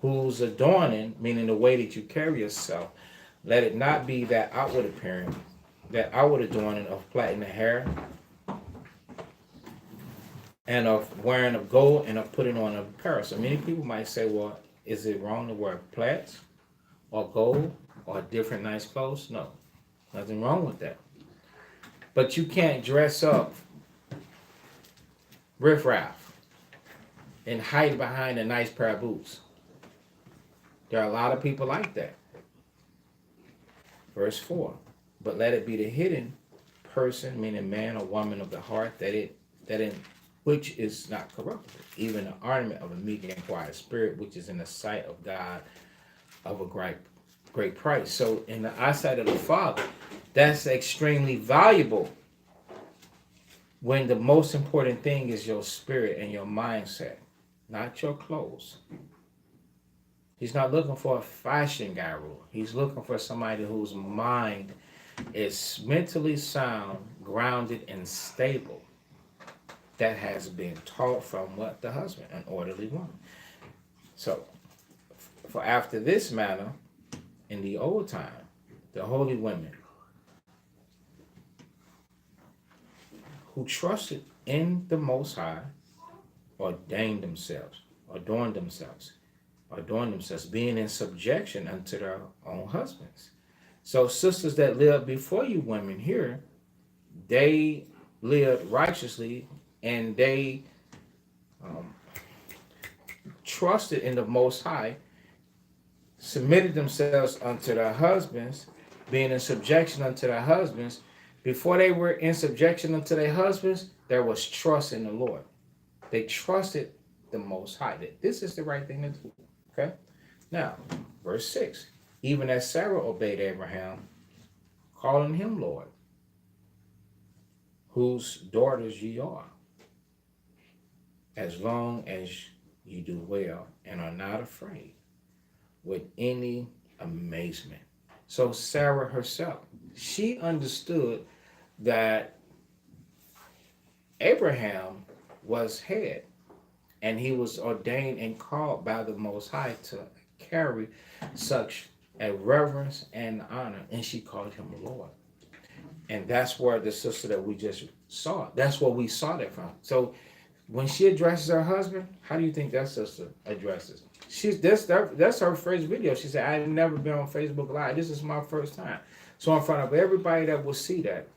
Whose adorning, meaning the way that you carry yourself, let it not be that outward appearance, that outward adorning of plaiting the hair, and of wearing of gold, and of putting on apparel. So many people might say, well, is it wrong to wear plaits or gold or different nice clothes? No, nothing wrong with that. But you can't dress up riffraff and hide behind a nice pair of boots. There are a lot of people like that. Verse 4. But let it be the hidden person, meaning man or woman of the heart, that in which is not corruptible, even the ornament of a meek and quiet spirit, which is in the sight of God of a great price. So in the eyesight of the Father, that's extremely valuable when the most important thing is your spirit and your mindset, not your clothes. He's not looking for a fashion guru. He's looking for somebody whose mind is mentally sound, grounded, and stable. That has been taught from what? The husband, an orderly woman. So, for after this manner, in the old time, the holy women who trusted in the Most High adorned themselves, being in subjection unto their own husbands. So sisters that lived before you women here, they lived righteously and they trusted in the Most High, submitted themselves unto their husbands, being in subjection unto their husbands. Before they were in subjection unto their husbands, there was trust in the Lord. They trusted the Most High, that this is the right thing to do. Okay? Now, verse 6. Even as Sarah obeyed Abraham, calling him Lord, whose daughters ye are, as long as you do well and are not afraid with any amazement. So Sarah herself, she understood that Abraham was head, and he was ordained and called by the Most High to carry such a reverence and honor, and she called him Lord. And that's where the sister that we just saw, that's where we saw that from. So when she addresses her husband, how do you think that sister addresses? That's her first video. She said, I've never been on Facebook Live. This is my first time. So in front of everybody that will see that,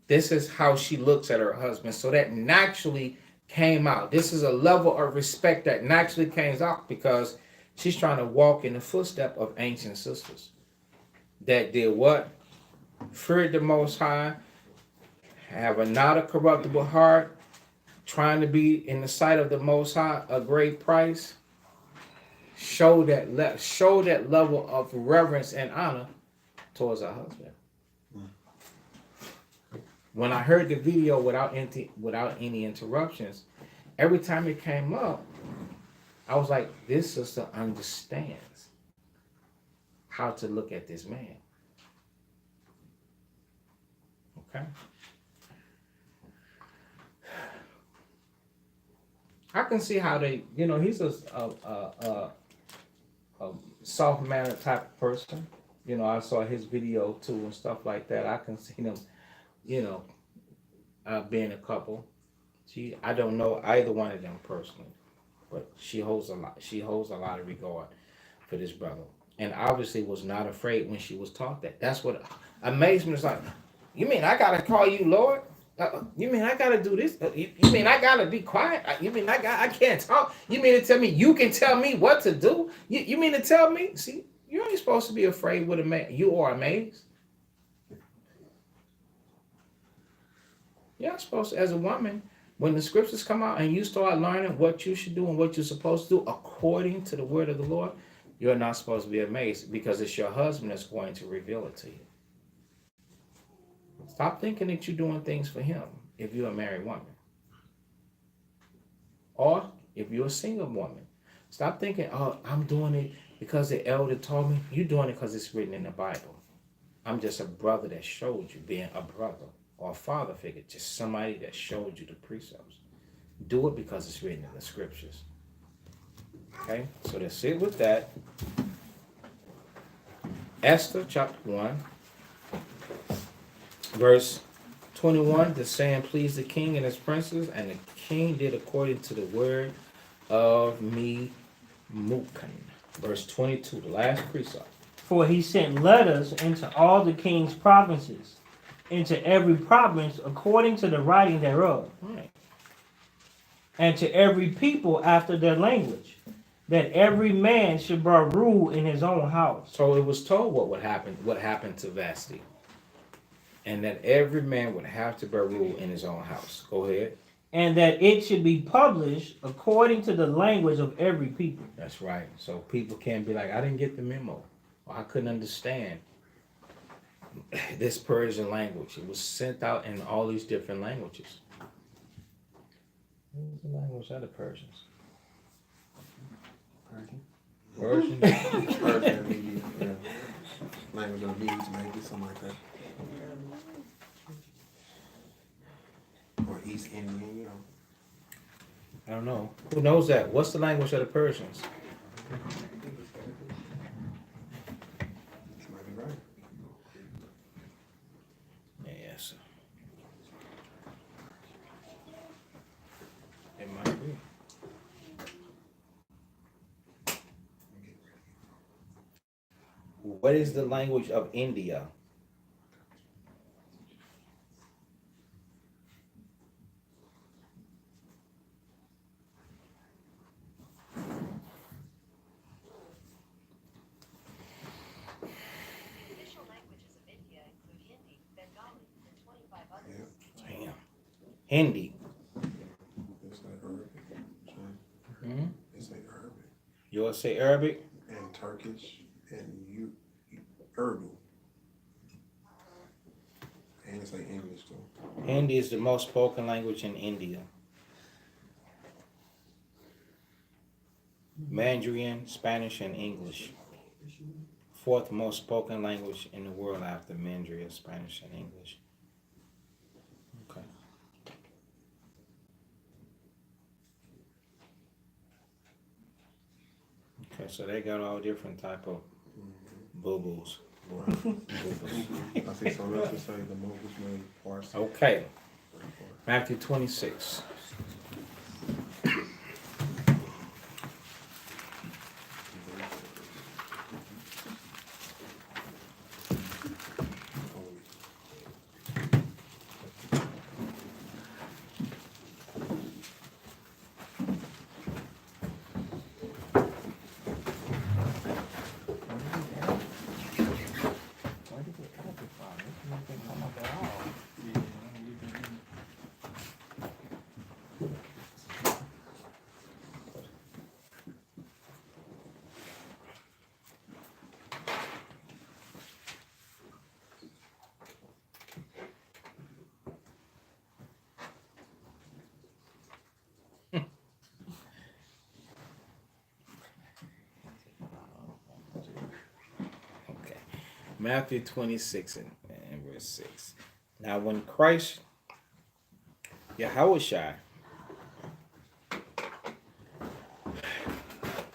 this is how she looks at her husband. So that naturally came out. This is a level of respect that naturally came out because she's trying to walk in the footstep of ancient sisters that did what? Feared the Most High, have a not a corruptible heart, trying to be in the sight of the Most High a great price. Show that level of reverence and honor towards her husband. When I heard the video without any interruptions, every time it came up, I was like, this sister understands how to look at this man. Okay? I can see how they, he's a soft-mannered type of person. I saw his video too and stuff like that. I can see them, being a couple. I don't know either one of them personally, but she holds a lot of regard for this brother, and obviously was not afraid when she was taught that. That's what amazed me. It's like, you mean I gotta call you Lord? You mean I gotta do this? You mean I gotta be quiet? You mean I can't talk? You mean to tell me you can tell me what to do? You mean to tell me? See, you ain't supposed to be afraid with a man. You are amazed. You're not supposed to, as a woman, when the scriptures come out and you start learning what you should do and what you're supposed to do according to the word of the Lord, you're not supposed to be amazed because it's your husband that's going to reveal it to you. Stop thinking that you're doing things for him if you're a married woman. Or if you're a single woman. Stop thinking, oh, I'm doing it because the elder told me. You're doing it because it's written in the Bible. I'm just a brother that showed you being a brother or a father figure, just somebody that showed you the precepts. Do it because it's written in the scriptures. Okay, so that's it with that. Esther chapter 1. Verse 21, the saying pleased the king and his princes, and the king did according to the word of me, Mukan. Verse 22, the last precept. For he sent letters into all the king's provinces, into every province according to the writing thereof, Right. and to every people after their language, that every man should bear rule in his own house. So it was told what happened to Vashti. And that every man would have to bear rule in his own house. Go ahead. And that it should be published according to the language of every people. That's right. So people can't be like, I didn't get the memo. Or I couldn't understand this Persian language. It was sent out in all these different languages. What was the language of the Persians? Persian? Persian, maybe, yeah. Language of the Medes, maybe, something like that. Or East Indian, I don't know. Who knows that? What's the language of the Persians? This might be right. Yes. It might be. What is the language of India? Hindi. It's like Arabic. Hmm? It's like Arabic. Yours say Arabic? And Turkish and Urdu. And it's like English too. Hindi is the most spoken language in India. Mandarin, Spanish, and English. Fourth most spoken language in the world after Mandarin, Spanish, and English. Okay. Okay, so they got all different type of boo-boos. I see some else to say the Moses made parts. Okay, Matthew 26. Okay, Matthew 26 and verse 6. Now when Christ, Yahushua,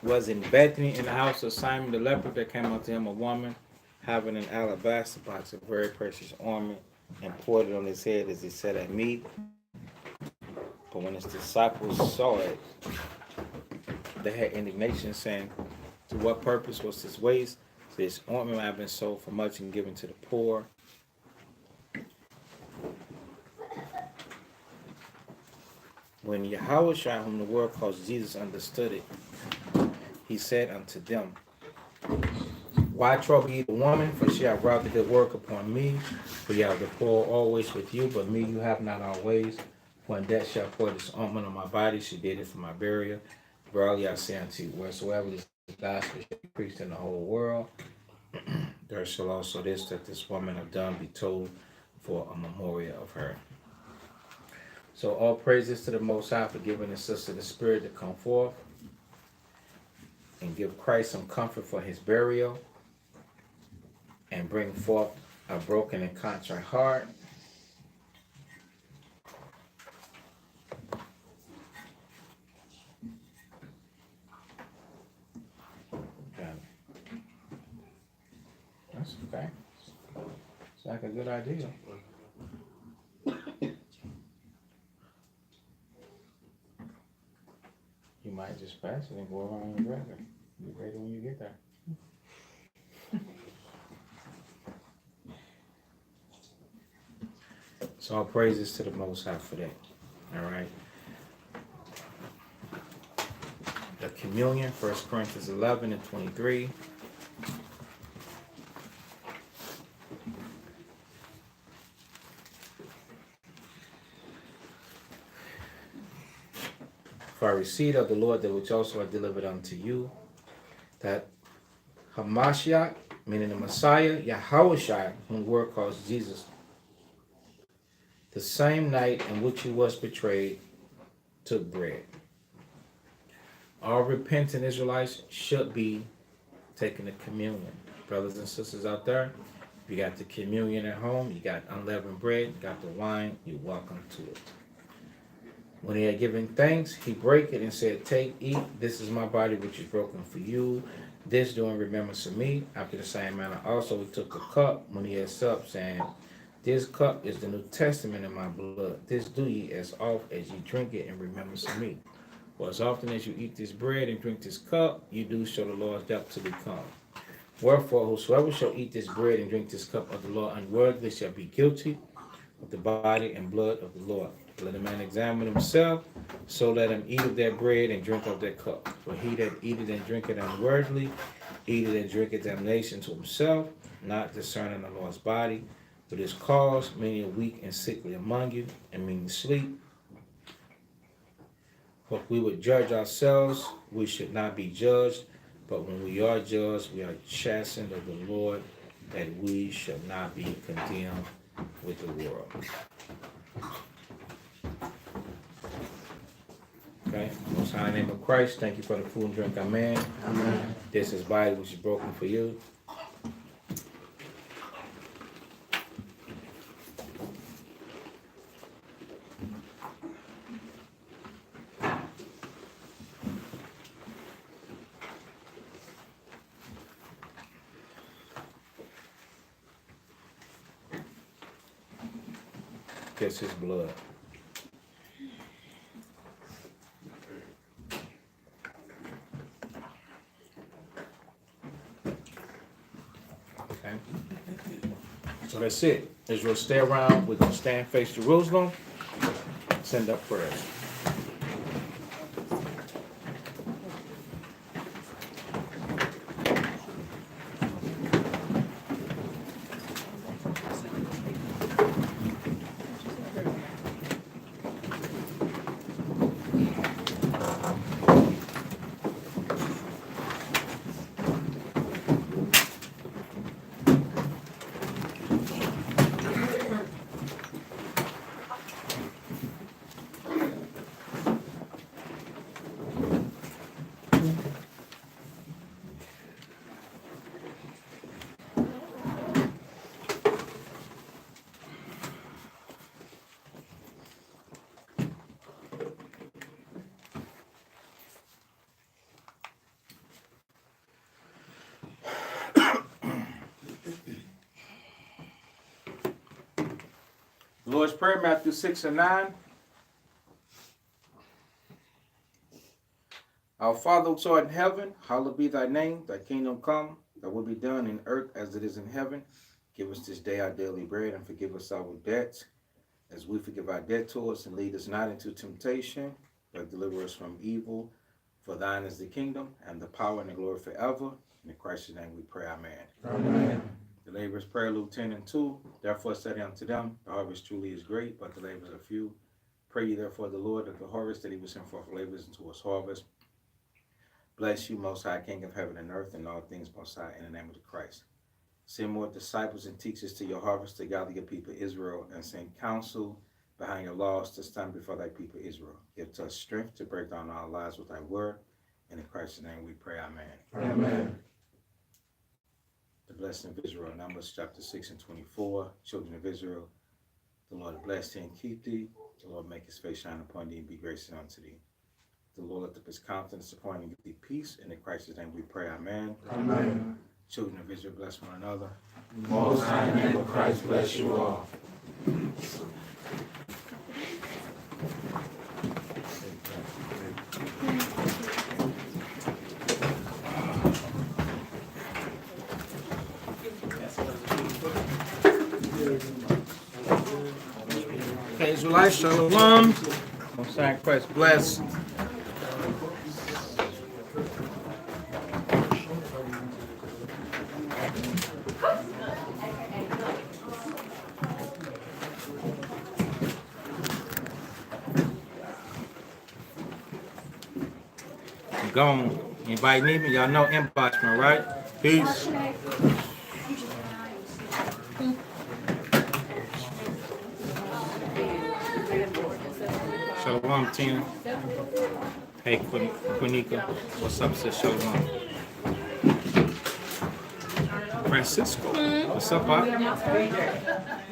was in Bethany in the house of Simon the leper, there came unto him a woman having an alabaster box of very precious ointment, and poured it on his head as he sat at meat. But when his disciples saw it, they had indignation, saying, to what purpose was this waste? This ointment have been sold for much and given to the poor. When Yahushua, whom the world calls Jesus, understood it, he said unto them, why trouble ye the woman? For she hath wrought the good work upon me. For ye have the poor always with you, but me you have not always. When death shall pour this ointment on my body, she did it for my burial. Verily I say unto you, wheresoever this gospel shall be preached in the whole world, there shall also this that this woman have done be told for a memorial of her. So all praises to the Most High for giving his sister the spirit to come forth and give Christ some comfort for his burial and bring forth a broken and contrite heart. That's okay. It's like a good idea. You might just pass it and go around and grab it. Be ready when you get there. So all praises to the Most High for that. All right. The communion, 1 Corinthians 11 and 23. For I received of the Lord that which also I delivered unto you, that Hamashiach, meaning the Messiah, Yahushua, whom the word calls Jesus, the same night in which he was betrayed, took bread. All repentant Israelites should be taking the communion. Brothers and sisters out there, if you got the communion at home, you got unleavened bread, you got the wine, you're welcome to it. When he had given thanks, he brake it and said, take, eat, this is my body which is broken for you. This do in remembrance of me. After the same manner also he took a cup when he had supped, saying, this cup is the New Testament in my blood. This do ye as oft as ye drink it in remembrance of me. For as often as you eat this bread and drink this cup, you do show the Lord's death till he come. Wherefore, whosoever shall eat this bread and drink this cup of the Lord unworthily shall be guilty of the body and blood of the Lord. Let a man examine himself, so let him eat of that bread and drink of that cup. For he that eateth and drinketh unworthily, eateth and drinketh damnation to himself, not discerning the Lord's body. For this cause many are weak and sickly among you, and many sleep. For if we would judge ourselves, we should not be judged. But when we are judged, we are chastened of the Lord, that we shall not be condemned with the world. Okay, Most High name of Christ, thank you for the food and drink. Amen. Amen. This is body which is broken for you. kiss his blood. Okay. So that's it. Israel, stay around. We're going to stand face Jerusalem. Send up prayers. Lord's Prayer, Matthew 6 and 9. Our Father who art in heaven, hallowed be thy name. Thy kingdom come, thy will be done in earth as it is in heaven. Give us this day our daily bread, and forgive us our debts, as we forgive our debtors, and lead us not into temptation, but deliver us from evil. For thine is the kingdom, and the power, and the glory forever. In Christ's name we pray, amen. Amen. The laborers prayer, Luke 10 and 2. Therefore said unto them, the harvest truly is great, but the laborers are few. Pray ye therefore the Lord of the harvest, that he will send forth laborers into his harvest. Bless you, Most High, King of heaven and earth, and all things Most High, in the name of the Christ. Send more disciples and teachers to your harvest, to gather your people Israel, and send counsel behind your laws to stand before thy people Israel. Give to us strength to break down our lives with thy word. And in Christ's name we pray, amen. Amen. The blessing of Israel, Numbers chapter 6 and 24. Children of Israel, the Lord bless thee and keep thee. The Lord make his face shine upon thee and be gracious unto thee. The Lord lift up his countenance upon thee and give thee peace. And in Christ's name we pray, amen. Amen. Children of Israel, bless one another. Most High, in the name of Christ, bless you all. Okay, Israelites, shalom. Most High Christ bless. Gone. Anybody need me? Y'all know inbox me, right? Peace. Shalom, Tina. Hey, Quenica. What's up, sis? Shalom. Francisco. What's up, Bob?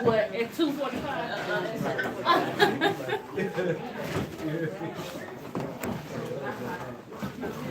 What, at 2:45?